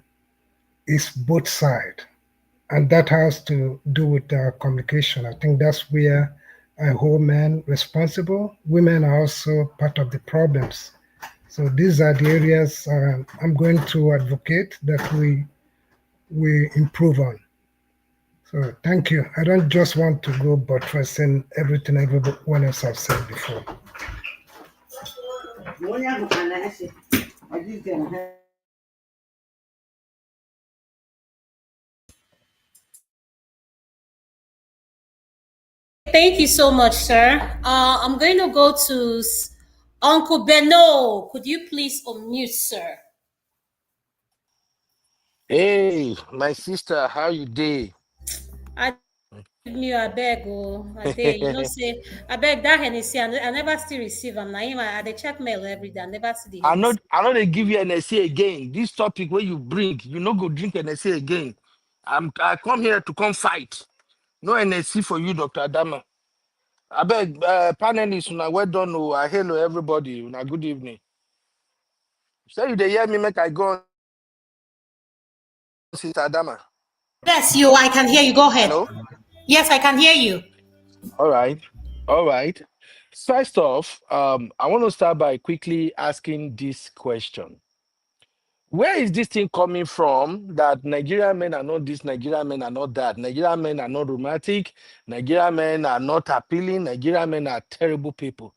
is both sides. And that has to do with communication. I think that's where I hold men responsible. Women are also part of the problems. So these are the areas I'm going to advocate that we improve on. So thank you. I don't just want to go buttressing everything everyone else has said before. Thank you so much, sir. I'm going to go to Uncle Beno. Could you please unmute, sir? Hey, my sister, how you dey? I me, I beg, oh, I dare. You know, say, I beg that Hennessy. I never still receive them. Now, I dey check mail every day. I never see the Hennessy. I know they give you NSC again. This topic where you bring, you no go drink NSC again. I come here to come fight. No NSC for you, Dr. Adama. I beg panelists, una well done. Oh, I hello everybody. Una good evening. Say you dey hear me, make I go on, Sister Adama. Yes, you. I can hear you. Go ahead. Hello? Yes, I can hear you. All right. All right. First off, I want to start by quickly asking this question. Where is this thing coming from that Nigerian men are not this, Nigerian men are not that, Nigerian men are not romantic, Nigerian men are not appealing, Nigerian men are terrible people?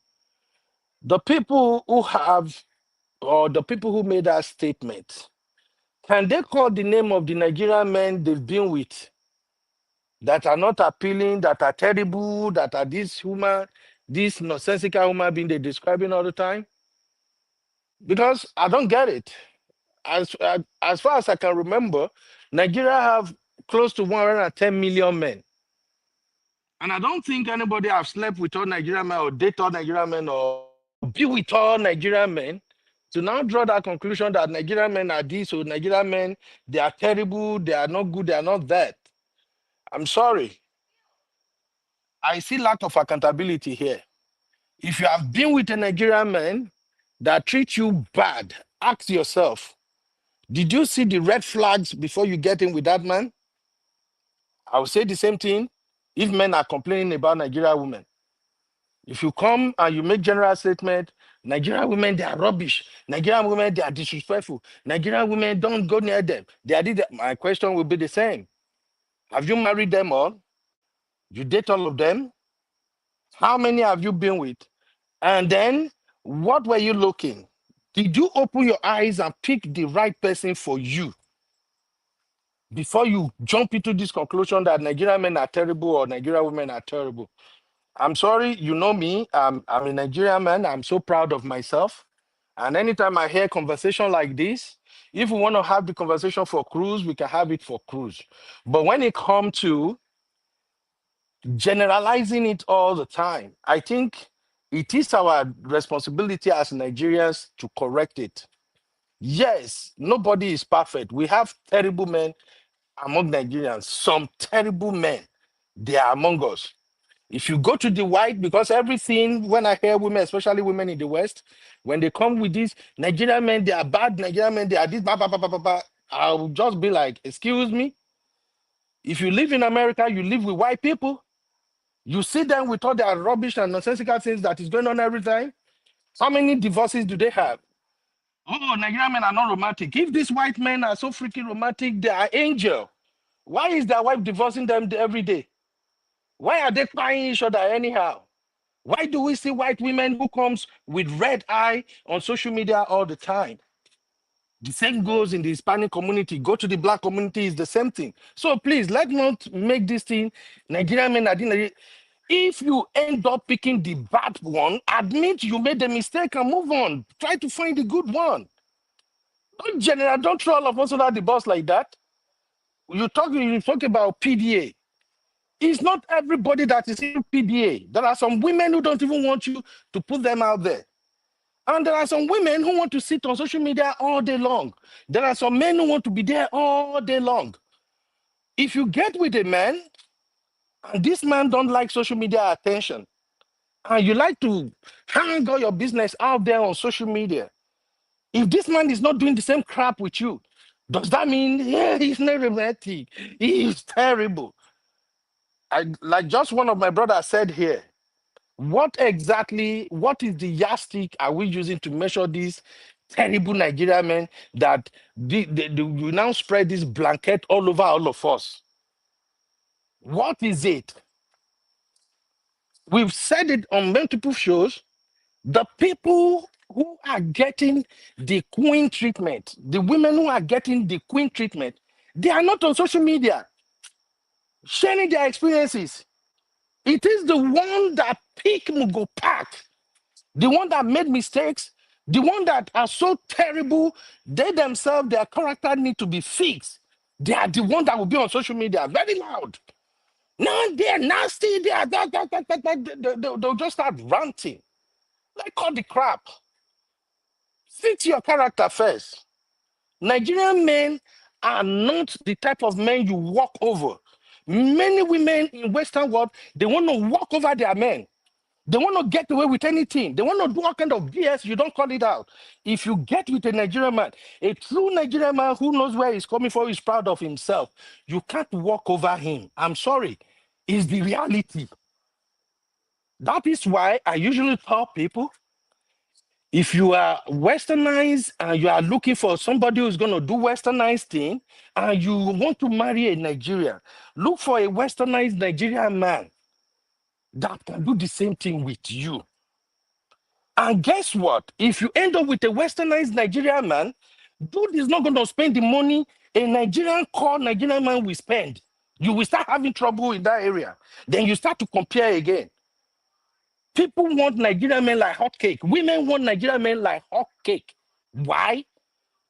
The people who have, or the people who made that statement, can they call the name of the Nigerian men they've been with that are not appealing, that are terrible, that are this nonsensical human being they're describing all the time? Because I don't get it. As far as I can remember, Nigeria have close to 110 million men. And I don't think anybody have slept with all Nigerian men or date all Nigerian men or be with all Nigerian men to now draw that conclusion that Nigerian men are this or Nigerian men, they are terrible, they are not good, they are not that. I'm sorry. I see lack of accountability here. If you have been with a Nigerian man that treats you bad, ask yourself, did you see the red flags before you get in with that man? I will say the same thing if men are complaining about Nigerian women. If you come and you make general statement, Nigerian women, they are rubbish. Nigerian women, they are disrespectful. Nigerian women, don't go near them. My question will be the same. Have you married them all? You date all of them? How many have you been with? And then, what were you looking? Did you open your eyes and pick the right person for you before you jump into this conclusion that Nigerian men are terrible or Nigerian women are terrible? I'm sorry, you know me. I'm a Nigerian man. I'm so proud of myself. And anytime I hear conversation like this, if we want to have the conversation for cruise, we can have it for cruise. But when it comes to generalizing it all the time, I think it is our responsibility as Nigerians to correct it. Yes, nobody is perfect. We have terrible men among Nigerians, some terrible men. They are among us. If you go to the white, because everything, when I hear women, especially women in the West, when they come with this, Nigerian men, they are bad, Nigerian men, they are this, blah, blah, blah, blah, blah, blah, I'll just be like, excuse me? If you live in America, you live with white people, you see them with all their rubbish and nonsensical things that is going on every time. How many divorces do they have? Oh, Nigerian men are not romantic. If these white men are so freaking romantic, they are angel. Why is their wife divorcing them every day? Why are they crying each other anyhow? Why do we see white women who comes with red eye on social media all the time? The same goes in the Hispanic community. Go to the black community, is the same thing. So please, let's not make this thing Nigerian men are doing. If you end up picking the bad one, admit you made a mistake and move on. Try to find the good one. Don't throw all of us under the bus like that. You talk about PDA. It's not everybody that is in PDA. There are some women who don't even want you to put them out there. And there are some women who want to sit on social media all day long. There are some men who want to be there all day long. If you get with a man, and this man don't like social media attention, and you like to hang all your business out there on social media, if this man is not doing the same crap with you, does that mean, yeah, he's not romantic? He's terrible. Like just one of my brothers said here, what is the yardstick are we using to measure these terrible Nigerian men that we now spread this blanket all over all of us? What is it? We've said it on multiple shows. The people who are getting the queen treatment, the women who are getting the queen treatment, they are not on social media sharing their experiences. It is the one that pick Mugo Park, the one that made mistakes, the one that are so terrible, they themselves, their character need to be fixed. They are the one that will be on social media very loud. No, they're nasty. They are they'll just start ranting. Like, cut the crap. Fix your character first. Nigerian men are not the type of men you walk over. Many women in Western world, they want to walk over their men. They want to get away with anything. They want to do all kind of BS. You don't call it out. If you get with a Nigerian man, a true Nigerian man who knows where he's coming from, is proud of himself, you can't walk over him. I'm sorry. It's the reality. That is why I usually tell people, if you are westernized and you are looking for somebody who's going to do westernized thing and you want to marry a Nigerian, look for a westernized Nigerian man that can do the same thing with you. And guess what? If you end up with a westernized Nigerian man, dude is not going to spend the money a Nigerian core Nigerian man will spend. You will start having trouble in that area. Then you start to compare again. People want Nigerian men like hotcake. Women want Nigerian men like hotcake. Why?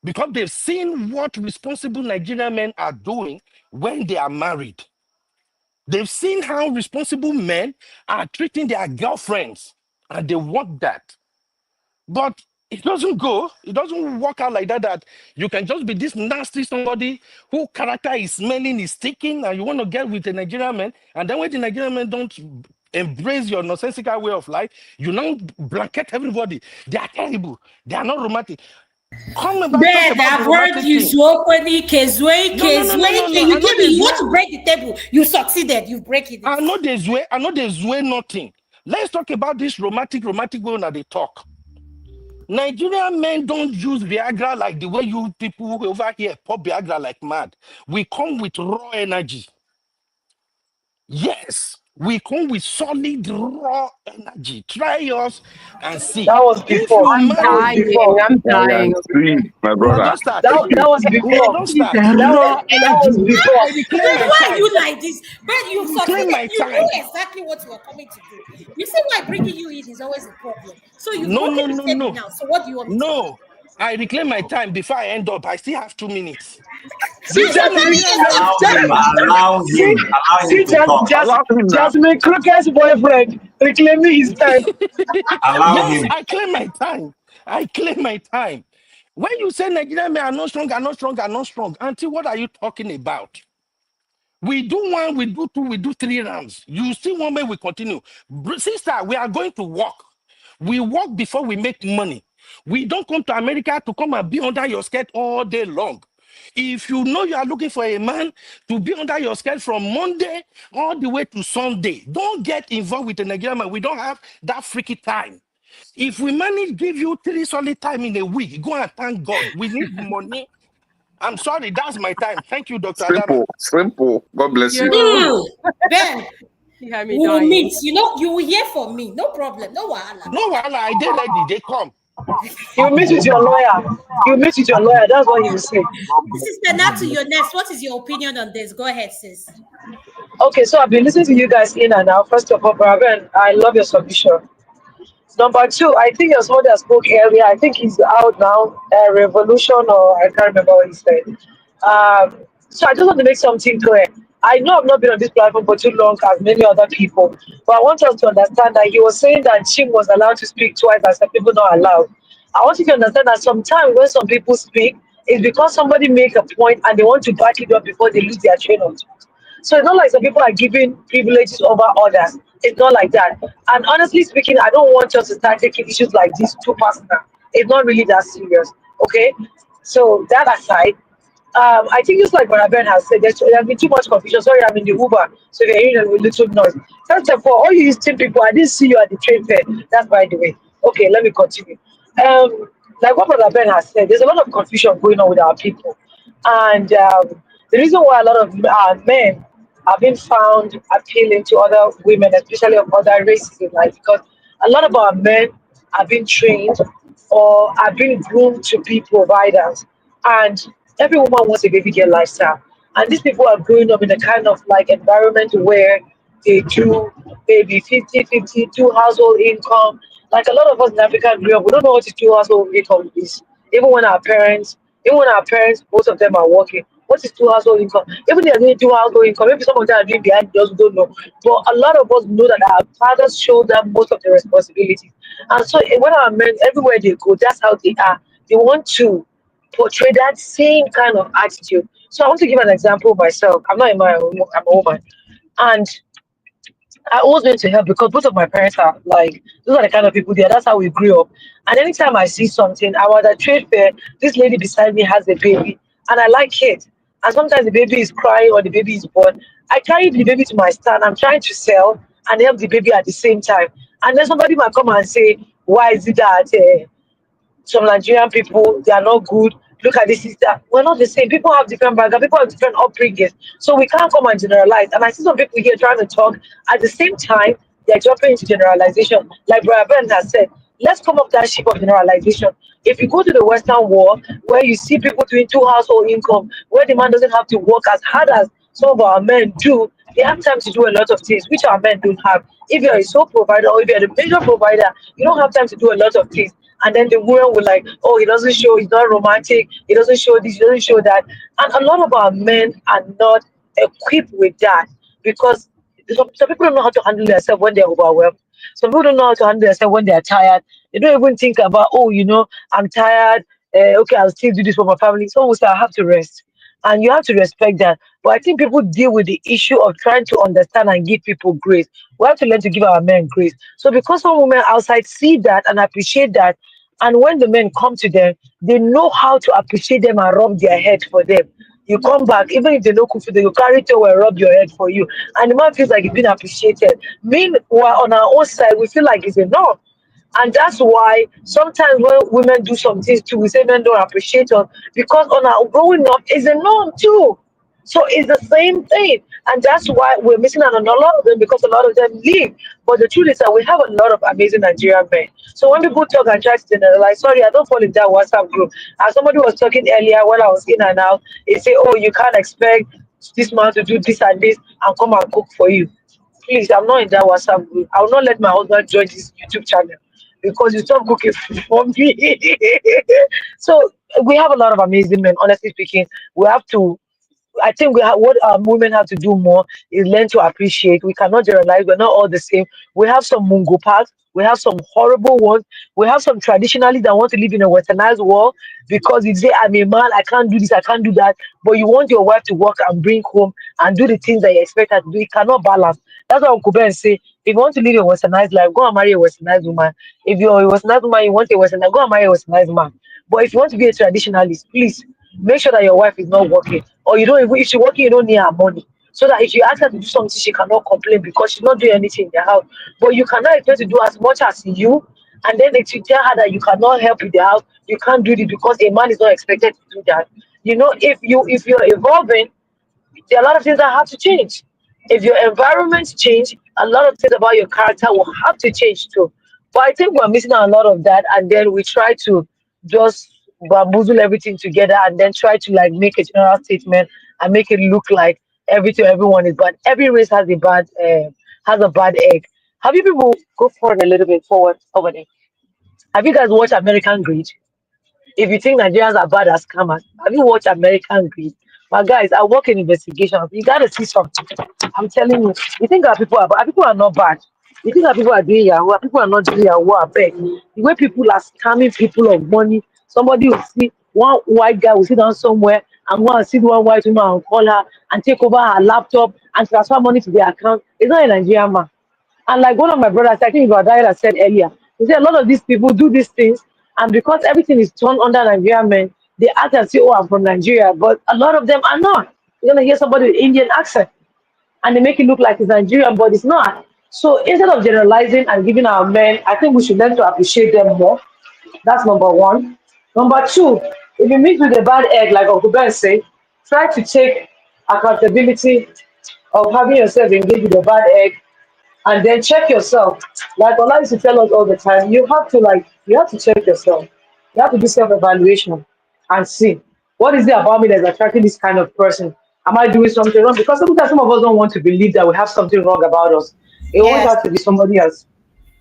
Because they've seen what responsible Nigerian men are doing when they are married. They've seen how responsible men are treating their girlfriends, and they want that. But it doesn't work out like that, that you can just be this nasty somebody who character is smelling, is sticking, and you want to get with a Nigerian man, and then when the Nigerian men don't embrace your nonsensical way of life, you now blanket everybody. They are terrible. They are not romantic. Talk about Ben, the I've heard romantic you thing. so funny, Kezwe. No. You gave me, you want to break the table. You succeeded. You break it. I know there's way nothing. Let's talk about this romantic way that they talk. Nigerian men don't use Viagra like the way you people over here pop Viagra like mad. We come with raw energy. Yes, we come with solid raw energy. Try yours and see. That was If before. you I'm marry, dying. I'm dying. My una brother. don't start. That was before. Don't start. That was before. I reclaim my Why are time. you like this? But you Reclaim succeeded. my You time. knew exactly what you were coming to do. You see why bringing you in is always a problem. So you've No. broken the table now. So what do you want me to do? No. I reclaim my time before I end up. I still have 2 minutes. See, You say Nigerian men. Allow him to talk. Jasmine Crockett's boyfriend reclaiming his time. Yes, I claim my time. When you say Nigerian men are not strong, Auntie, what are you talking about? We do 1, we do 2, we do 3 rounds. You see one way we continue. Sister, we are going to work. We work before we make money. We don't come to America to come and be under your skirt all day long. If you know you are looking for a man to be under your skirt from Monday all the way to Sunday, don't get involved with a Nigerian man. We don't have that freaky time. If we manage to give you 3 solid time in a week, go and thank God. We need money. I'm sorry, that's my time. Thank you, Dr. Adama. Simple. God bless you. Ben, You had we me will dying. meet. You know, you will hear from me. No problem. No wahala. No wahala. I did ready. They come. You meet with your lawyer. That's what he will say. Sister Natu, you're next. What is your opinion on this? Go ahead, sis. Okay, so I've been listening to you guys in and out. First of all, Braben, I love your submission. Number 2, I think your mother spoke earlier. I think he's out now. Revolution, or I can't remember what he said. So I just want to make something clear. I know I've not been on this platform for too long as many other people, but I want us to understand that he was saying that Chim was allowed to speak twice and some people not allowed. I want you to understand that sometimes when some people speak, it's because somebody make a point and they want to back it up before they lose their train of thought. So it's not like some people are giving privileges over others. It's not like that. And honestly speaking, I don't want us to start taking issues like this too personal. It's not really that serious. Okay? So that aside, I think just like Brother Ben has said, there's been too much confusion. Sorry, I'm in the Uber, so you're hearing a little noise. First of all you Eastern people, I didn't see you at the train fair. That's by the way. Okay, let me continue. Like what Brother Ben has said, there's a lot of confusion going on with our people. And the reason why a lot of men have been found appealing to other women, especially of other races, like because a lot of our men have been trained or are being groomed to be providers. And every woman wants a baby girl lifestyle. And these people are growing up in a kind of like environment where they do maybe 50-50, two household income. Like a lot of us in Africa grew up, we don't know what to do household income is. Even when our parents, both of them are working. What is two household income? Even if they're doing two household income, maybe some of them are doing behind just don't know. But a lot of us know that our fathers show them most of the responsibilities. And so when our men, everywhere they go, that's how they are. They want to portray that same kind of attitude. So I want to give an example of myself. I'm not a man, I'm a woman. And I always went to help because both of my parents are like, those are the kind of people there. That's how we grew up. And anytime I see something, I was at trade fair, this lady beside me has a baby, and I like it. And sometimes the baby is crying or the baby is born. I carry the baby to my stand. I'm trying to sell and help the baby at the same time. And then somebody might come and say, why is it that some Nigerian people, they are not good. Look at this sister. We're not the same. People have different backgrounds. People have different upbringings. So we can't come and generalize. And I see some people here trying to talk. At the same time, they're jumping into generalization. Like Brother Ben has said, let's come up that ship of generalization. If you go to the Western world, where you see people doing two household income, where the man doesn't have to work as hard as some of our men do, they have time to do a lot of things which our men don't have. If you're a sole provider or if you're the major provider, you don't have time to do a lot of things. And then the woman will like, oh, he doesn't show, he's not romantic, he doesn't show this, he doesn't show that. And a lot of our men are not equipped with that because some people don't know how to handle themselves when they're overwhelmed. Some people don't know how to handle themselves when they're tired. They don't even think about, oh, I'm tired. Okay, I'll still do this for my family. So we say, I have to rest. And you have to respect that. But I think people deal with the issue of trying to understand and give people grace. We have to learn to give our men grace. So because some women outside see that and appreciate that, and when the men come to them, they know how to appreciate them and rub their head for them. You come back, even if they don't cook for them, you carry towel and rub your head for you. And the man feels like he's been appreciated. Meanwhile, on our own side, we feel like it's enough. And that's why sometimes when women do some things too, we say men don't appreciate us because on our growing up is a norm too. So it's the same thing. And that's why we're missing out on a lot of them because a lot of them leave. But the truth is that we have a lot of amazing Nigerian men. So when people talk and try to generalize, sorry, I don't fall in that WhatsApp group. As somebody was talking earlier when I was in and out, they say, oh, you can't expect this man to do this and this and come and cook for you. Please, I'm not in that WhatsApp group. I will not let my husband join this YouTube channel because you stop cooking for me. So we have a lot of amazing men, honestly speaking. We have to I think what women have to do more is learn to appreciate. We cannot generalize. We're not all the same. We have some Mungo parts. We have some horrible ones. We have some traditionalists that want to live in a westernized world because you say, I'm a man, I can't do this, I can't do that. But you want your wife to work and bring home and do the things that you expect her to do. It cannot balance. That's why Uncle Ben say, if you want to live a westernized life, go and marry a westernized woman. If you're a westernized woman, you want a westernized, go and marry a westernized man. But if you want to be a traditionalist, please make sure that your wife is not working, or you don't even if she's working, you don't need her money. So that if you ask her to do something, she cannot complain because she's not doing anything in the house. But you cannot expect to do as much as you, and then if you tell her that you cannot help in the house, you can't do it because a man is not expected to do that. If you're evolving, there are a lot of things that have to change. If your environment change, a lot of things about your character will have to change too. But I think we're missing out a lot of that, and then we try to just bamboozle everything together, and then try to like make a general statement and make it look like everything everyone is bad. Every race has a bad egg. Have you people go forward a little bit forward over there? Have you guys watched American Greed? If you think Nigerians are bad as scammers, have you watched American Greed? My guys, I work in investigation. You gotta see something. I'm telling you. You think our people are not bad. You think our people are doing Yahoo, our people are not doing Yahoo, I beg. The way people are scamming people of money, somebody will see one white guy will sit down somewhere and go and see one white woman and call her and take over her laptop and transfer money to their account. It's not a Nigerian man. And like one of my brothers, I think Ibrahim said earlier, he said a lot of these people do these things, and because everything is turned under Nigerian men, they act and say, "Oh, I'm from Nigeria," but a lot of them are not. You're gonna hear somebody with Indian accent, and they make it look like it's Nigerian, but it's not. So instead of generalizing and giving our men, I think we should learn to appreciate them more. That's number one. Number two, if you meet with a bad egg, like Uncle Ben said, try to take accountability of having yourself engaged with a bad egg and then check yourself. Like Allah used to tell us all the time, you have to check yourself. You have to do self-evaluation and see what is it about me that's attracting this kind of person. Am I doing something wrong? Because sometimes some of us don't want to believe that we have something wrong about us. It always Yes. has to be somebody else.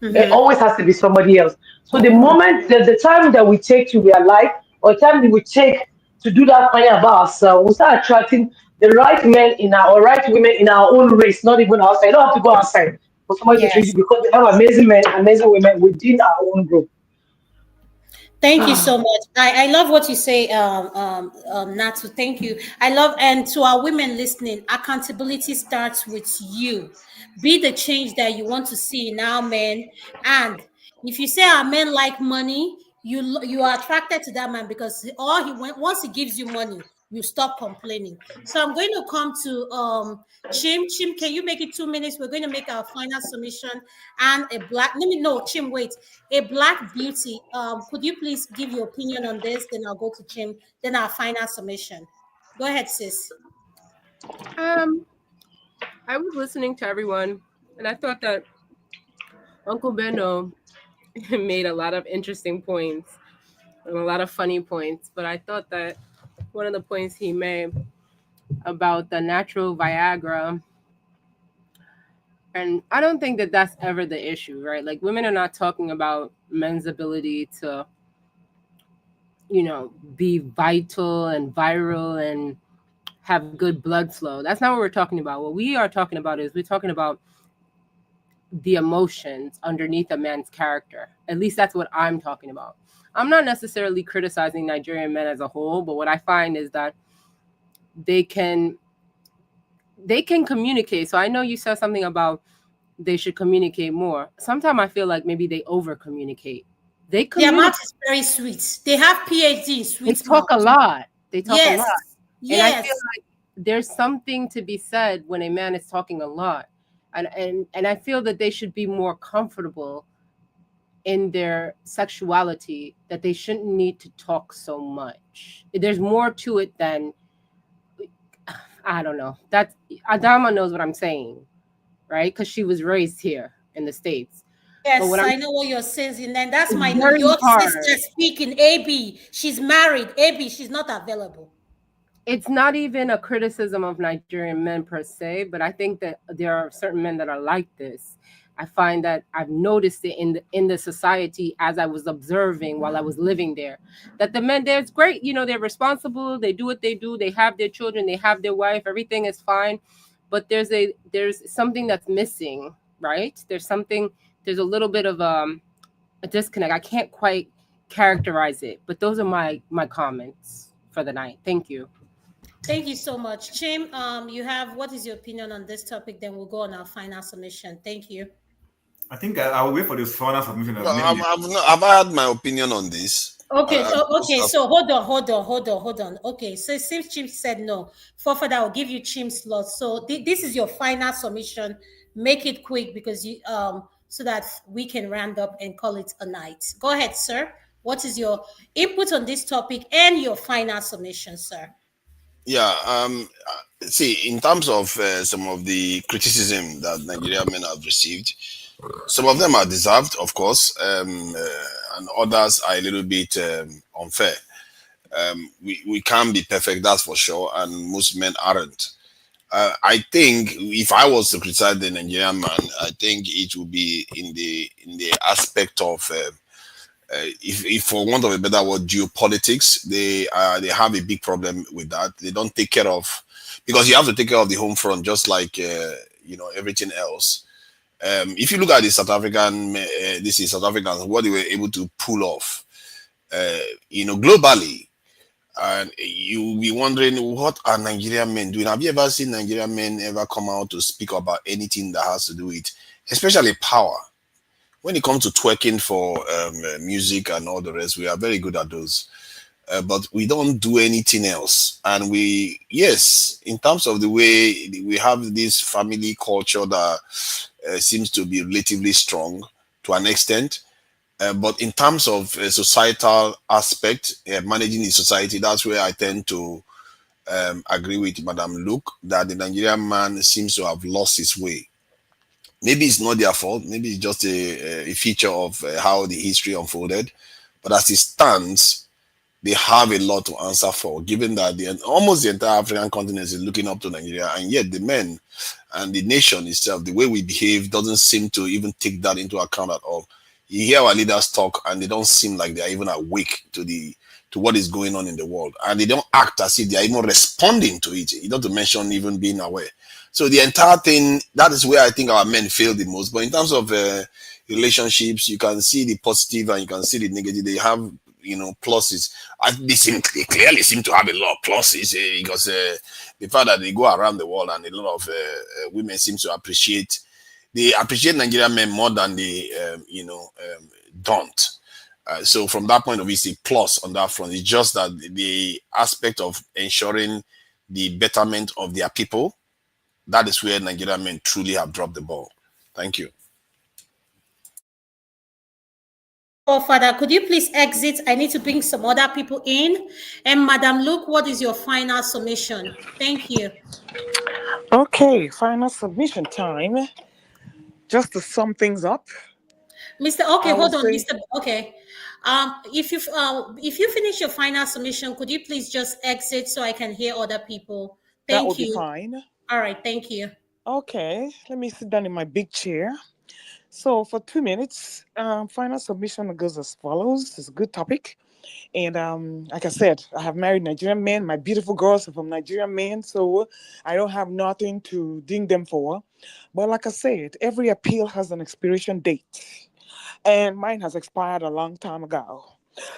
It Mm-hmm. always has to be somebody else. So the moment, the time that we take to realize, or the time that we take to do that finding about ourselves, we start attracting the right men in our, or right women in our own race, not even outside. You don't have to go outside for somebody to treat you, Yes. because we have amazing men, amazing women within our own group. Thank you so much. I love what you say, Natu. Thank you. I love, and to our women listening, accountability starts with you. Be the change that you want to see in our men. And if you say our men like money, you are attracted to that man because all he went once he gives you money, you stop complaining. So I'm going to come to Chim. Chim, can you make it 2 minutes? We're going to make our final submission and a black. Let me know, Chim. Wait, a black beauty. Could you please give your opinion on this? Then I'll go to Chim. Then our final submission. Go ahead, sis. I was listening to everyone, and I thought that Uncle Benno made a lot of interesting points and a lot of funny points. But I thought that one of the points he made about the natural Viagra, and I don't think that that's ever the issue, right? Like, women are not talking about men's ability to, be vital and viral and have good blood flow. That's not what we're talking about. What we are talking about is we're talking about the emotions underneath a man's character. At least that's what I'm talking about. I'm not necessarily criticizing Nigerian men as a whole, but what I find is that they can communicate. So I know you said something about they should communicate more. Sometimes I feel like maybe they over communicate. They Their mouth communicate. is very sweet. They have PhD in They sweet talk a mouth. lot. They talk a lot. Yes. And I feel Yes. like there's something to be said when a man is talking a lot. And I feel that they should be more comfortable in their sexuality, that they shouldn't need to talk so much. There's more to it than, I don't know. That's Adama knows what I'm saying, right? Because she was raised here in the States. But what Yes, I'm I know what you're saying. And that's it's my New very York hard. sister speaking. AB, she's married. AB, she's not available. It's not even a criticism of Nigerian men per se, but I think that there are certain men that are like this. I find that I've noticed it in the society as I was observing while I was living there, that the men there's great, they're responsible, they do what they do, they have their children, they have their wife, everything is fine, but there's something that's missing, right? There's a little bit of a disconnect. I can't quite characterize it, but those are my comments for the night. Thank you. Thank you so much. Chim, what is your opinion on this topic? Then we'll go on our final submission. Thank you. I think I'll wait for this final submission. No, I've had my opinion on this. Okay, so hold on. Okay, so since Chim said no, for further, I'll give you Chim slots. So this is your final submission. Make it quick because you so that we can round up and call it a night. Go ahead, sir. What is your input on this topic and your final submission, sir? Yeah, see, in terms of some of the criticism that Nigerian men have received, some of them are deserved, of course, and others are a little bit unfair. We can't be perfect, that's for sure, and most men aren't. I think if I was to criticize the Nigerian man, I think it would be in the aspect of if for want of a better word, geopolitics. They have a big problem with that. They don't take care of, because you have to take care of the home front, just like everything else. If you look at the South African, this is South Africans, what they were able to pull off, globally, and you'll be wondering, what are Nigerian men doing? Have you ever seen Nigerian men ever come out to speak about anything that has to do with, especially power? When it comes to twerking for music and all the rest, we are very good at those. But we don't do anything else. And in terms of the way we have this family culture that seems to be relatively strong to an extent. But in terms of societal aspect, managing the society, that's where I tend to agree with Madam Luke, that the Nigerian man seems to have lost his way. Maybe it's not their fault. Maybe it's just a feature of how the history unfolded. But as it stands, they have a lot to answer for, given that almost the entire African continent is looking up to Nigeria, and yet the men and the nation itself, the way we behave, doesn't seem to even take that into account at all. You hear our leaders talk, and they don't seem like they are even awake to what is going on in the world, and they don't act as if they are even responding to it. Not to mention even being aware. So the entire thing, that is where I think our men fail the most. But in terms of relationships, you can see the positive and you can see the negative. They have, pluses. They clearly seem to have a lot of pluses because the fact that they go around the world and a lot of women seem to appreciate Nigerian men more than they don't. So from that point of view, it's a plus on that front. It's just that the aspect of ensuring the betterment of their people, that is where Nigerian men truly have dropped the ball. Thank you. Oh, Father, could you please exit? I need to bring some other people in. And Madam Luke, what is your final submission? Thank you. Okay, final submission time. Just to sum things up. Mr. Okay, hold on, Mr. Okay. If you finish your final submission, could you please just exit so I can hear other people? Thank that would you. Be fine. All right, thank you. Okay, let me sit down in my big chair. So for 2 minutes, final submission goes as follows. It's a good topic. And like I said, I have married Nigerian men. My beautiful girls are from Nigerian men, so I don't have nothing to ding them for. But like I said, every appeal has an expiration date. And mine has expired a long time ago.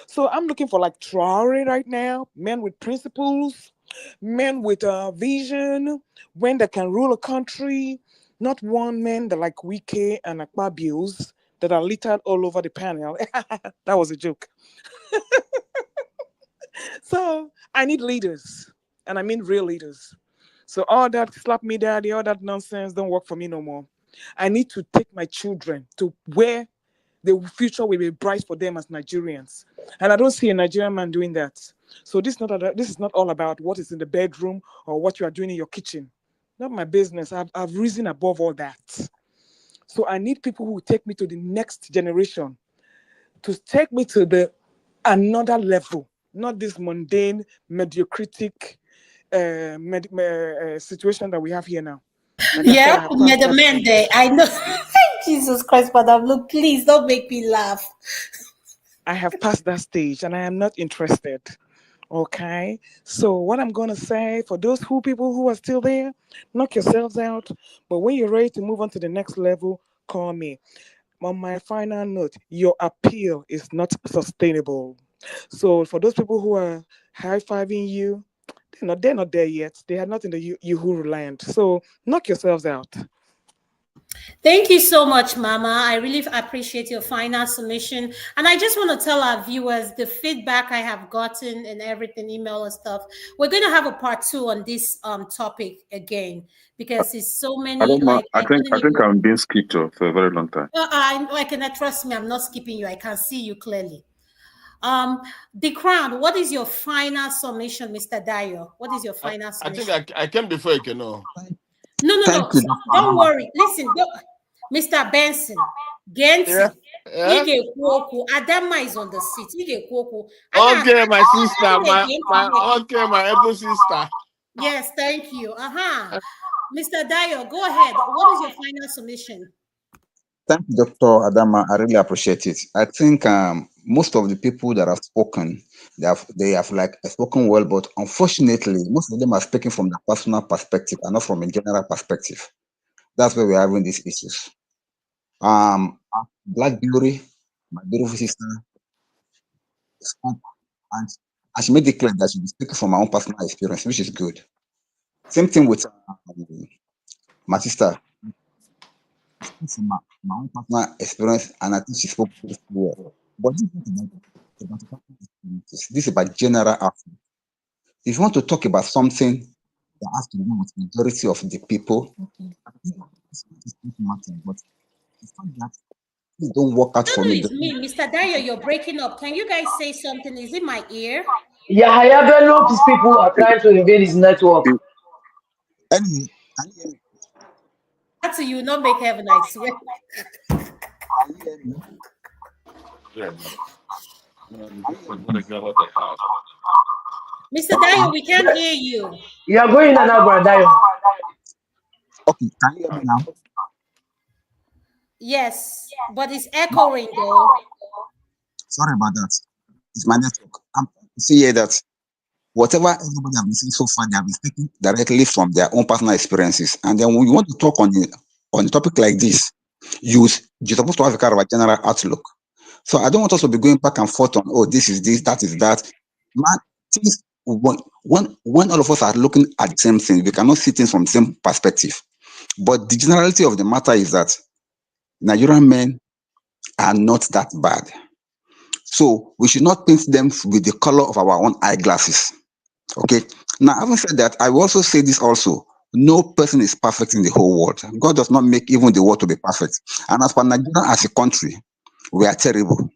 So I'm looking for like Traore right now, men with principles, men with vision, men that can rule a country, not one man that like Wike and Akpabios that are littered all over the panel. That was a joke. So I need leaders, and I mean real leaders. So all that slap me daddy, all that nonsense don't work for me no more. I need to take my children to where the future will be bright for them as Nigerians. And I don't see a Nigerian man doing that. So this is not all about what is in the bedroom or what you are doing in your kitchen. Not my business. I've risen above all that. So I need people who will take me to the next generation, to take me to another level, not this mundane, mediocritic situation that we have here now. Like yeah, the men there. I know. Jesus Christ, Madam Luke, please don't make me laugh. I have passed that stage and I am not interested. Okay, so what I'm going to say for those people who are still there, knock yourselves out. But when you're ready to move on to the next level, call me. On my final note, your appeal is not sustainable. So for those people who are high-fiving you, they're not there yet. They are not in the Uhuru land. So knock yourselves out. Thank you so much, Mama. I really appreciate your final submission. And I just want to tell our viewers the feedback I have gotten and everything, email and stuff. We're going to have a part 2 on this topic again because it's so many. I think I'm being skipped for a very long time. I cannot trust me. I'm not skipping you. I can see you clearly. The Crown, what is your final submission, Mr. Dayo? What is your final submission? I think I came before you can know. No. Don't worry. Listen, Mr. Benson, Genty, Adama is on the seat. Okay, my sister, my able sister. Yes, thank you. Mr. Dayo, go ahead. What is your final submission? Thank you, Dr. Adama. I really appreciate it. I think most of the people that have spoken, they have like spoken well, but unfortunately, most of them are speaking from their personal perspective and not from a general perspective. That's where we're having these issues. Black Beauty, my beautiful sister, spoke and she made it clear that she was speaking from her own personal experience, which is good. Same thing with my sister. From my own personal experience, and I think she spoke well. But this is about general aspect. If you want to talk about something that has to do with the majority of the people, but it don't work out for me. It's me, Mr. Dayo, you're breaking up. Can you guys say something? Is it my ear? Yeah, Bello, these people are trying to invade his network. That's you not make heaven, I swear. Mr. Dayo, we can't hear you. You are going in and out, Brother Dayo. Okay, can you hear me now? Yes, but it's echoing though. Sorry about that. It's my network. I'm see here that whatever everybody has been saying so far, they have been speaking directly from their own personal experiences. And then when you want to talk on a topic like this, you're supposed to have a kind of a general outlook. So I don't want us to be going back and forth on, oh, this is this, that is that. Man, things, when all of us are looking at the same thing, we cannot see things from the same perspective. But the generality of the matter is that Nigerian men are not that bad. So we should not paint them with the color of our own eyeglasses. Okay. Now, having said that, I will also say this also. No person is perfect in the whole world. God does not make even the world to be perfect. And as for Nigeria as a country, we are terrible.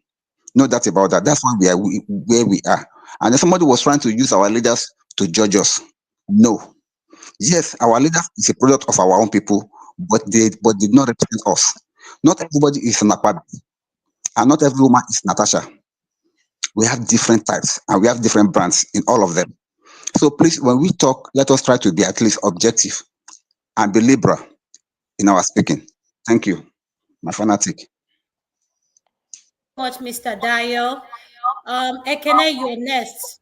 No doubt about that. That's why we are where we are. And then somebody was trying to use our leaders to judge us. No. Yes, our leader is a product of our own people, but did not represent us. Not everybody is Napabi, and not every woman is Natasha. We have different types, and we have different brands in all of them. So please, when we talk, let us try to be at least objective and be liberal in our speaking. Thank you, my fanatic. Much, Mr. Dayo. Ekene, you're next.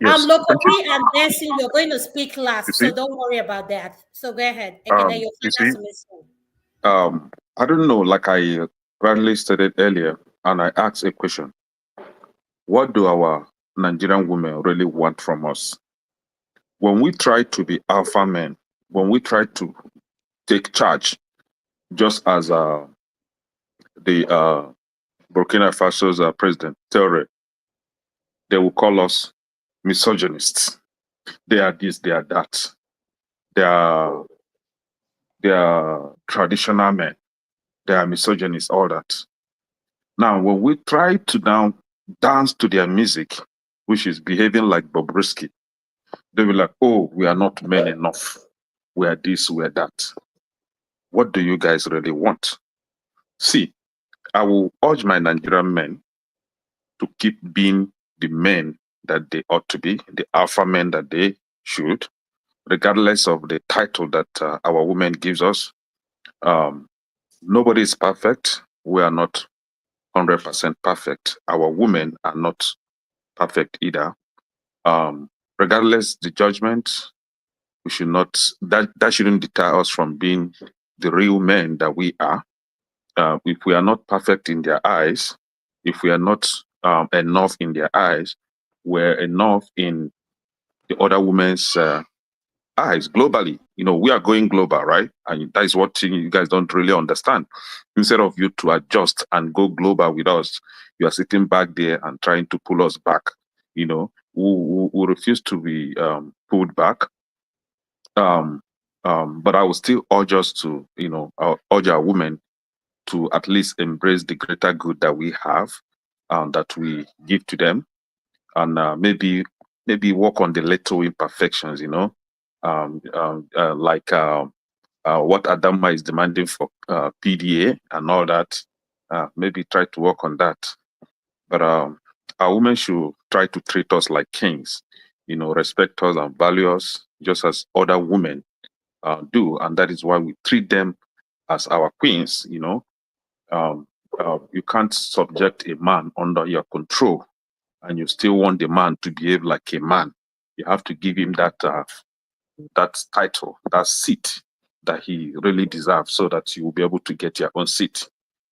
Yes, Local thank you. Free and Dancing, you're going to speak You last, see, so don't worry about that. So go ahead. Ekene, your you final see, submission. I don't know, like I rightly stated earlier, and I asked a question. What do our Nigerian women really want from us? When we try to be alpha men, when we try to take charge, just as the Burkina Faso's president, Traoré, they will call us misogynists. They are this, they are that. They are traditional men. They are misogynists, all that. Now, when we try to now dance to their music, which is behaving like Bobrisky, they will like, oh, we are not men enough. We are this, we are that. What do you guys really want? See, I will urge my Nigerian men to keep being the men that they ought to be, the alpha men that they should, regardless of the title that our women gives us. Nobody is perfect. We are not 100% perfect. Our women are not perfect either. Regardless the judgment, we should not, that shouldn't deter us from being the real men that we are. If we are not perfect in their eyes, if we are not enough in their eyes, we're enough in the other women's eyes globally. You know, we are going global, right? And that is what you guys don't really understand. Instead of you to adjust and go global with us, you are sitting back there and trying to pull us back. You know, we refuse to be pulled back. But I will still urge us to, you know, urge our women to at least embrace the greater good that we have, that we give to them, and maybe work on the little imperfections, you know, like what Adama is demanding for PDA and all that. Maybe try to work on that. But our women should try to treat us like kings, you know, respect us and value us just as other women do, and that is why we treat them as our queens. You know, you can't subject a man under your control, and you still want the man to behave like a man. You have to give him that that title, that seat that he really deserves, so that you will be able to get your own seat.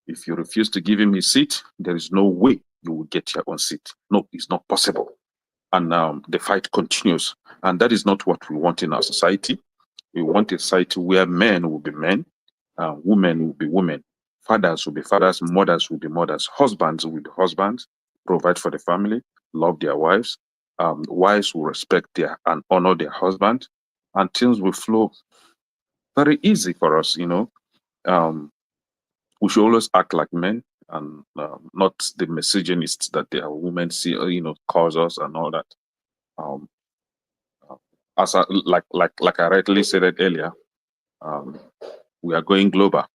If you refuse to give him his seat, there is no way you will get your own seat. No, it's not possible. And the fight continues. And that is not what we want in our society. We want a society where men will be men, women will be women, fathers will be fathers, mothers will be mothers, husbands will be husbands, provide for the family, love their wives, wives will respect their and honor their husband, and things will flow very easy for us. You know, we should always act like men and not the misogynists that the women see, you know, cause us and all that. As like I rightly said it earlier, we are going global,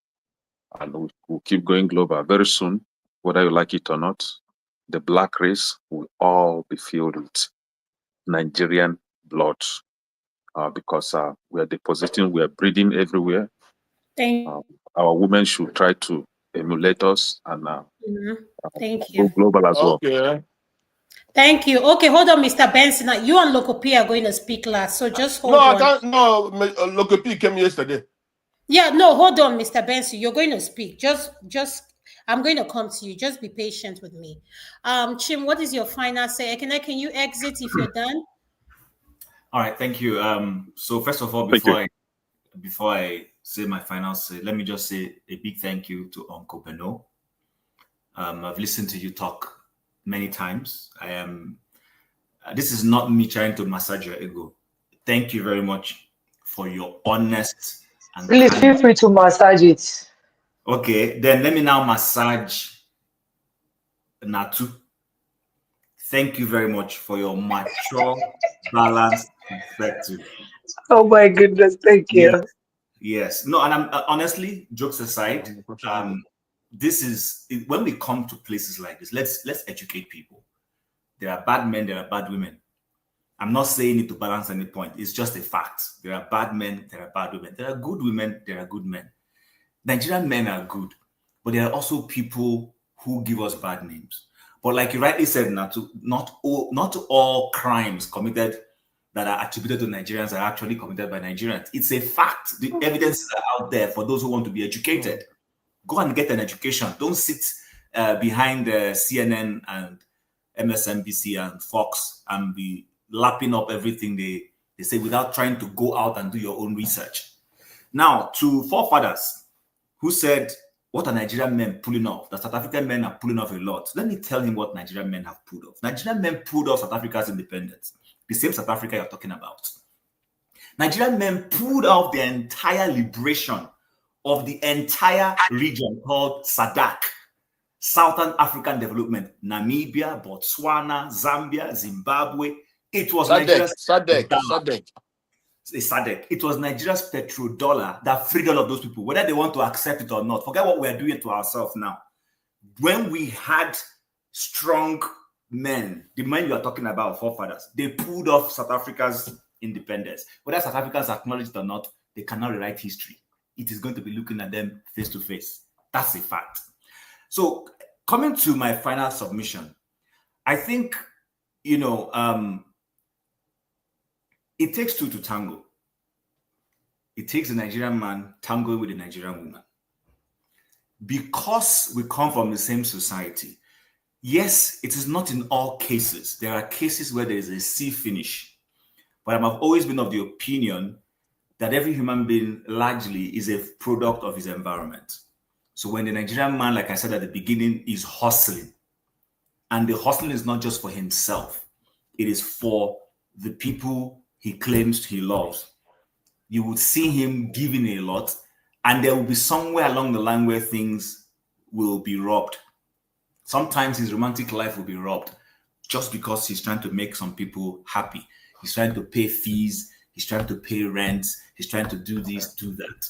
and we'll keep going global very soon, whether you like it or not. the black race will all be filled with Nigerian blood, because we are depositing, we are breeding everywhere. Our women should try to emulate us and Thank go you. global as well. Okay. Thank you. Okay, hold on, Mr. Benson. You and Lokopi are going to speak last, so just No, hold I on. can't. No, Lokopi came yesterday. Yeah, no, hold on, Mr. Benson. You're going to speak. I'm going to come to you. Just be patient with me. Chim, what is your final say? Can you exit if you're done? All right, thank you. So first of all, Thank you. before I say my final say, let me just say a big thank you to Uncle Beno. I've listened to you talk many times. This is not me trying to massage your ego. Thank you very much for your honest and Please feel free to massage it. Okay, then let me now massage Natu. Thank you very much for your mature, balanced perspective. Oh my goodness, thank you. Yes. No, and I'm honestly, jokes aside, this is when we come to places like this, let's educate people. There are bad men, there are bad women. I'm not saying it to balance any point. It's just a fact. There are bad men, there are bad women. There are good women, there are good men. Nigerian men are good, but there are also people who give us bad names. But like you rightly said, Natu, not all crimes committed that are attributed to Nigerians are actually committed by Nigerians. It's a fact. The evidences are out there for those who want to be educated. Go and get an education. Don't sit behind CNN and MSNBC and Fox and be lapping up everything they say without trying to go out and do your own research. Now, to forefathers who said, what are Nigerian men pulling off? The South African men are pulling off a lot. Let me tell him what Nigerian men have pulled off. Nigerian men pulled off South Africa's independence. The same South Africa you're talking about. Nigerian men pulled off the entire liberation of the entire region called SADC, Southern African Development, Namibia, Botswana, Zambia, Zimbabwe. It was Nigeria's SADC. It was Nigeria's petrodollar that freed all of those people, whether they want to accept it or not. Forget what we're doing to ourselves now. When we had strong men, the men you are talking about, forefathers, they pulled off South Africa's independence. Whether South Africans acknowledge it or not, they cannot rewrite history. It is going to be looking at them face to face. That's a fact. So coming to my final submission, I think, it takes two to tango. It takes a Nigerian man tangoing with a Nigerian woman. Because we come from the same society, yes, it is not in all cases. There are cases where there is a C finish. But I've always been of the opinion that every human being largely is a product of his environment. So when the Nigerian man, like I said at the beginning, is hustling, and the hustling is not just for himself, it is for the people he claims he loves. You would see him giving a lot, and there will be somewhere along the line where things will be robbed. Sometimes his romantic life will be robbed just because he's trying to make some people happy. He's trying to pay fees. He's trying to pay rent. He's trying to do this, do that.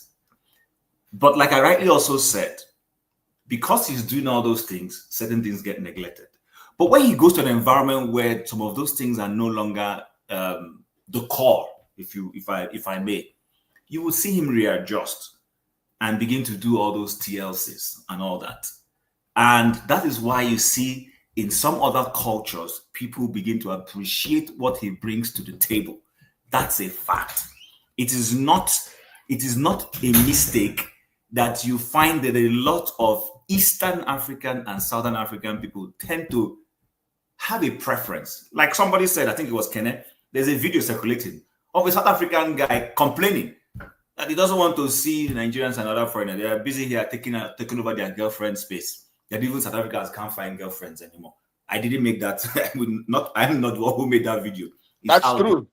But like I rightly also said, because he's doing all those things, certain things get neglected. But when he goes to an environment where some of those things are no longer the core, if I may, you will see him readjust and begin to do all those TLCs and all that. And that is why you see in some other cultures, people begin to appreciate what he brings to the table. That's a fact. It is not a mistake that you find that a lot of Eastern African and Southern African people tend to have a preference. Like somebody said, I think it was Kenneth, there's a video circulating of a South African guy complaining that he doesn't want to see Nigerians and other foreigners. They are busy here taking over their girlfriend space. That even South Africans can't find girlfriends anymore. I didn't make that. I'm not the one who made that video. That's true.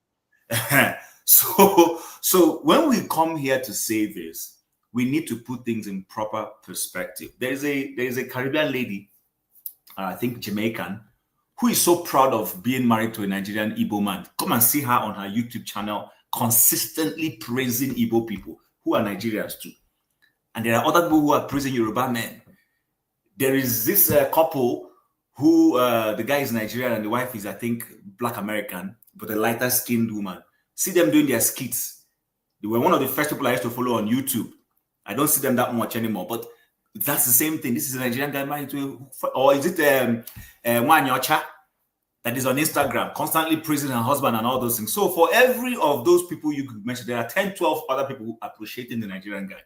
So when we come here to say this, we need to put things in proper perspective. There is a Caribbean lady, I think Jamaican, who is so proud of being married to a Nigerian Igbo man. Come and see her on her YouTube channel, consistently praising Igbo people who are Nigerians too. And there are other people who are praising Yoruba men. There is this couple who the guy is Nigerian and the wife is, I think, Black American, but a lighter skinned woman. See them doing their skits. They were one of the first people I used to follow on YouTube. I don't see them that much anymore, but that's the same thing. This is a Nigerian guy married to, or is it Wanyocha that is on Instagram, constantly praising her husband and all those things. So for every of those people you could mention, there are 10, 12 other people who appreciating the Nigerian guy.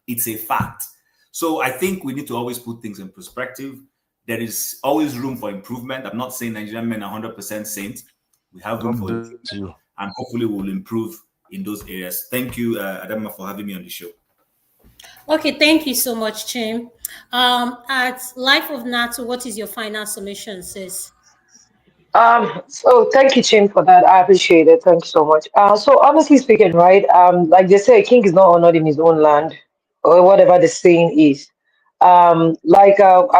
It's a fact. So I think we need to always put things in perspective. There is always room for improvement. I'm not saying Nigerian men are 100% saints. We have room for improvement, and hopefully we'll improve in those areas. Thank you, Adama, for having me on the show. Okay, thank you so much, Chim. At Life of NATO, what is your final submission, sis? So thank you, Chin, for that. I appreciate it. Thank you so much. So honestly speaking, right, like they say, a king is not honored in his own land, or whatever the saying is. I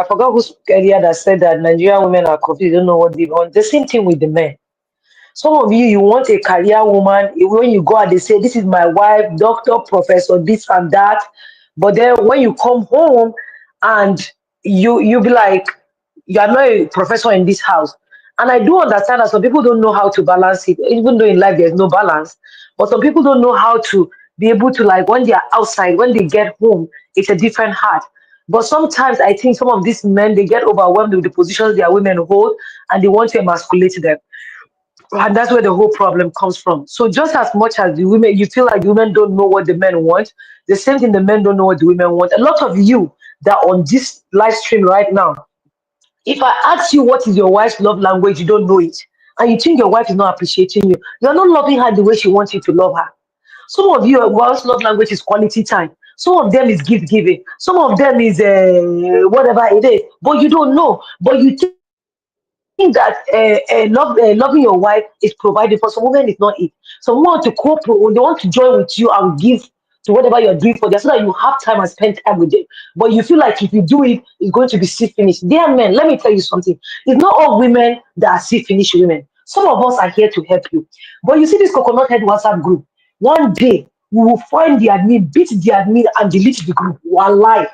forgot who spoke earlier that said that Nigerian women are confused, they don't know what they want. The same thing with the men. Some of you, you want a career woman. When you go out, they say, "This is my wife, doctor, professor, this and that." But then when you come home and you be like, "You are not a professor in this house." And I do understand that some people don't know how to balance it, even though in life there's no balance. But some people don't know how to be able to, like, when they are outside, when they get home, it's a different heart. But sometimes I think some of these men, they get overwhelmed with the positions their women hold and they want to emasculate them. And that's where the whole problem comes from. So just as much as the women, you feel like the women don't know what the men want, the same thing the men don't know what the women want. A lot of you that are on this live stream right now, if I ask you what is your wife's love language, you don't know it. And you think your wife is not appreciating you. You're not loving her the way she wants you to love her. Some of your wife's love language is quality time. Some of them is gift giving. Some of them is whatever it is. But you don't know. But you think that loving your wife is provided for. Some women is not it. Some want to cope, they want to join with you and give to whatever you're doing for them so that you have time and spend time with them. But you feel like if you do it, it's going to be see finished. Dear men, let me tell you something. It's not all women that are see finished women. Some of us are here to help you. But you see this coconut head WhatsApp group. One day we will find the admin, beat the admin, and delete the group. One lie.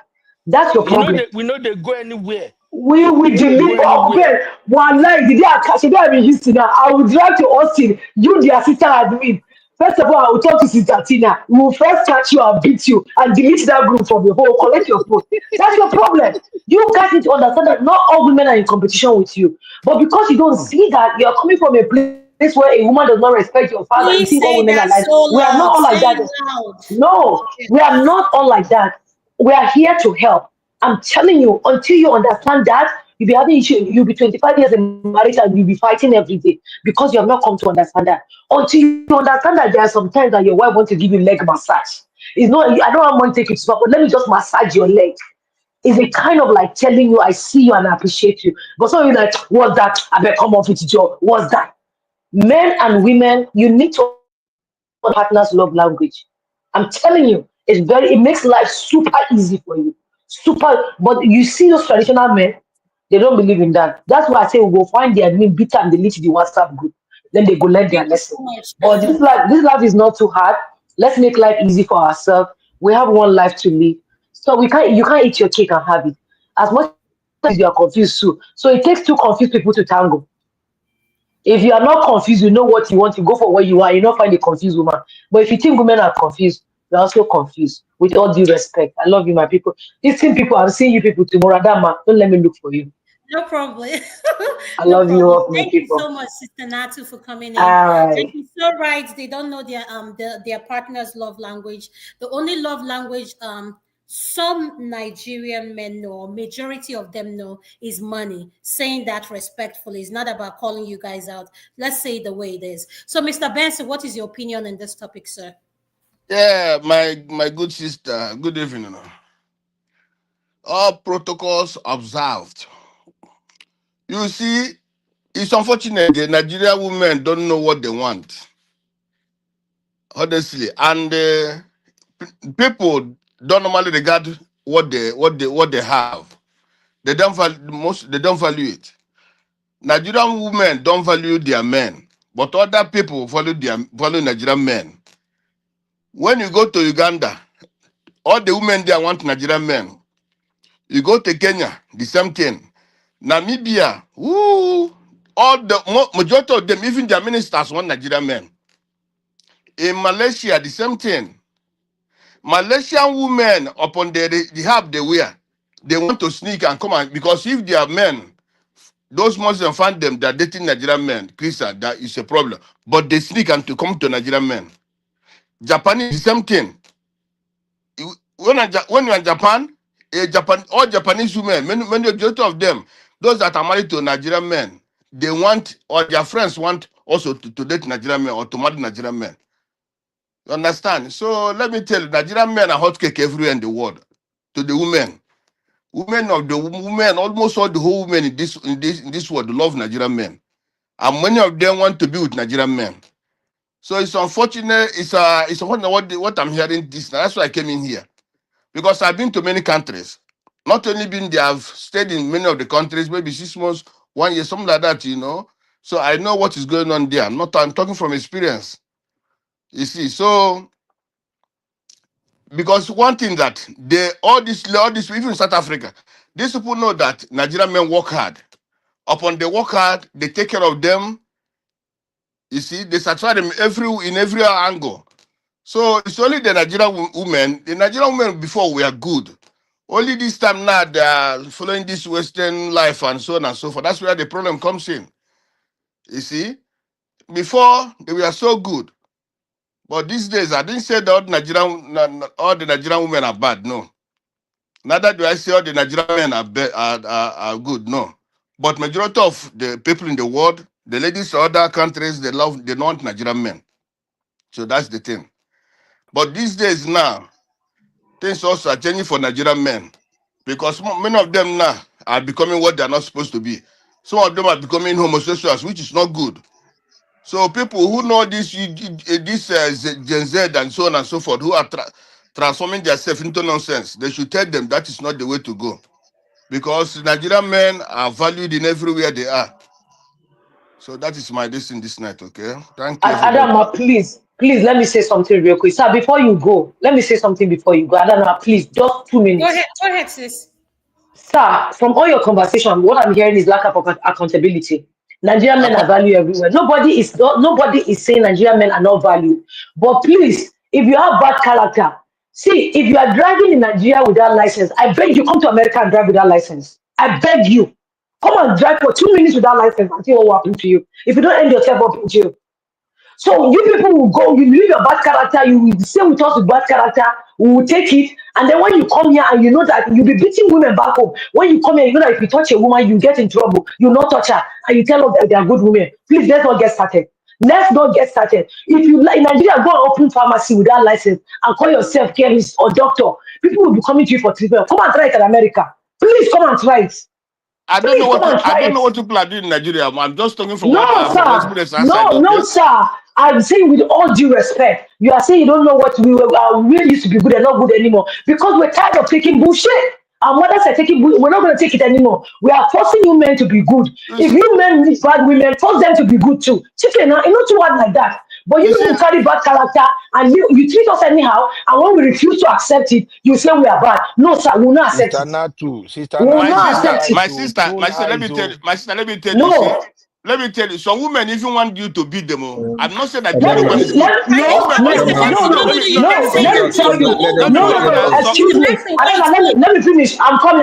That's your problem. We know they go anywhere. We will delete okay. One lie, the day I catch it, I mean, Houston. I would like to Austin, you, the assistant admin. First of all, I will talk to Sister Tina. We will first catch you and beat you and delete that group from your phone, collect your phone. That's your problem. You guys need to understand that not all women are in competition with you. But because you don't see that, you're coming from a place where a woman does not respect your father, you Please think all say women are that like, so we are not loud. all like Say that. it loud. No, we are not all like that. We are here to help. I'm telling you, until you understand that, you'll be having issue, you'll be 25 years in marriage and you'll be fighting every day because you have not come to understand that. Until you understand that there are some times that your wife wants to give you leg massage. It's not, I don't want to take you to spot, but let me just massage your leg. It's a kind of like telling you, I see you and I appreciate you. But some of you like, what's that? I better come off with your, what's that? Men and women, you need to partner's love language. I'm telling you, it makes life super easy for you. Super, but you see those traditional men, they don't believe in that. That's why I say we go find the admin, beat and delete the WhatsApp group. Then they go learn their Thank you lesson. so much. But this life is not too hard. Let's make life easy for ourselves. We have one life to live. So you can't eat your cake and have it. As much as you are confused too. So it takes two confused people to tango. If you are not confused, you know what you want, you go for what you are, you not find a confused woman. But if you think women are confused, you're also confused. With all due respect. I love you, my people. Listen, people, I'm seeing you people tomorrow. Adama, don't let me look for you. No problem. I No love you problem. all, my Thank you people. so much, Sister Natu, for coming in. All right. And you're so right. They don't know their partner's love language. The only love language some Nigerian men know, majority of them know, is money. Saying that respectfully is not about calling you guys out. Let's say it the way it is. So, Mr. Benson, what is your opinion on this topic, sir? Yeah, my good sister. Good evening. All protocols observed. You see, it's unfortunate the Nigerian women don't know what they want, honestly, and people don't normally regard what they have. They don't value most. They don't value it. Nigerian women don't value their men, but other people value Nigerian men. When you go to Uganda, all the women there want Nigerian men. You go to Kenya, the same thing. Namibia, all the majority of them, even their ministers, want Nigerian men. In Malaysia, the same thing. Malaysian women, upon the hijab they wear, they want to sneak and come out because if they are men, those Muslims find them, they're dating Nigerian men, Christian, that is a problem. But they sneak and to come to Nigerian men. Japanese, the same thing. When you're in Japan, all Japanese women, many majority of them, those that are married to Nigerian men, they want, or their friends want also to date Nigerian men or to marry Nigerian men. You understand? So let me tell you, Nigerian men are hot cake everywhere in the world. To the women. Women, almost all the whole women in this world love Nigerian men. And many of them want to be with Nigerian men. So it's unfortunate, it's what I'm hearing this. That's why I came in here. Because I've been to many countries. Not only been there, I've stayed in many of the countries, maybe 6 months, 1 year, something like that, So I know what is going on there. I'm talking from experience. You see, so because one thing that all this even in South Africa, these people know that Nigerian men work hard. Upon they work hard, they take care of them. You see, they satisfy them in every angle. So it's only the Nigerian women. The Nigerian women before were good. Only this time now they are following this Western life and so on and so forth. That's where the problem comes in. You see, before they were so good, but these days I didn't say that all the Nigerian women are bad. No, neither do I say all the Nigerian men are good. No, but majority of the people in the world, the ladies of other countries, they want Nigerian men. So that's the thing. But these days now, things also are changing for Nigerian men. Because many of them now are becoming what they're not supposed to be. Some of them are becoming homosexuals, which is not good. So people who know this Gen Z and so on and so forth, who are transforming themselves into nonsense, they should tell them that is not the way to go. Because Nigerian men are valued in everywhere they are. So that is my decision this night, okay? Thank you, everybody. Adama, please, let me say something real quick. Sir, before you go, let me say something before you go. Adama, please, just 2 minutes. Go ahead, sis. Sir, from all your conversation, what I'm hearing is lack of accountability. Nigerian men are valued everywhere. Nobody is saying Nigerian men are not valued. But please, if you have bad character, see, if you are driving in Nigeria without license, I beg you, come to America and drive without license. I beg you. Come and drive for 2 minutes without license and see what will happen to you. If you don't end yourself up in jail. So you people will go, you leave your bad character, you will stay with us with bad character, we will take it, and then when you come here and you know that you'll be beating women back home, when you come here, you know that if you touch a woman, you get in trouble, you not touch her, and you tell us that they are good women. Please, let's not get started. Let's not get started. If you like Nigeria, go and open pharmacy without license and call yourself chemist or doctor. People will be coming to you for treatment. Come and try it in America. Please come and try it. I don't know what people are doing in Nigeria. I'm just talking from No, experience sir. outside. No, sir. I'm saying with all due respect, you are saying you don't know what we really used to be good and not good anymore because we're tired of taking bullshit. Our mothers are taking bullshit. We're not going to take it anymore. We are forcing you men to be good. If you men need bad women, force them to be good too. Chicken, it's not too hard like that. But you don't carry bad character and you treat us anyhow. And when we refuse to accept it, you say we are bad. No, sir, we will not accept it. We will not accept it. My sister, let me tell you. No. See, let me tell you, some women even want you to beat them. I'm not saying that Let beating me women is good. tell you. No, excuse me. Let me finish. I'm coming.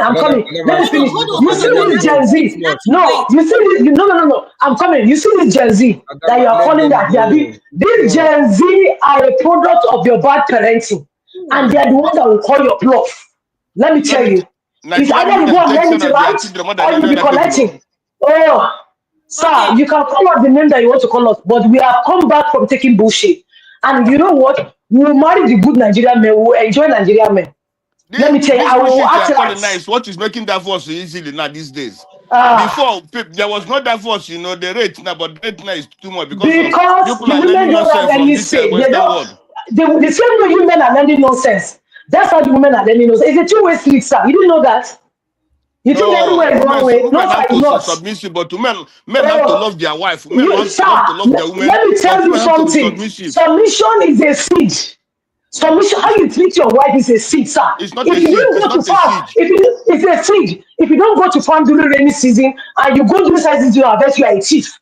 Let me finish. You see this Gen Z? No, you see this? No. I'm coming. You see this Gen Z that you are calling that they are these Gen Z are a product of your bad parenting, and they are the ones that will call your bluff. Let me tell you. It's either you go and learn it right, or you'll be collecting. Oh. Sir, you can call us the name that you want to call us, but we have come back from taking bullshit. And you know what? We will marry the good Nigerian men. We will enjoy Nigerian men. Let me tell you, I will act like nice. What is making divorce so easily now these days? Before, there was no divorce, the rate now, but the rate now is too much because people are learning nonsense from this Western world. The same way you men are learning nonsense. That's how the women are learning nonsense. It's a two-way street, sir. You didn't know that? You think everywhere is one way? No, sir, it's not. Submissive, but men have to love their wife. Men have to love their women. Let me tell you something. Submission is a seed. Submission, how you treat your wife is a seed, sir. It's not a If you seed. don't It's go to not a farm, siege. it's a seed. If you don't go to farm during rainy season and you go during season, you are bet you are a thief.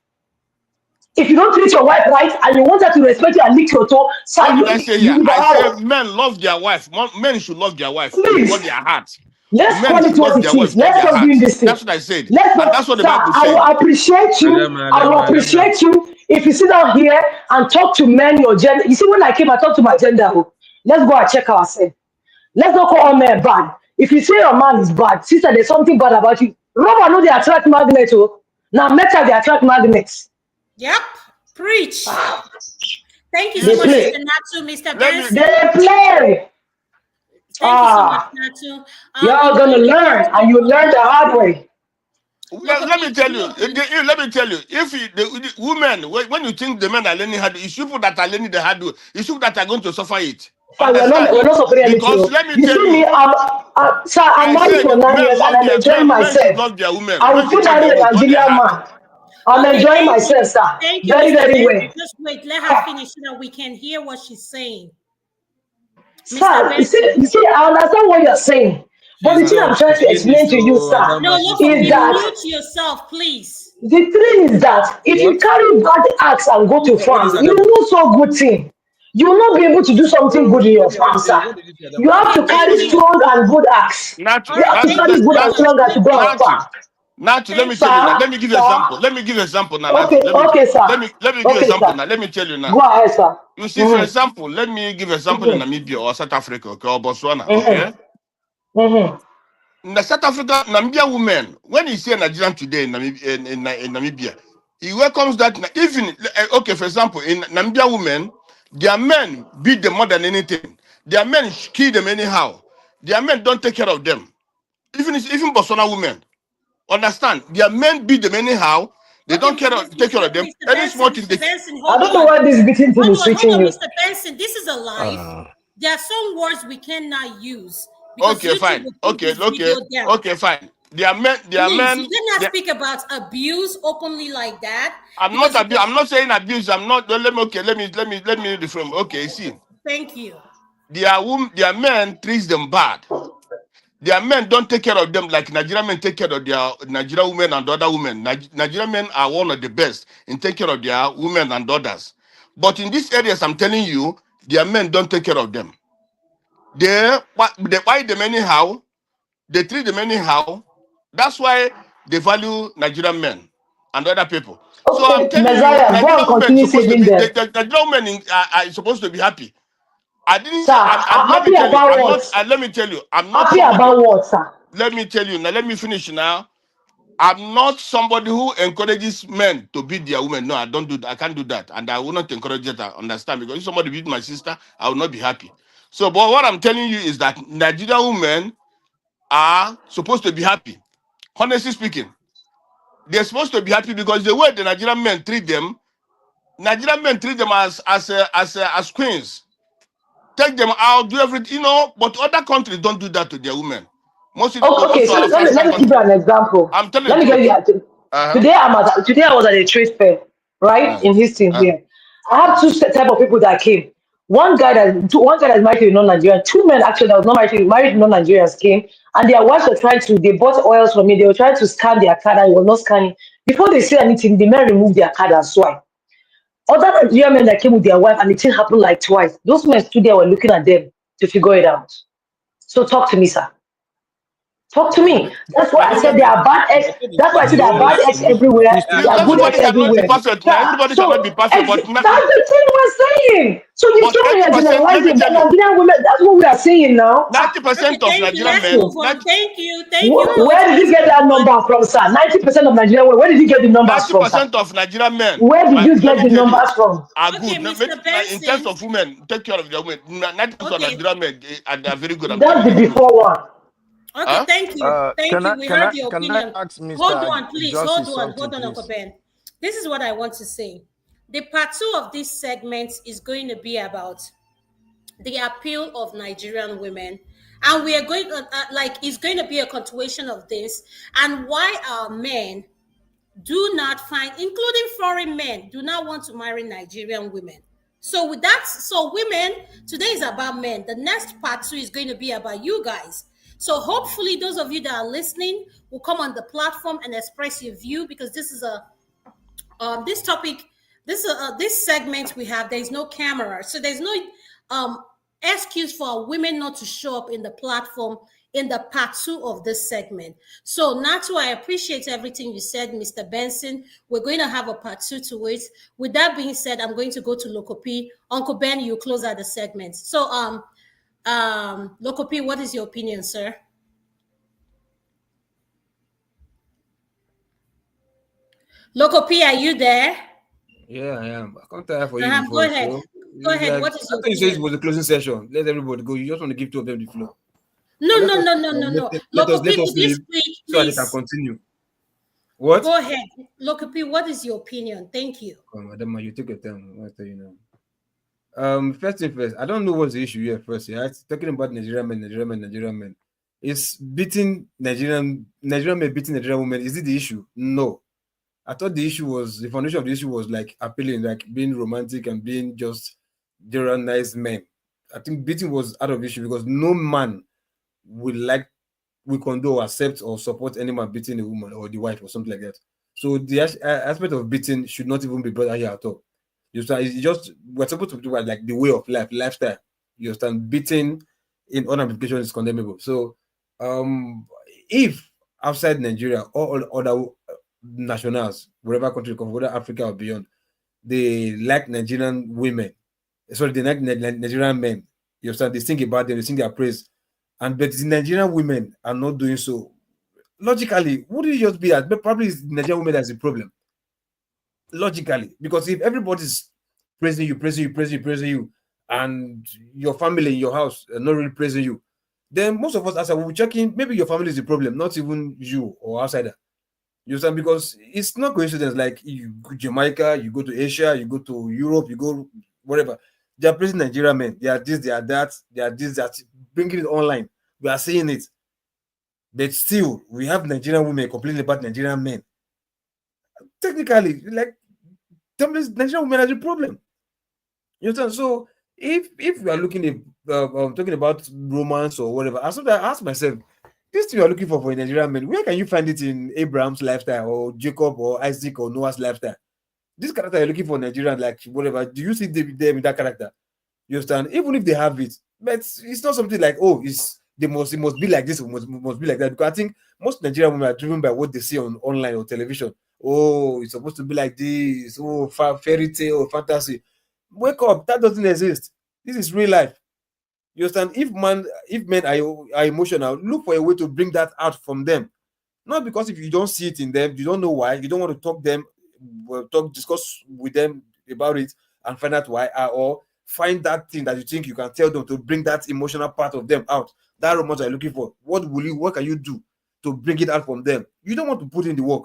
If you don't treat your wife right and you want her to respect you and lick your toe, sir, What did I say you here? will I say out. men love their wife. Men should love their wife with all Please, their heart. let's Men call it should what love it their wife is. with all Let's their stop doing heart. this thing. That's what I said. Let's And not, that's what the sir. Bible I will said. appreciate you. I will appreciate you if you sit down here and talk to men your gender. You see, when I came, I talked to my gender. Oh. Let's go and check ourselves. Let's not call all men bad. If you say your man is bad, sister, there's something bad about you. Rubber know they attract magnets. Oh. Now metal they attract magnets. Yep. Preach. Thank you You so They much, see, Mr. play. Natu, Mr. let me Benson. They play. Thank you so much, Ah, Natu. you're I'm gonna going to go learn, and you to learn the hard way. let me tell you. Uncle. Let me tell you. If the women, when you think the men are learning hard, it's people that are learning the hard way. It's people that are going to suffer it. Sir, Understand? we're not suffering anything. Because Oh. let me You tell see me, you, sir, I'm I married said for 9 years men and love I'm their enjoying men should myself. love their women. I Men will should still love marry their a women with all their Nigerian heart. man. I'm Okay, enjoying thank myself, you. sir. Thank you, Very, Mr. very Benson. well. Just wait, let her finish so that we can hear what she's saying. Mr. Sir, Benson. you see, I understand what you're saying. But the She's thing I'm trying she's to explain finished. to you, So sir, No, Adama, no she's is problem. finished. that Mute yourself, please. the thing is that if you What? carry bad axe and go to What is farm, you Adama? will so good thing. You will not be able to do something So good in your what farm, did you sir. say? What did you say, You Adama? have Okay, to She's carry thank you. finished. strong and good axe. Natu, You have to Thank carry you good so and much. strong axe to Thank go you. and farm. Natu, let me Thank tell you. you now. Sir, Let me give you sir. example. Let me give example now, Natu. Okay, okay, sir. Let me give Okay, example sir. now. Let me tell you now. Go ahead, sir. You see, for Mm-hmm. example, let me give example in Mm-hmm. Namibia or South Africa, okay, or Botswana, okay? Mm-hmm. Mm-hmm. In the South Africa, Namibia women, when you see a Nigerian today in Namibia, he welcomes that. Even okay, for example, in Namibia women, their men beat them more than anything. Their men kill them anyhow. Their men don't take care of them. Even Botswana women, understand? Their men beat them anyhow. They Okay, don't take care of them. Mr. Any Benson, small thing Mr. they Benson, I hold don't know on. why this beating thing is Hold switching on, you. Mr. Benson. This is a live. There are some words we cannot use because okay, YouTube fine. will take this video down. Okay, fine. Their Please, you men, cannot they, speak about abuse openly like that I'm because not you abuse. can. I'm not saying abuse. I'm not. Let me. Okay. Let me reframe. Okay. See, Thank you. their men treats them bad. Their men don't take care of them like Nigerian men take care of their Nigerian women and other women. Nigerian men are one of the best in taking care of their women and daughters. But in these areas, I'm telling you, their men don't take care of them. They buy them anyhow. They treat them anyhow. That's why they value Nigerian men and other people. So I'm Okay, telling you, Messiah, go and Nigerian women continue supposed to saving be them. the Nigerian women are supposed to be happy. I didn't. Sir, I'm let me happy tell you. about I'm what? not. Let me tell you. I'm not Happy somebody. about what, sir? Let me tell you now. Let me finish now. I'm not somebody who encourages men to beat their women. No, I don't do that. I can't do that, and I will not encourage that. I understand because if somebody beat my sister, I will not be happy. So, but what I'm telling you is that Nigerian women are supposed to be happy. Honestly speaking, they're supposed to be happy because the way the Nigerian men treat them as queens. Take them out, do everything, but other countries don't do that to their women. Most Okay, of so our let African me give you countries. an example. I'm telling Let the me give truth. you. Uh-huh. Today I was at a trade fair, right Uh, in Houston uh, here. I have two type of people that came. One guy that's married to a non-Nigerian. Two men actually that was not married to non-Nigerians came, and their wives were trying to. They bought oils from me. They were trying to scan their card, and it was not scanning. Before they say anything, the men removed their card and swipe. Other Nigerian men that came with their wife, and it didn't happen like twice. Those men stood there were looking at them to figure it out. So talk to me, sir. Talk to me. That's why I said Nigerian there men, are bad eggs. according That's to why I said there are you, bad eggs everywhere. There are good eggs everybody cannot be everywhere. perfect. Now, everybody cannot be perfect, That's the thing we're saying. So you but can't 80%, let me generalize tell the you, Nigerian women. That's what we are saying now. 90% Okay, of thank you. Nigerian Let's men, move on. Thank you. Thank you, Coach. Where did you Let's get move that on. number from, sir? 90% of Nigerian women. Where did you get the numbers from, sir? 90% of Nigerian men, Where did you let get me the tell you, numbers from? are Okay, good. Mr. In terms Benson. of women, take care of their women. 90% of Okay. Nigerian men are very good. I'm That's telling the you the truth. before one. Okay, Huh? thank you. Thank you. We heard your Can I opinion. ask Hold Mr. on, please. Justice Hold on. something, Hold on, Uncle please? Ben. This is what I want to say. The part 2 of this segment is going to be about the appeal of Nigerian women. And we are going to, it's going to be a continuation of this and why our men do not find, including foreign men, do not want to marry Nigerian women. So with that, so women, today is about men. The next part 2 is going to be about you guys. So hopefully those of you that are listening will come on the platform and express your view, because this is a this topic, this segment we have, there is no camera, so there's no um excuse for women not to show up in the platform in the part 2 of this segment. So Natu, I appreciate everything you said, Mr. Benson. We're going to have a part 2 to it. With that being said, I'm going to go to Loco P. Uncle Ben, you close out the segment. So Loco P, what is your opinion, sir? Loco P, are you there? Yeah, I am. I can't tire for you Go before, ahead. so Go it's ahead. like What is I your thought you said it opinion? was a closing session. Let everybody go. You just want to give two of them the floor. No, But no, no, no, no, no. Loco let P, us could you leave speak, so that they can please? continue. What? Go ahead. Loco P, what is your opinion? Thank you. Come on, Madam, you take your time. I'll tell you now. First thing first, I don't know what's the issue here first. Yeah, it's talking about Nigerian men. Is beating Nigerian men beating Nigerian women, is it the issue? No. I thought the issue was, the foundation of the issue was like appealing, like being romantic and being just general nice men. I think beating was out of issue because no man will condone, accept, or support any man beating a woman or the wife or something like that. So the aspect of beating should not even be brought out here at all. You understand? It's just, we're supposed to do like the way of life, lifestyle. You understand? Beating in other application is condemnable. So if outside Nigeria or other nationals, wherever country come, whether Africa or beyond, they like Nigerian women. Sorry, they like Nigerian men. You understand? They think about them, they sing their praise. But the Nigerian women are not doing so. Logically, would it just be that? But probably it's the Nigerian women that's the problem. Logically, because if everybody's praising you, and your family in your house are not really praising you, then most of us, as I will be checking, maybe your family is the problem, not even you or outsider. You understand? Because it's not coincidence. Like you go to Jamaica, you go to Asia, you go to Europe, you go wherever. They are praising Nigerian men. They are this, they are that, they are this, that. Bringing it online. We are seeing it. But still, we have Nigerian women complaining about Nigerian men. Technically, like, Nigerian women are the problem. You understand? So if we are looking at talking about romance or whatever, I ask myself, this thing you are looking for a Nigerian man, where can you find it in Abraham's lifestyle or Jacob or Isaac or Noah's lifestyle? This character you're looking for Nigerian, like whatever, do you see them in that character? You understand? Even if they have it, but it's not something like, oh, it must be like this, must be like that. Because I think most Nigerian women are driven by what they see on online or television. Oh, it's supposed to be like this. Oh, fairy tale or fantasy. Wake up! That doesn't exist. This is real life. You understand? If men are emotional, look for a way to bring that out from them. Not because if you don't see it in them, you don't know why, you don't want to discuss with them about it and find out why, or find that thing that you think you can tell them to bring that emotional part of them out. That romance you're looking for. What can you do to bring it out from them? You don't want to put in the work.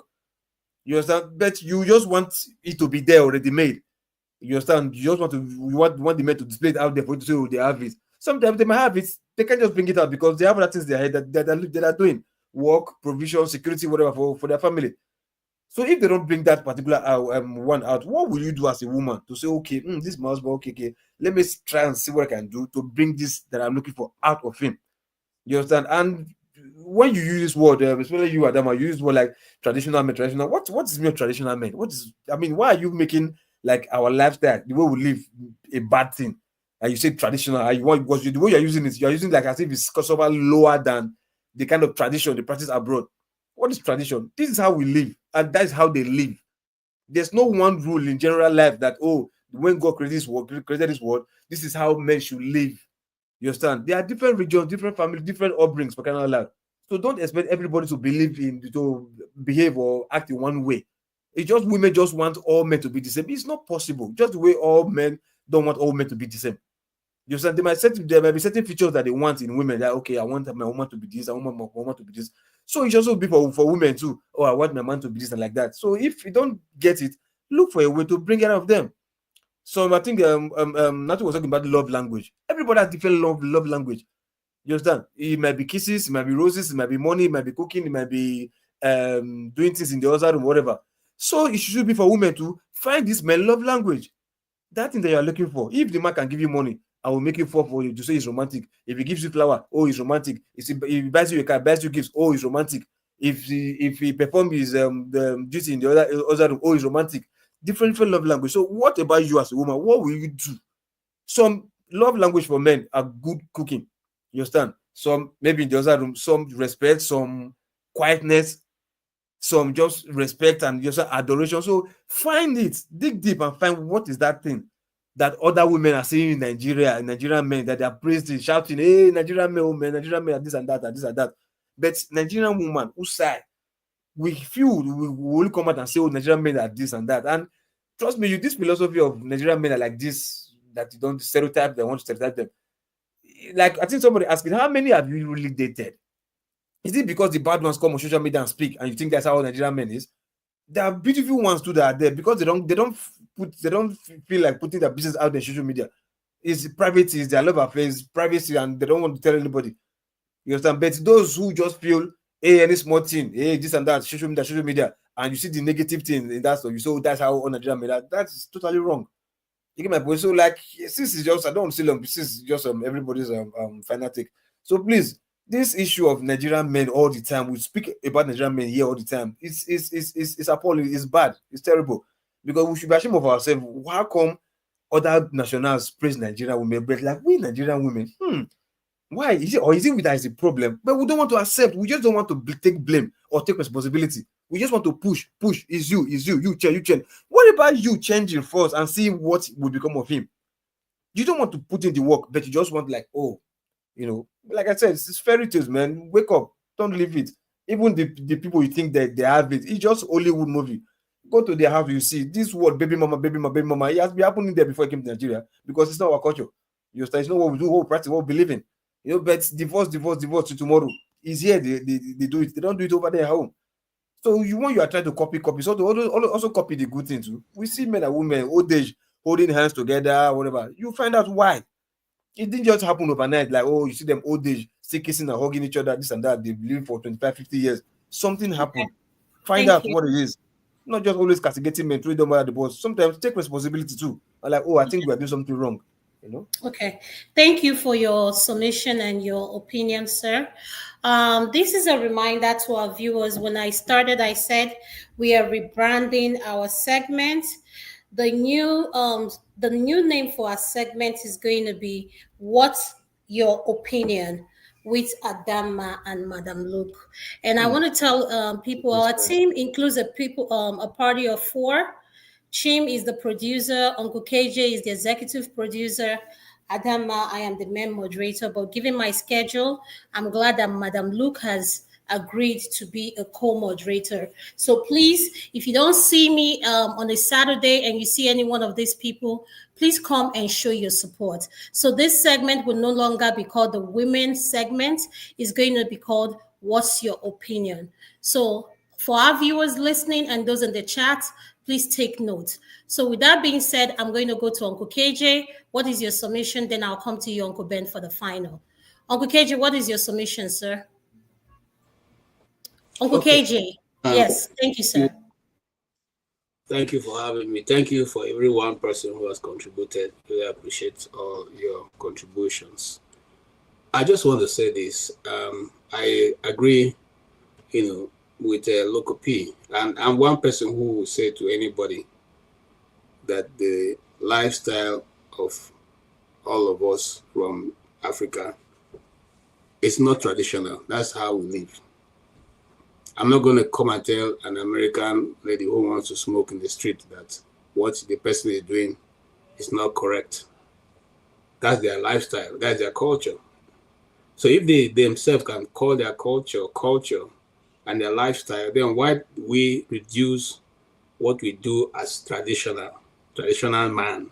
You understand? But you just want it to be there already made. You understand? You just want the men to display it out there for you to say, oh, they have it. Sometimes they might have it, they can't just bring it out because they have other things in their head that are doing work, provision, security, whatever for their family. So if they don't bring that particular one out, what will you do as a woman to say, okay, this must be okay, let me try and see what I can do to bring this that I'm looking for out of him. You understand? And when you use this word, especially you, Adama, you use word like traditional men. What is mean traditional men? Why are you making like our lifestyle, the way we live, a bad thing? And you say traditional, because the way you're using it, you're using like as if it's somehow lower than the kind of tradition they practice abroad. What is tradition? This is how we live, and that is how they live. There's no one rule in general life that, oh, when God created this world, this is how men should live. You understand? There are different regions, different families, different upbringings for kind of life. So don't expect everybody to behave or act in one way. It's just women just want all men to be the same. It's not possible. Just the way all men don't want all men to be the same. You understand? There might be certain features that they want in women. That okay, I want my woman to be this, I want my woman to be this. So it should also be for women too. Oh, I want my man to be this and like that. So if you don't get it, look for a way to bring it out of them. So I think Natu was talking about love language. Everybody has different love language. You understand? It might be kisses, it might be roses, it might be money, it might be cooking, it might be doing things in the other room, whatever. So it should be for women to find this men love language. That thing that you're looking for. If the man can give you money, I will make it fall for you to say he's romantic. If he gives you flower, oh, he's romantic. If he buys you a car, buys you gifts, oh, he's romantic. If he performs his the duty in the other room, oh, he's romantic. Different love language. So what about you as a woman? What will you do? Some love language for men are good cooking. You understand? Some maybe in the other room, some respect, some quietness, some just respect and just adoration. So find it, dig deep and find what is that thing that other women are saying in Nigeria, Nigerian men that they are praising, shouting, hey, Nigerian men, oh man, Nigerian men are this and that, and this and that. But Nigerian woman who side, we feel we will come out and say, oh, Nigerian men are this and that. And trust me, this philosophy of Nigerian men are like this, that you don't stereotype, they want to stereotype them. Like, I think somebody asked me, how many have you really dated? Is it because the bad ones come on social media and speak, and you think that's how Nigerian men is? There are beautiful ones too that are there because they don't feel like putting their business out on social media. It's private, it's their love affairs, privacy, and they don't want to tell anybody. You understand? But those who just feel, hey, any small thing, hey, this and that, social media, and you see the negative thing in that stuff, you say, oh, that's how all Nigerian men. That's totally wrong. You get my point? So, like, since it's just, I don't see them, since it's just everybody's fanatic. So please, this issue of Nigerian men all the time, we speak about Nigerian men here all the time. It's appalling, it's bad, it's terrible. Because we should be ashamed of ourselves. How come other nationals praise Nigerian women, but like we Nigerian women, why is it, or is it that is a problem? But we don't want to accept, we just don't want to take blame or take responsibility. We just want to push. Is you change. What about you changing first and see what will become of him? You don't want to put in the work, but you just want, like, oh, you know, like I said, it's fairy tales, man. Wake up, don't leave it. Even the people you think that they have it, it's just Hollywood movie. Go to their house, you see this word, baby mama, it has been happening there before it came to Nigeria, because it's not our culture. You understand? It's not what we do, what we practice, what we believe in. You know, but divorce to tomorrow is here. They do it. They don't do it over there at home. So when you are trying to copy, so to also copy the good things too. We see men and women old age holding hands together, whatever. You find out why. It didn't just happen overnight. Like, oh, you see them old age still kissing and hugging each other, this and that. They've lived for 25, 50 years. Something happened. Find Thank out you. what it is. Not just always castigating men, throwing them under the bus. Sometimes take responsibility too. And like, oh, I think we are doing something wrong. You know? Okay. Thank you for your submission and your opinion, sir. This is a reminder to our viewers. When I started, I said we are rebranding our segment. The new name for our segment is going to be "What's Your Opinion?" with Adama and Madam Luke. And I want to tell people our team includes a party of 4. Chim is the producer, Uncle KJ is the executive producer, Adama, I am the main moderator. But given my schedule, I'm glad that Madam Luke has agreed to be a co-moderator. So please, if you don't see me on a Saturday and you see any one of these people, please come and show your support. So this segment will no longer be called the women's segment. It's going to be called What's Your Opinion? So for our viewers listening and those in the chat, please take note. So with that being said, I'm going to go to Uncle KJ. What is your submission? Then I'll come to you, Uncle Ben, for the final. Uncle KJ, what is your submission, sir? Uncle KJ. Yes, thank you, sir. Thank you for having me. Thank you for every one person who has contributed. Really appreciate all your contributions. I just want to say this. I agree, with Local P. And I'm one person who will say to anybody that the lifestyle of all of us from Africa is not traditional. That's how we live. I'm not going to come and tell an American lady who wants to smoke in the street that what the person is doing is not correct. That's their lifestyle. That's their culture. So if they themselves can call their culture and their lifestyle, then why we reduce what we do as traditional man?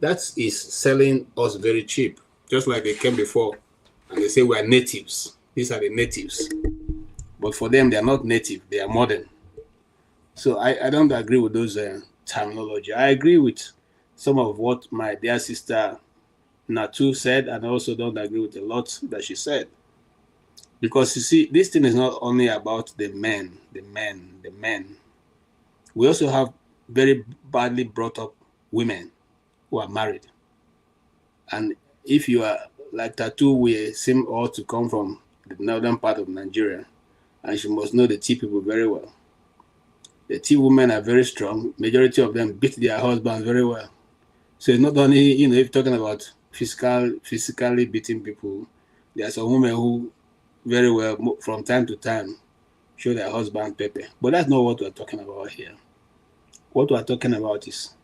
That is selling us very cheap. Just like they came before and they say we are natives. These are the natives. But for them, they are not native, they are modern. So I don't agree with those terminology. I agree with some of what my dear sister Natu said, and I also don't agree with a lot that she said. Because you see, this thing is not only about the men. We also have very badly brought up women. who are married. And if you are like Tattoo, we seem all to come from the northern part of Nigeria, and she must know the Tea people very well. The Tea women are very strong. Majority of them beat their husbands very well. So it's not only, if you're talking about physically beating people, there are some women who very well, from time to time, show their husband pepper. But that's not what we're talking about here. What we're talking about is,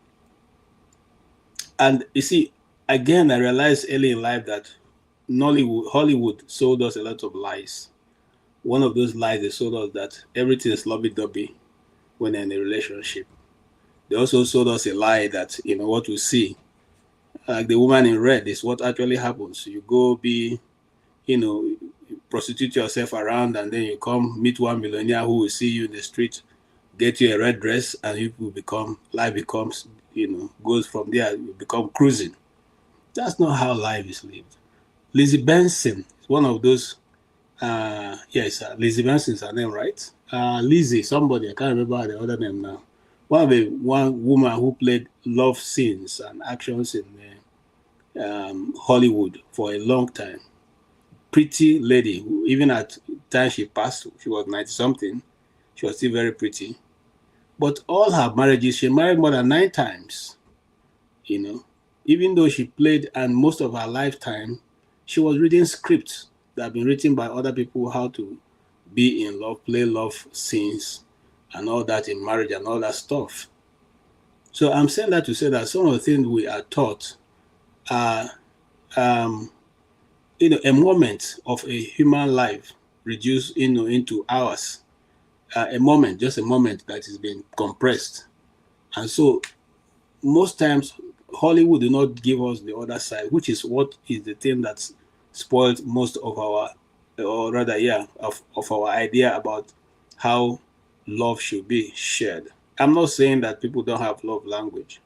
and you see, again, I realized early in life that Hollywood sold us a lot of lies. One of those lies, they sold us that everything is lovey-dovey when they're in a relationship. They also sold us a lie that, what we see, like the woman in red, is what actually happens. You go be, prostitute yourself around, and then you come meet one millionaire who will see you in the street, get you a red dress, and life becomes, goes from there, you become cruising. That's not how life is lived. Lizzie Benson is one of those, Lizzie Benson's her name, right? Lizzie, somebody, I can't remember the other name now. One woman who played love scenes and actions in Hollywood for a long time. Pretty lady, even at the time she passed, she was 90-something, she was still very pretty. But all her marriages, she married more than 9 times, Even though she played, and most of her lifetime, she was reading scripts that have been written by other people, how to be in love, play love scenes, and all that in marriage and all that stuff. So I'm saying that to say that some of the things we are taught are, a moment of a human life reduced, into hours. Just a moment that is being compressed. And so most times Hollywood do not give us the other side, which is what is the thing that's spoiled most of our, of our idea about how love should be shared. I'm not saying that people don't have love language.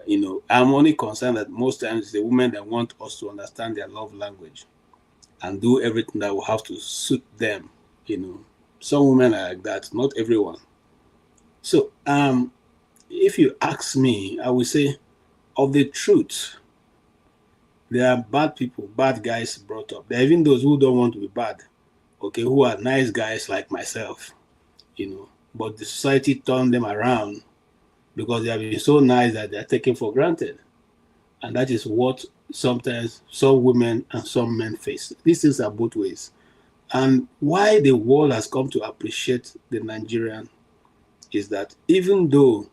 I'm only concerned that most times the women that want us to understand their love language and do everything that will have to suit them. Some women are like that, not everyone. So if you ask me, I would say, of the truth, there are bad people, bad guys brought up. There are even those who don't want to be bad, who are nice guys like myself, but the society turned them around because they have been so nice that they're taken for granted. And that is what sometimes some women and some men face. These things are both ways. And why the world has come to appreciate the Nigerian is that even though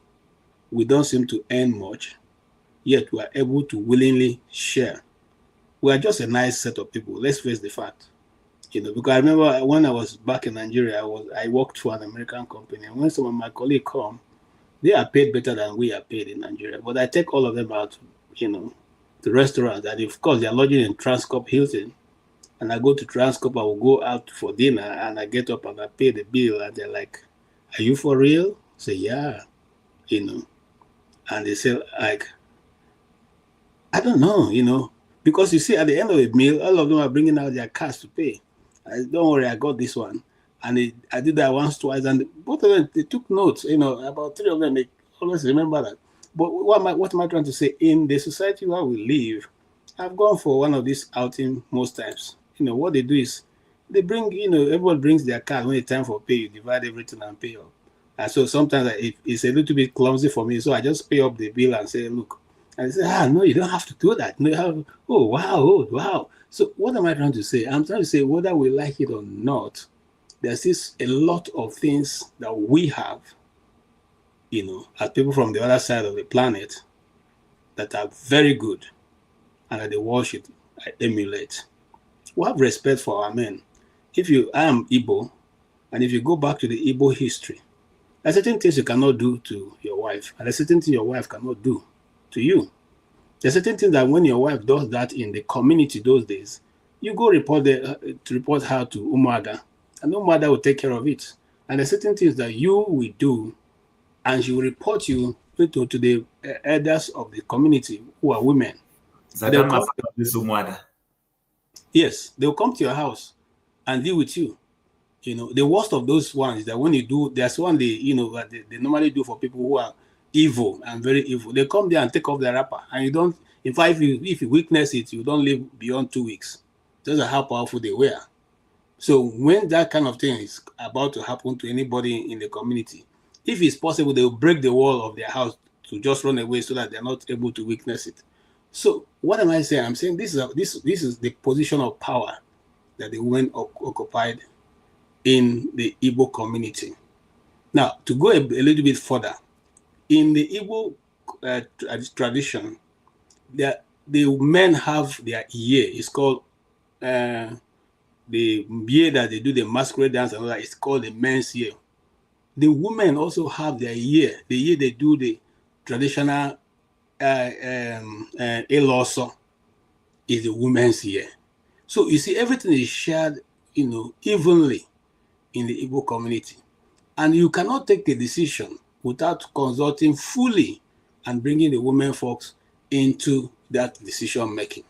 we don't seem to earn much, yet we are able to willingly share. We are just a nice set of people. Let's face the fact. Because I remember when I was back in Nigeria, I worked for an American company. And when some of my colleagues come, they are paid better than we are paid in Nigeria. But I take all of them out, to restaurants. And of course, they are lodging in Transcorp Hilton. And I go to Transcorp, I will go out for dinner, and I get up and I pay the bill. And they're like, "Are you for real?" I say, "Yeah." And they say, like, I don't know, because you see, at the end of the meal, all of them are bringing out their cash to pay. Don't worry, I got this one. And I did that once, twice, and both of them, they took notes, about 3 of them, they always remember that. But what am I trying to say? In the society where we live, I've gone for one of these outings most times. What they do is, they bring, everyone brings their card. When it's time for pay, you divide everything and pay up. And so sometimes it's a little bit clumsy for me, so I just pay up the bill and say, "Look." And they say, "No, you don't have to do that. No, you have, oh, wow. So what am I trying to say? I'm trying to say, whether we like it or not, there's a lot of things that we have, as people from the other side of the planet, that are very good and that the world should emulate. We have respect for our men. I am Igbo, and if you go back to the Igbo history, there are certain things you cannot do to your wife, and there are certain things your wife cannot do to you. There are certain things that when your wife does that in the community those days, you go report her to Umuada, and Umuada will take care of it. And there are certain things that you will do, and she will report you to the elders of the community who are women. Yes, they'll come to your house and deal with you. The worst of those ones is that when you do, there's one they normally do for people who are evil and very evil. They come there and take off their wrapper, and you don't. In fact, if you witness it, you don't live beyond 2 weeks. Those are how powerful they were. So when that kind of thing is about to happen to anybody in the community, if it's possible, they will break the wall of their house to just run away so that they're not able to witness it. So what am I saying? I'm saying this is the position of power that the women occupied in the Igbo community. Now, to go a little bit further, in the Igbo tradition, the men have their year. It's called the year that they do the masquerade dance and all that. It's called the men's year. The women also have their year. The year they do the traditional Eloso is the women's year. So you see, everything is shared, evenly in the Igbo community. And you cannot take a decision without consulting fully and bringing the women folks into that decision making.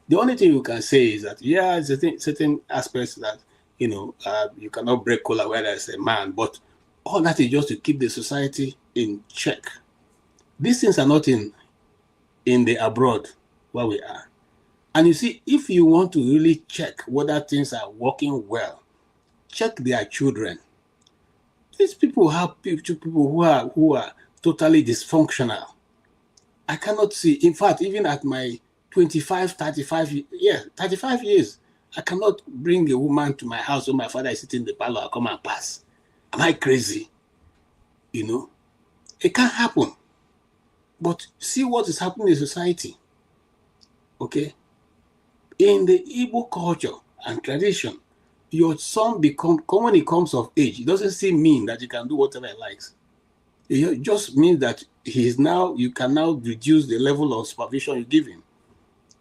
The only thing you can say is that, yeah, certain aspects that, you cannot break color whether it's a man, but all that is just to keep the society in check. These things are not in the abroad where we are. And you see, if you want to really check whether things are working well, check their children. These people have people who are totally dysfunctional. I cannot see, in fact, even at my 35 years, I cannot bring a woman to my house when my father is sitting in the parlor and come and pass. Am I crazy? It can't happen. But see what is happening in society. Okay? In the Igbo culture and tradition, your son when he comes of age, it doesn't still mean that he can do whatever he likes. It just means that you can now reduce the level of supervision you give him.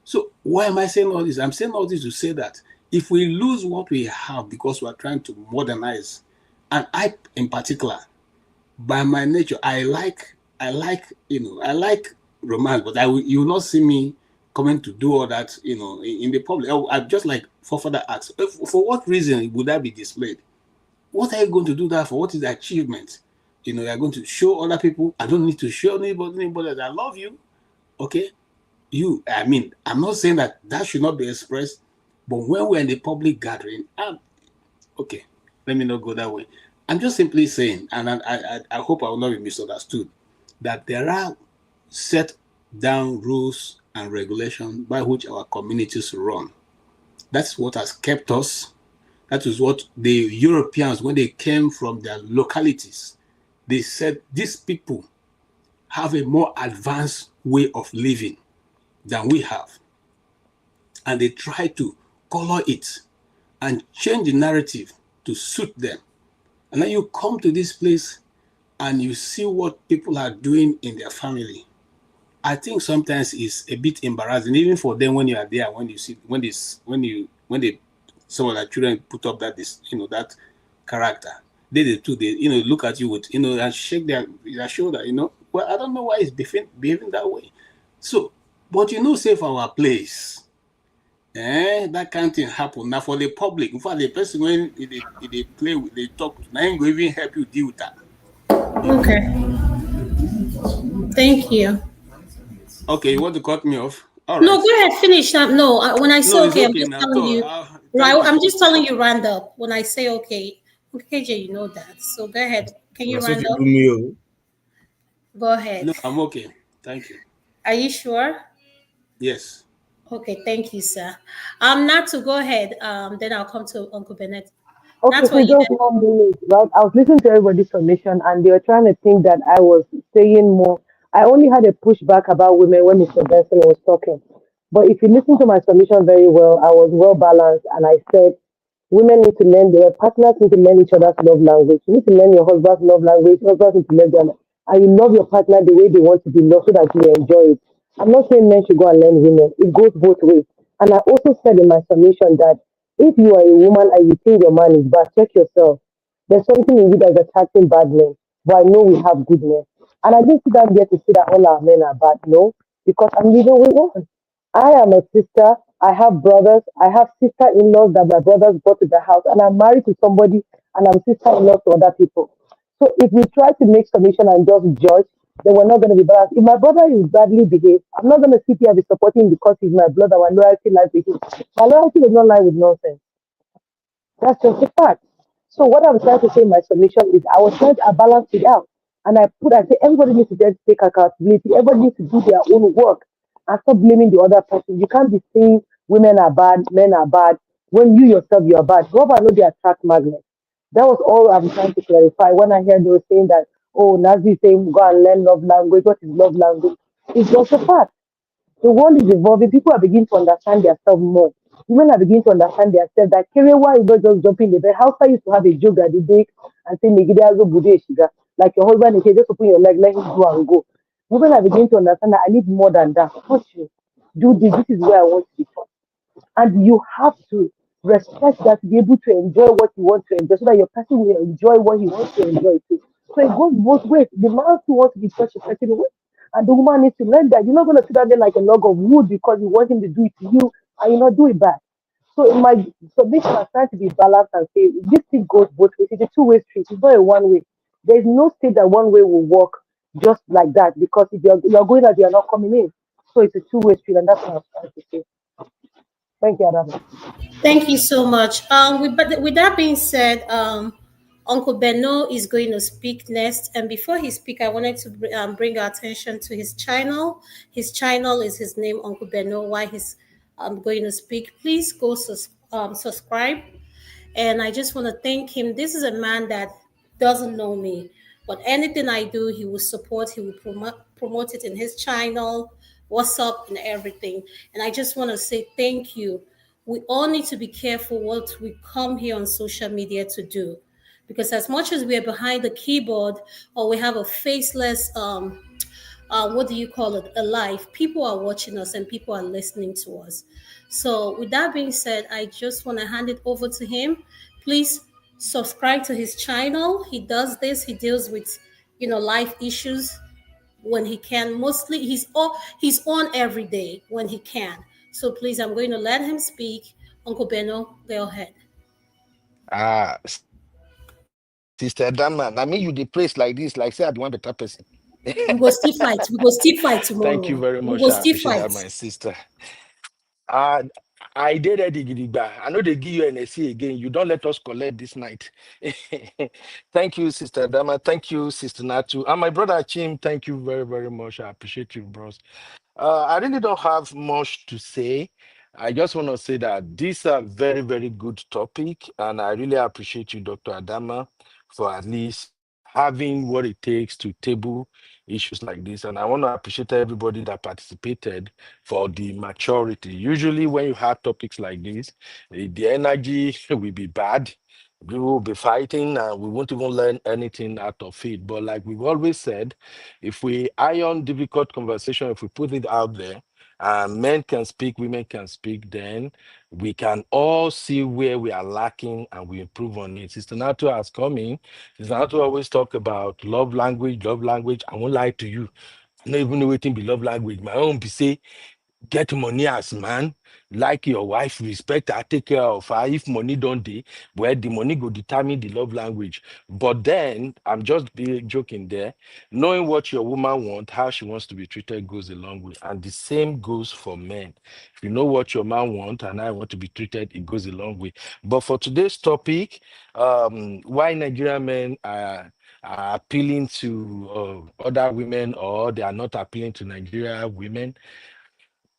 So why am I saying all this? I'm saying all this to say that if we lose what we have because we are trying to modernize, and I in particular, by my nature, I like romance, but you will not see me coming to do all that, in the public. I'm just like forefather asks, for what reason would that be displayed? What are you going to do that for? What is the achievement? You're going to show other people. I don't need to show anybody that I love you. Okay? I'm not saying that should not be expressed, but when we're in the public gathering, okay, let me not go that way. I'm just simply saying, and I hope I will not be misunderstood, that there are set down rules and regulations by which our communities run. That's what has kept us. That is what the Europeans, when they came from their localities, they said these people have a more advanced way of living than we have. And they try to color it and change the narrative to suit them. And then you come to this place and you see what people are doing in their family. I think sometimes it's a bit embarrassing, even for them when you are there, when you see some of the children put up that that character. They look at you with and shake their shoulder. Well, I don't know why it's behaving that way. So, but say for our place, that kind of thing happen. Now for the public, in fact, the person when they play with, they talk, I ain't going to even help you deal with that. Okay. Thank you. Okay, you want to cut me off? All No, right. go ahead, finish up. No, when I say okay, I'm just now. telling you. Right, I'm just telling you round up. When I say okay, KJ, you know that. So go ahead. Can you round up? Go ahead. No, I'm okay. Thank you. Are you sure? Yes. Okay, thank you, sir. Not to go ahead. Then I'll come to Uncle Bennett. Okay, so just 1 minute, right? I was listening to everybody's submission and they were trying to think that I was saying more. I only had a pushback about women when Mr. Benson was talking. But if you listen to my submission very well, I was well balanced and I said women need to learn, their partners need to learn each other's love language. You need to learn your husband's love language, husbands need to learn them. And you love your partner the way they want to be loved so that you enjoy it. I'm not saying men should go and learn women. It goes both ways. And I also said in my submission that if you are a woman and you think your man is bad, check yourself. There's something in you that's attracting bad men. But I know we have good men. And I didn't sit down there to say that all our men are bad. No, because I'm living with one. I am a sister. I have brothers. I have sister-in-laws that my brothers brought to the house. And I'm married to somebody and I'm sister-in-law to other people. So if we try to make submission and just judge, They were not going to be balanced. If my brother is badly behaved, I'm not going to sit here and be supporting him because he's my brother. My loyalty lies with him. My loyalty does not lie with nonsense. That's just a fact. So what I'm trying to say in my submission is I was trying to balance it out. And I say everybody needs to just take accountability. Everybody needs to do their own work and stop blaming the other person. You can't be saying women are bad, men are bad, when you yourself you are bad. Whoever know they attract magnets. That was all I'm trying to clarify when I heard they were saying that, oh, Nazi is saying go and learn love language. What is love language? It's just a fact. The world is evolving. People are beginning to understand themselves more. Women are beginning to understand themselves that Kerewa is not just jumping the bed. How far used to have a joke at the day and say, "Megidazo Bude Shiga." Like your husband, okay, just open your leg, let him do and go. Women are beginning to understand that I need more than that. Touch you. Do this. This is where I want to be touched. And you have to respect that to be able to enjoy what you want to enjoy so that your person will enjoy what he wants to enjoy too. So it goes both ways. The man who wants to be touched a certain way, and the woman needs to learn that you're not going to sit down there like a log of wood because you want him to do it to you and you not do it back. So in my submission, I'm trying to be balanced and say this thing goes both ways. It's a two-way street. It's not a one-way. There is no state that one way will work just like that because if you're going out, you're not coming in. So it's a two-way street, and that's what I'm trying to say. Thank you, Adam. Thank you so much. With that being said, Uncle Beno is going to speak next. And before he speak, I wanted to bring our attention to his channel. His channel is his name, Uncle Beno. Why he's going to speak? Please go subscribe. And I just want to thank him. This is a man that doesn't know me, but anything I do, he will support. He will promote it in his channel, what's up, and everything. And I just want to say thank you. We all need to be careful what we come here on social media to do, because as much as we are behind the keyboard or we have a faceless what do you call it, a live, people are watching us and people are listening to us. So with that being said, I just want to hand it over to him. Please subscribe to his channel. He does this, he deals with life issues when he can. Mostly he's on every day when he can. So please, I'm going to let him speak. Uncle Beno, go ahead. Ah, Sister Dama, I mean you the place like this, like say I be one better person. We go still fight. We go still fight Thank you tomorrow. very We much. go I still appreciate that, fight. my sister. Uh, I did it gidigba. I know they give you an essay again. You don't let us collect this night. Thank you, Sister Dama. Thank you, Sister Natu. And my brother Chim, thank you very, very much. I appreciate you, bros. I really don't have much to say. I just want to say that this is a very, very good topic, and I really appreciate you, Dr. Adama, for at least having what it takes to table issues like this. And I want to appreciate everybody that participated for the maturity. Usually, when you have topics like this, the energy will be bad. We will be fighting and we won't even learn anything out of it. But like we've always said, if we iron difficult conversation, if we put it out there, men can speak, women can speak, then we can all see where we are lacking and we improve on it. Sister Nato has come in. Sister Nato always talk about love language, love language. I won't lie to you. I don't even know what be love language. My own be say, get money as man, like your wife, respect her, take care of her. If money don't dey, well, the money go determine the love language. But then I'm just be joking there. Knowing what your woman wants, how she wants to be treated goes a long way. And the same goes for men. If you know what your man wants and I want to be treated, it goes a long way. But for today's topic, why Nigerian men are appealing to other women or they are not appealing to Nigeria women.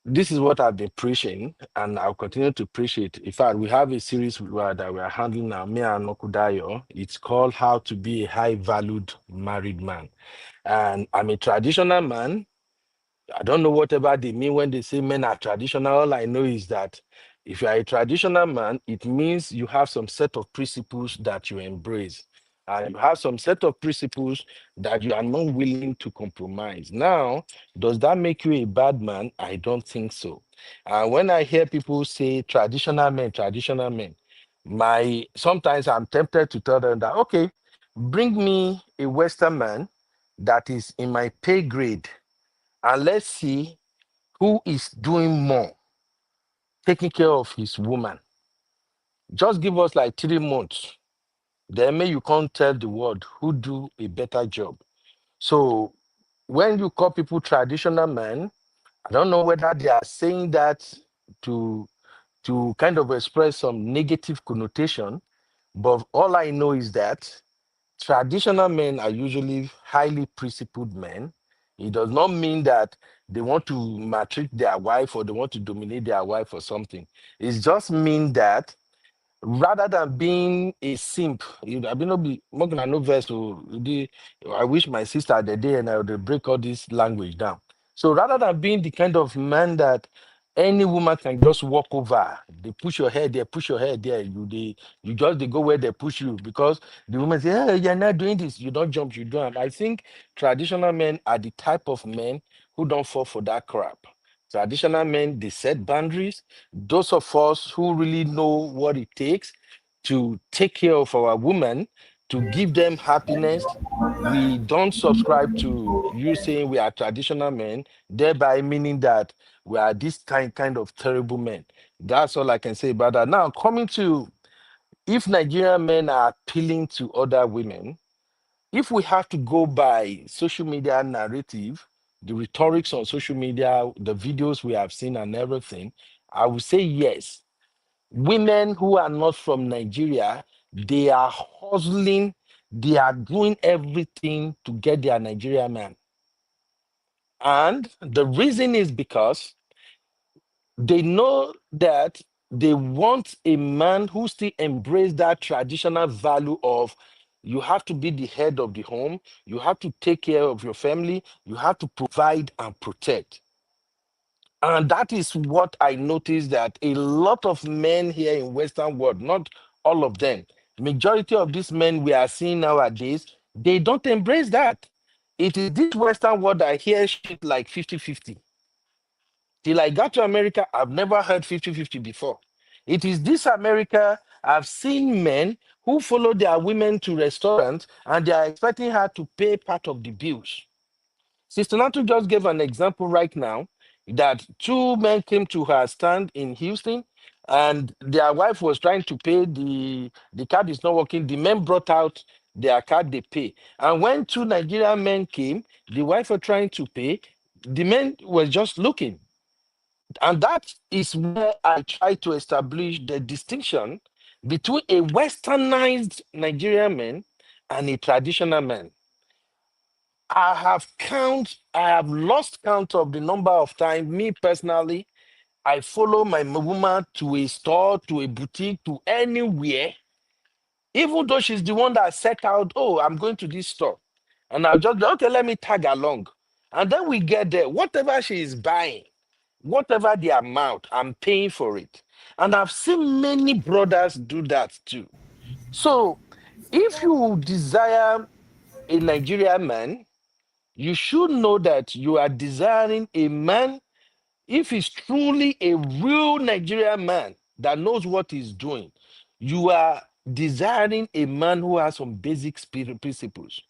This is what I've been preaching, and I'll continue to preach it. In fact, we have a series that we are handling now, me and Nokudayo. It's called How to Be a High Valued Married Man. And I'm a traditional man. I don't know whatever they mean when they say men are traditional. All I know is that if you are a traditional man, it means you have some set of principles that you embrace. And you have some set of principles that you are not willing to compromise. Now, does that make you a bad man? I don't think so. And when I hear people say traditional men, sometimes I'm tempted to tell them that, okay, bring me a Western man that is in my pay grade and let's see who is doing more, taking care of his woman. Just give us like 3 months. Then may you can't tell the world who do a better job. So when you call people traditional men, I don't know whether they are saying that to kind of express some negative connotation, but all I know is that traditional men are usually highly principled men. It does not mean that they want to maltreat their wife or they want to dominate their wife or something. It just mean that rather than being a simp, I mean, not be more than no verse. I wish my sister the day and I would break all this language down. So rather than being the kind of man that any woman can just walk over, they push your head there, push your head there. You just they go where they push you because the woman say, "Hey, you're not doing this. You don't jump, you do." And I think traditional men are the type of men who don't fall for that crap. Traditional men, they set boundaries. Those of us who really know what it takes to take care of our women, to give them happiness, we don't subscribe to you saying we are traditional men, thereby meaning that we are this kind of terrible men. That's all I can say about that. Now, coming to if Nigerian men are appealing to other women, if we have to go by social media narrative, the rhetorics on social media, the videos we have seen and everything, I would say yes. Women who are not from Nigeria, they are hustling, they are doing everything to get their Nigerian man. And the reason is because they know that they want a man who still embrace that traditional value of you have to be the head of the home, you have to take care of your family, you have to provide and protect. And that is what I noticed that a lot of men here in Western world, not all of them, majority of these men we are seeing nowadays, they don't embrace that. It is this Western world I hear shit like 50-50. Till I got to America, I've never heard 50-50 before. It is this America I've seen men who follow their women to restaurants and they are expecting her to pay part of the bills. Sister Natu just gave an example right now that two men came to her stand in Houston and their wife was trying to pay the card is not working. The men brought out their card, they pay. And when two Nigerian men came, the wife was trying to pay, the men were just looking. And that is where I try to establish the distinction between a westernized Nigerian man and a traditional man. I have lost count of the number of times, me personally, I follow my woman to a store, to a boutique, to anywhere, even though she's the one that set out, oh, I'm going to this store. And I'll just, okay, let me tag along. And then we get there, whatever she is buying, whatever the amount, I'm paying for it. And I've seen many brothers do that too. So if you desire a Nigerian man, you should know that you are desiring a man, if he's truly a real Nigerian man that knows what he's doing, you are desiring a man who has some basic spirit principles.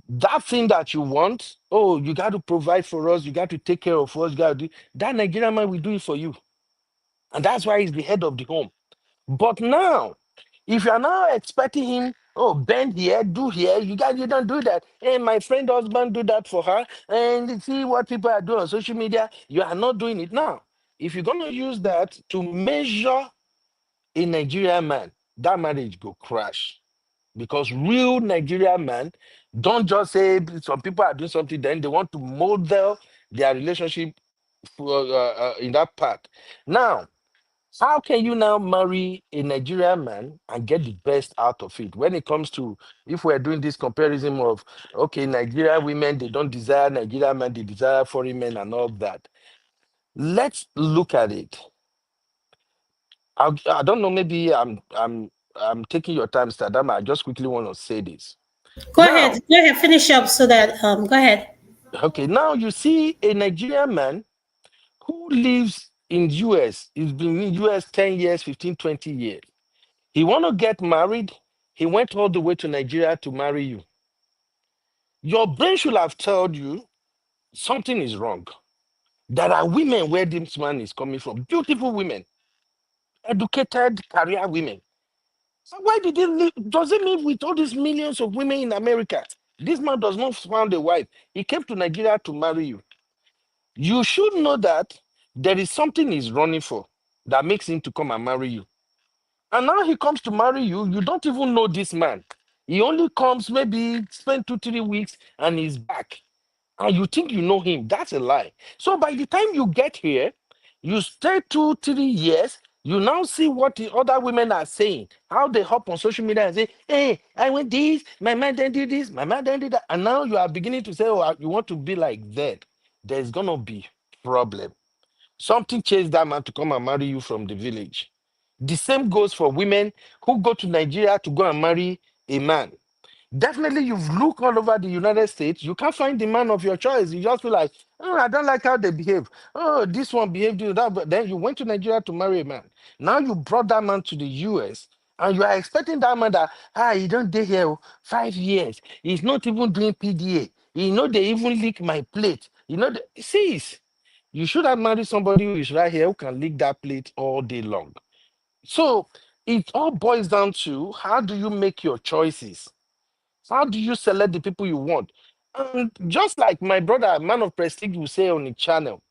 That thing that you want, oh, you got to provide for us, you got to take care of us, you got to do that. Nigerian man will do it for you. And that's why he's the head of the home. But now, if you're now expecting him, oh, bend here, do here, you don't do that. And my friend husband do that for her. And see what people are doing on social media. You are not doing it now. If you're gonna use that to measure a Nigerian man, that marriage go crash. Because real Nigerian man don't just say some people are doing something, then they want to model their relationship in that part. Now, how can you now marry a Nigerian man and get the best out of it when it comes to, if we're doing this comparison of, okay, Nigerian women, they don't desire Nigerian men, they desire foreign men and all that. Let's look at it. I don't know, maybe I'm taking your time, Stadama. I just quickly want to say this. Go ahead, finish up so that go ahead. Okay, now you see a Nigerian man who lives in US, he's been in US 10 years, 15, 20 years. He want to get married. He went all the way to Nigeria to marry you. Your brain should have told you something is wrong. There are women where this man is coming from, beautiful women, educated career women. So why did he live? Does it mean with all these millions of women in America, This man does not found a wife. He came to Nigeria to marry you. You should know that there is something he's running for that makes him to come and marry you. And now he comes to marry you. You don't even know this man. He only comes, maybe spend 2-3 weeks, and he's back. And you think you know him. That's a lie. So by the time you get here, you stay 2-3 years. You now see what the other women are saying, how they hop on social media and say, hey, I went this, my man then did this, my man then did that. And now you are beginning to say, oh, you want to be like that. There's going to be problem. Something chased that man to come and marry you from the village. The same goes for women who go to Nigeria to go and marry a man. Definitely, you've looked all over the United States. You can't find the man of your choice. You just feel like, oh, I don't like how they behave. Oh, this one behaved that. But then you went to Nigeria to marry a man. Now you brought that man to the US, and you are expecting that man that, he don't stay here 5 years. He's not even doing PDA. You know, they even lick my plate. You know, sis, you should have married somebody who is right here who can lick that plate all day long. So it all boils down to, how do you make your choices? How do you select the people you want? And just like my brother, man of prestige, will say on the channel,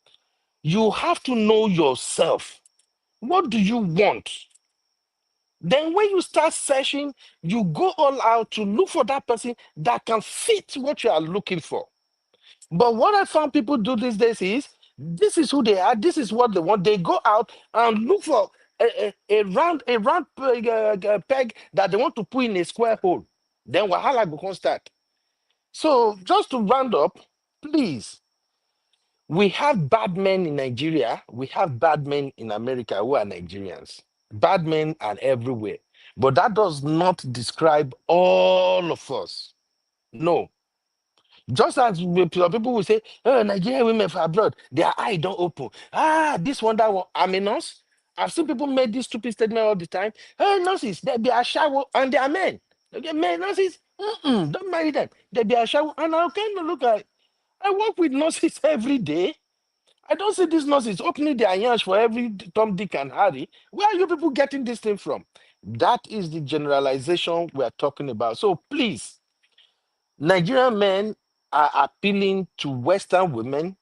you have to know yourself. What do you want? Then when you start searching, you go all out to look for that person that can fit what you are looking for. But what I found people do these days is, this is who they are, this is what they want. They go out and look for a round peg that they want to put in a square hole. Then wahala go start. So just to round up, please, we have bad men in Nigeria. We have bad men in America who are Nigerians. Bad men are everywhere. But that does not describe all of us. No. Just as some people will say, oh, Nigerian women for abroad, their eye don't open. This one, that one. I'm a nurse. I've seen people make this stupid statement all the time. Oh, nurses, they be a shower, and they are men. Okay, men, nurses, don't marry them. They be a shower. And I kind of look at, I work with nurses every day. I don't see these nurses opening their hands for every Tom, Dick, and Harry. Where are you people getting this thing from? That is the generalization we are talking about. So please, Nigerian men are appealing to Western women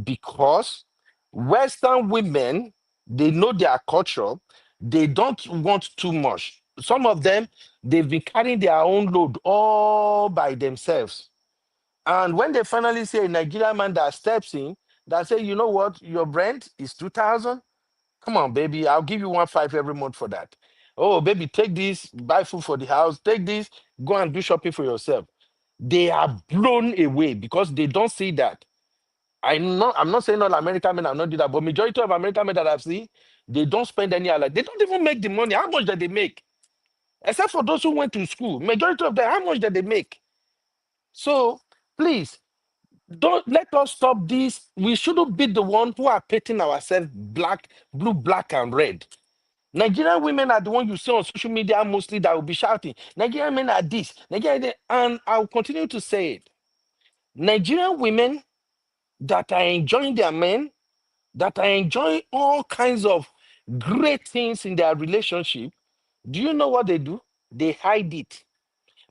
because Western women, they know their culture. They don't want too much. Some of them, they've been carrying their own load all by themselves. And when they finally see a Nigerian man that steps in, that say, you know what, your rent is 2,000. Come on, baby, I'll give you 1,500 every month for that. Oh, baby, take this, buy food for the house, take this, go and do shopping for yourself. They are blown away because they don't see that. I'm not saying all American men are not do that, but majority of American men that I've seen, they don't spend any other. They don't even make the money. How much did they make? Except for those who went to school. Majority of them, how much did they make? So please, don't let us stop this. We shouldn't be the one who are painting ourselves black, blue, black, and red. Nigerian women are the one you see on social media mostly that will be shouting, Nigerian men are this, and I'll continue to say it. Nigerian women that are enjoying their men, that are enjoying all kinds of great things in their relationship, do you know what they do? They hide it.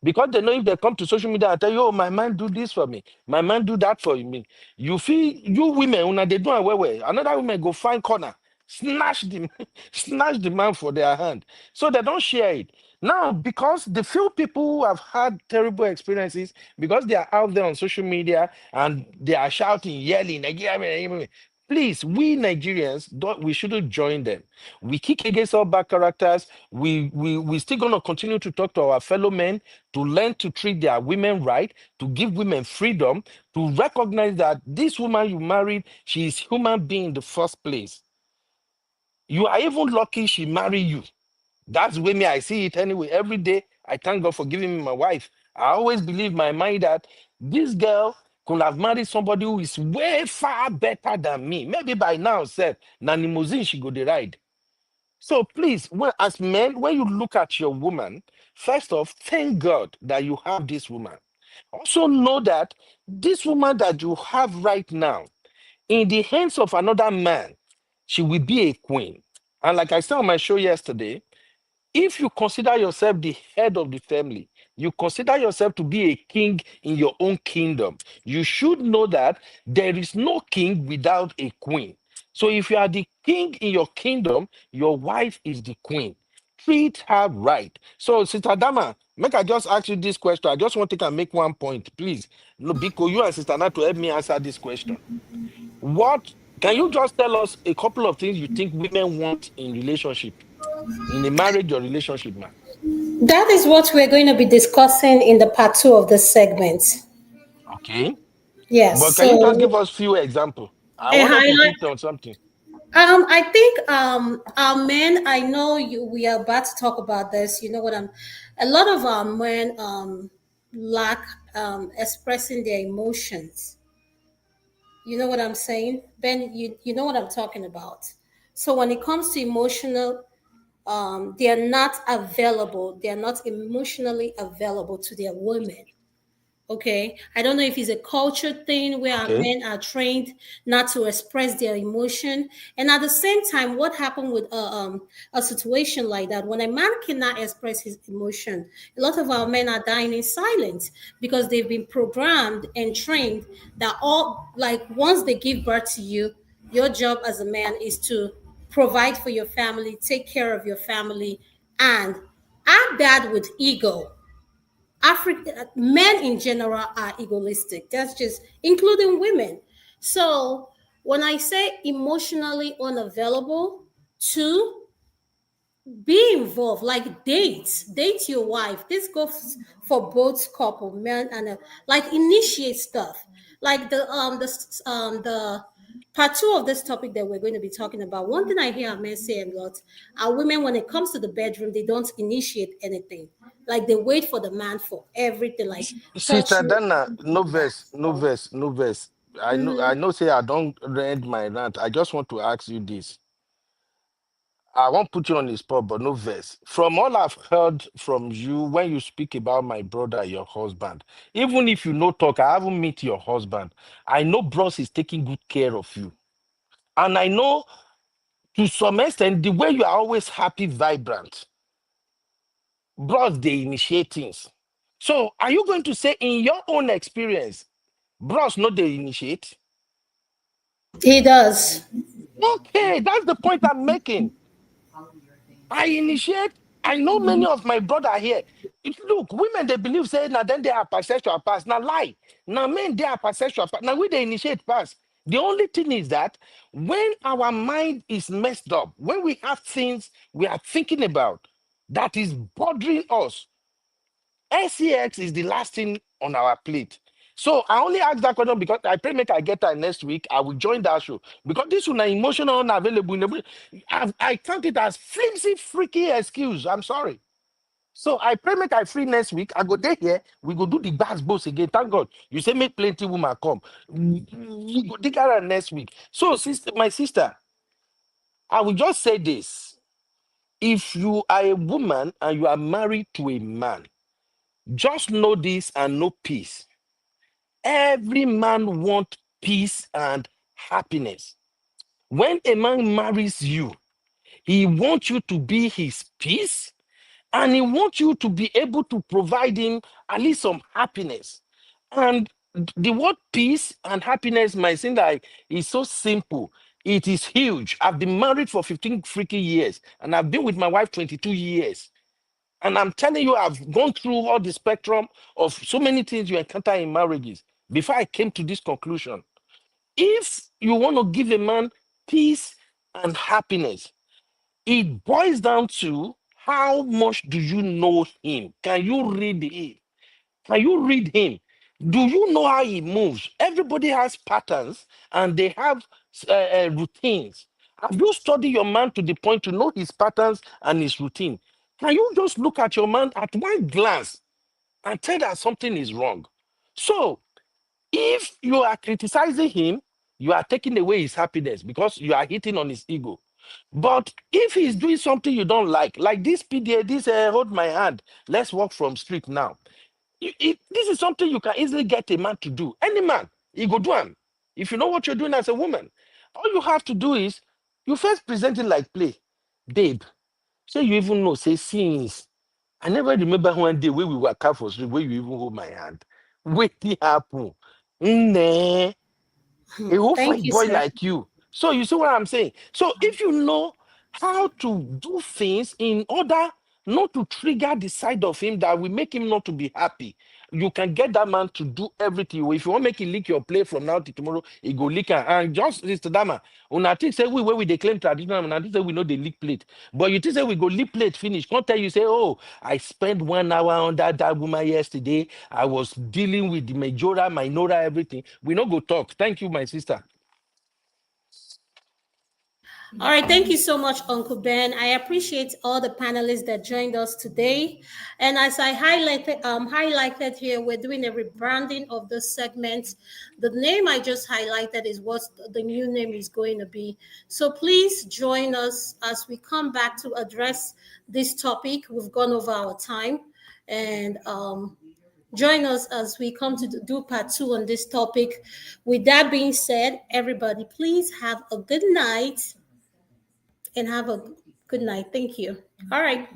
Because they know if they come to social media and tell you, oh, my man do this for me, my man do that for me. You feel, you women, when they do it well, another woman go find corner, snatch the, snatch the man for their hand. So they don't share it. Now, because the few people who have had terrible experiences, because they are out there on social media and they are shouting, yelling, Nigeria, please, we Nigerians, we shouldn't join them. We kick against all bad characters. We still gonna continue to talk to our fellow men, to learn to treat their women right, to give women freedom, to recognize that this woman you married, she is human being in the first place. You are even lucky she married you. That's the way me I see it anyway. Every day, I thank God for giving me my wife. I always believe my mind that this girl could have married somebody who is way far better than me. Maybe by now, said, na limousine she go the ride. So please, as men, when you look at your woman, first off, thank God that you have this woman. Also know that this woman that you have right now, in the hands of another man, she will be a queen. And like I said on my show yesterday, if you consider yourself the head of the family, You consider yourself to be a king in your own kingdom. You should know that there is no king without a queen. So if you are the king in your kingdom, your wife is the queen. Treat her right. So, Sister Dama, make I just ask you this question. I just want to make one point, please. No, because you and Sister Nat to help me answer this question. What can you just tell us a couple of things you think women want in relationship, in a marriage or relationship, man? That is what we're going to be discussing in the part 2 of this segment. Okay. Yes. But can you just So give us few examples? I a want us to highlight. hit on something. I think our men. I know you. We are about to talk about this. You know what I'm. A lot of our men lack expressing their emotions. You know what I'm saying, Ben? You know what I'm talking about. So when it comes to emotional, they are not available. They are not emotionally available to their women. Okay, I don't know if it's a culture thing where our Okay. men are trained not to express their emotion, and at the same time, what happened with a situation like that when a man cannot express his emotion, a lot of our men are dying in silence because they've been programmed and trained that all like once they give birth to you, your job as a man is to provide for your family, take care of your family, and add that with ego. African men in general are egoistic. That's just including women. So when I say emotionally unavailable, to be involved, like date your wife. This goes for both couple, men and like initiate stuff. Like the part 2 of this topic that we're going to be talking about. One thing I hear men say a lot are women when it comes to the bedroom, they don't initiate anything. Like they wait for the man for everything, like touch Sister me. Dana, no verse, no verse, no verse. I know, say I don't read my rant. I just want to ask you this. I won't put you on the spot, but no verse. From all I've heard from you when you speak about my brother, your husband, even if you no talk, I haven't met your husband. I know Bros is taking good care of you. And I know to some extent, the way you are always happy, vibrant, Bros, they initiate things. So are you going to say in your own experience, Bros, not they initiate? He does. Okay, that's the point I'm making. I initiate. I know many of my brother here. Look, women they believe say now then they are sexual pass. Now lie. Now men they are sexual pass. Now we they initiate pass. The only thing is that when our mind is messed up, when we have things we are thinking about that is bothering us, SEX is the last thing on our plate. So I only ask that question because I pray make I get that next week. I will join that show because this one are emotional unavailable. I count it as flimsy, freaky excuse. I'm sorry. So I pray make I free next week. I go there here. We go do the bass boss again. Thank God. You say make plenty woman come. We go dig her next week. So sister, my sister, I will just say this: if you are a woman and you are married to a man, just know this and know peace. Every man wants peace and happiness. When a man marries you, he wants you to be his peace and he wants you to be able to provide him at least some happiness. And the word peace and happiness might seem like it's so simple. It is huge. I've been married for 15 freaking years and I've been with my wife 22 years. And I'm telling you, I've gone through all the spectrum of so many things you encounter in marriages before I came to this conclusion. If you want to give a man peace and happiness, it boils down to how much do you know him? Can you read him? Can you read him? Do you know how he moves? Everybody has patterns and they have routines. Have you studied your man to the point to know his patterns and his routine? Can you just look at your man at one glance and tell that something is wrong? So, if you are criticizing him, you are taking away his happiness because you are hitting on his ego. But if he's doing something you don't like this PDA, this hold my hand, let's walk from street now. This is something you can easily get a man to do. Any man, he go do him. If you know what you're doing as a woman, all you have to do is you first present it like play. Babe, so you even know, say since I never remember one day when we were car for street where you even hold my hand. Waiting happen. Nah. A whole Thank fine you, boy sir. like you. So you see what I'm saying? So if you know how to do things in order not to trigger the side of him that will make him not to be happy, you can get that man to do everything. If you want to make him lick your plate from now to tomorrow, he go lick and just Mr. Dama. Una think say we where we they claim traditional, and I think say we know they lick plate. But you think say we go lick plate finish. Can't tell you say, oh, I spent 1 hour on that woman yesterday. I was dealing with the majora, minora, everything. We no go talk. Thank you, my sister. All right, thank you so much, Uncle Ben. I appreciate all the panelists that joined us today. And as I highlighted here, we're doing a rebranding of this segment. The name I just highlighted is what the new name is going to be. So please join us as we come back to address this topic. We've gone over our time, and join us as we come to do part 2 on this topic. With that being said, everybody, please have a good night. And have a good night. Thank you. All right.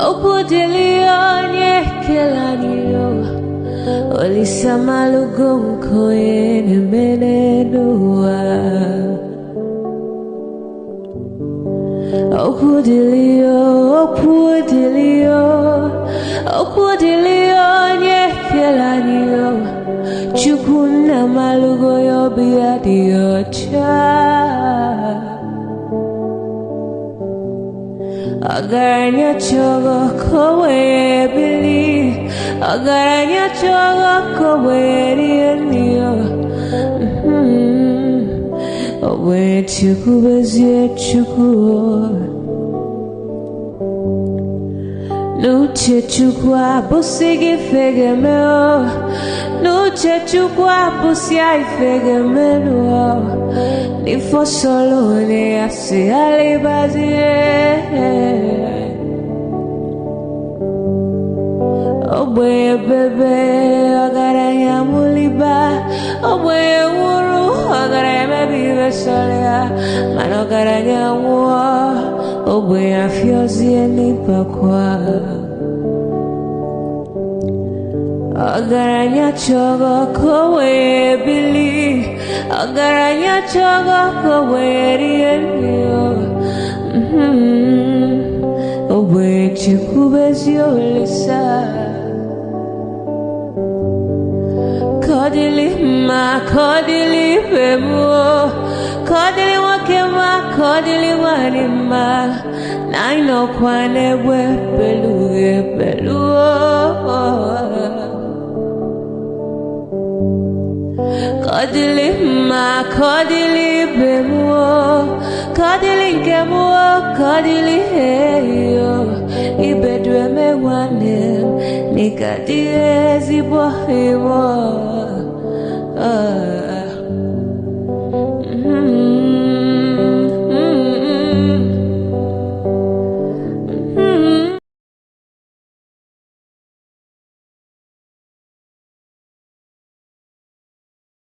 Okudelio, nyekelanio, olisamalugonko ene menenua. Okudelio, nyekelanio, chukuna malugo yobiadio cha. Agaranya chogo kowe bili, agaranya chogo kowe rienio. Owe chuku bezie chuku. Nuche chukwa busigi fegemeo, nuche chukwa busia ifegemeo. Ni fosolo ne asi alibazie. Owe bebe agaranya muliba, owe wuru agaranya mebi vesolea, mano agaranya mua, owe afiozi elipakwa. Agaranya chogo kowe bili, agaranya chogo kowe rienio. Owe chikubezio lisa. Kodili ma, kodili bemo, kodili wakema, kodili wanima. Naino kwane we beluge beluo. Kodili ma, kodili bemo, kodili kemo, kodili heyo. Ibedwe me wane, nikadiezi bohimo.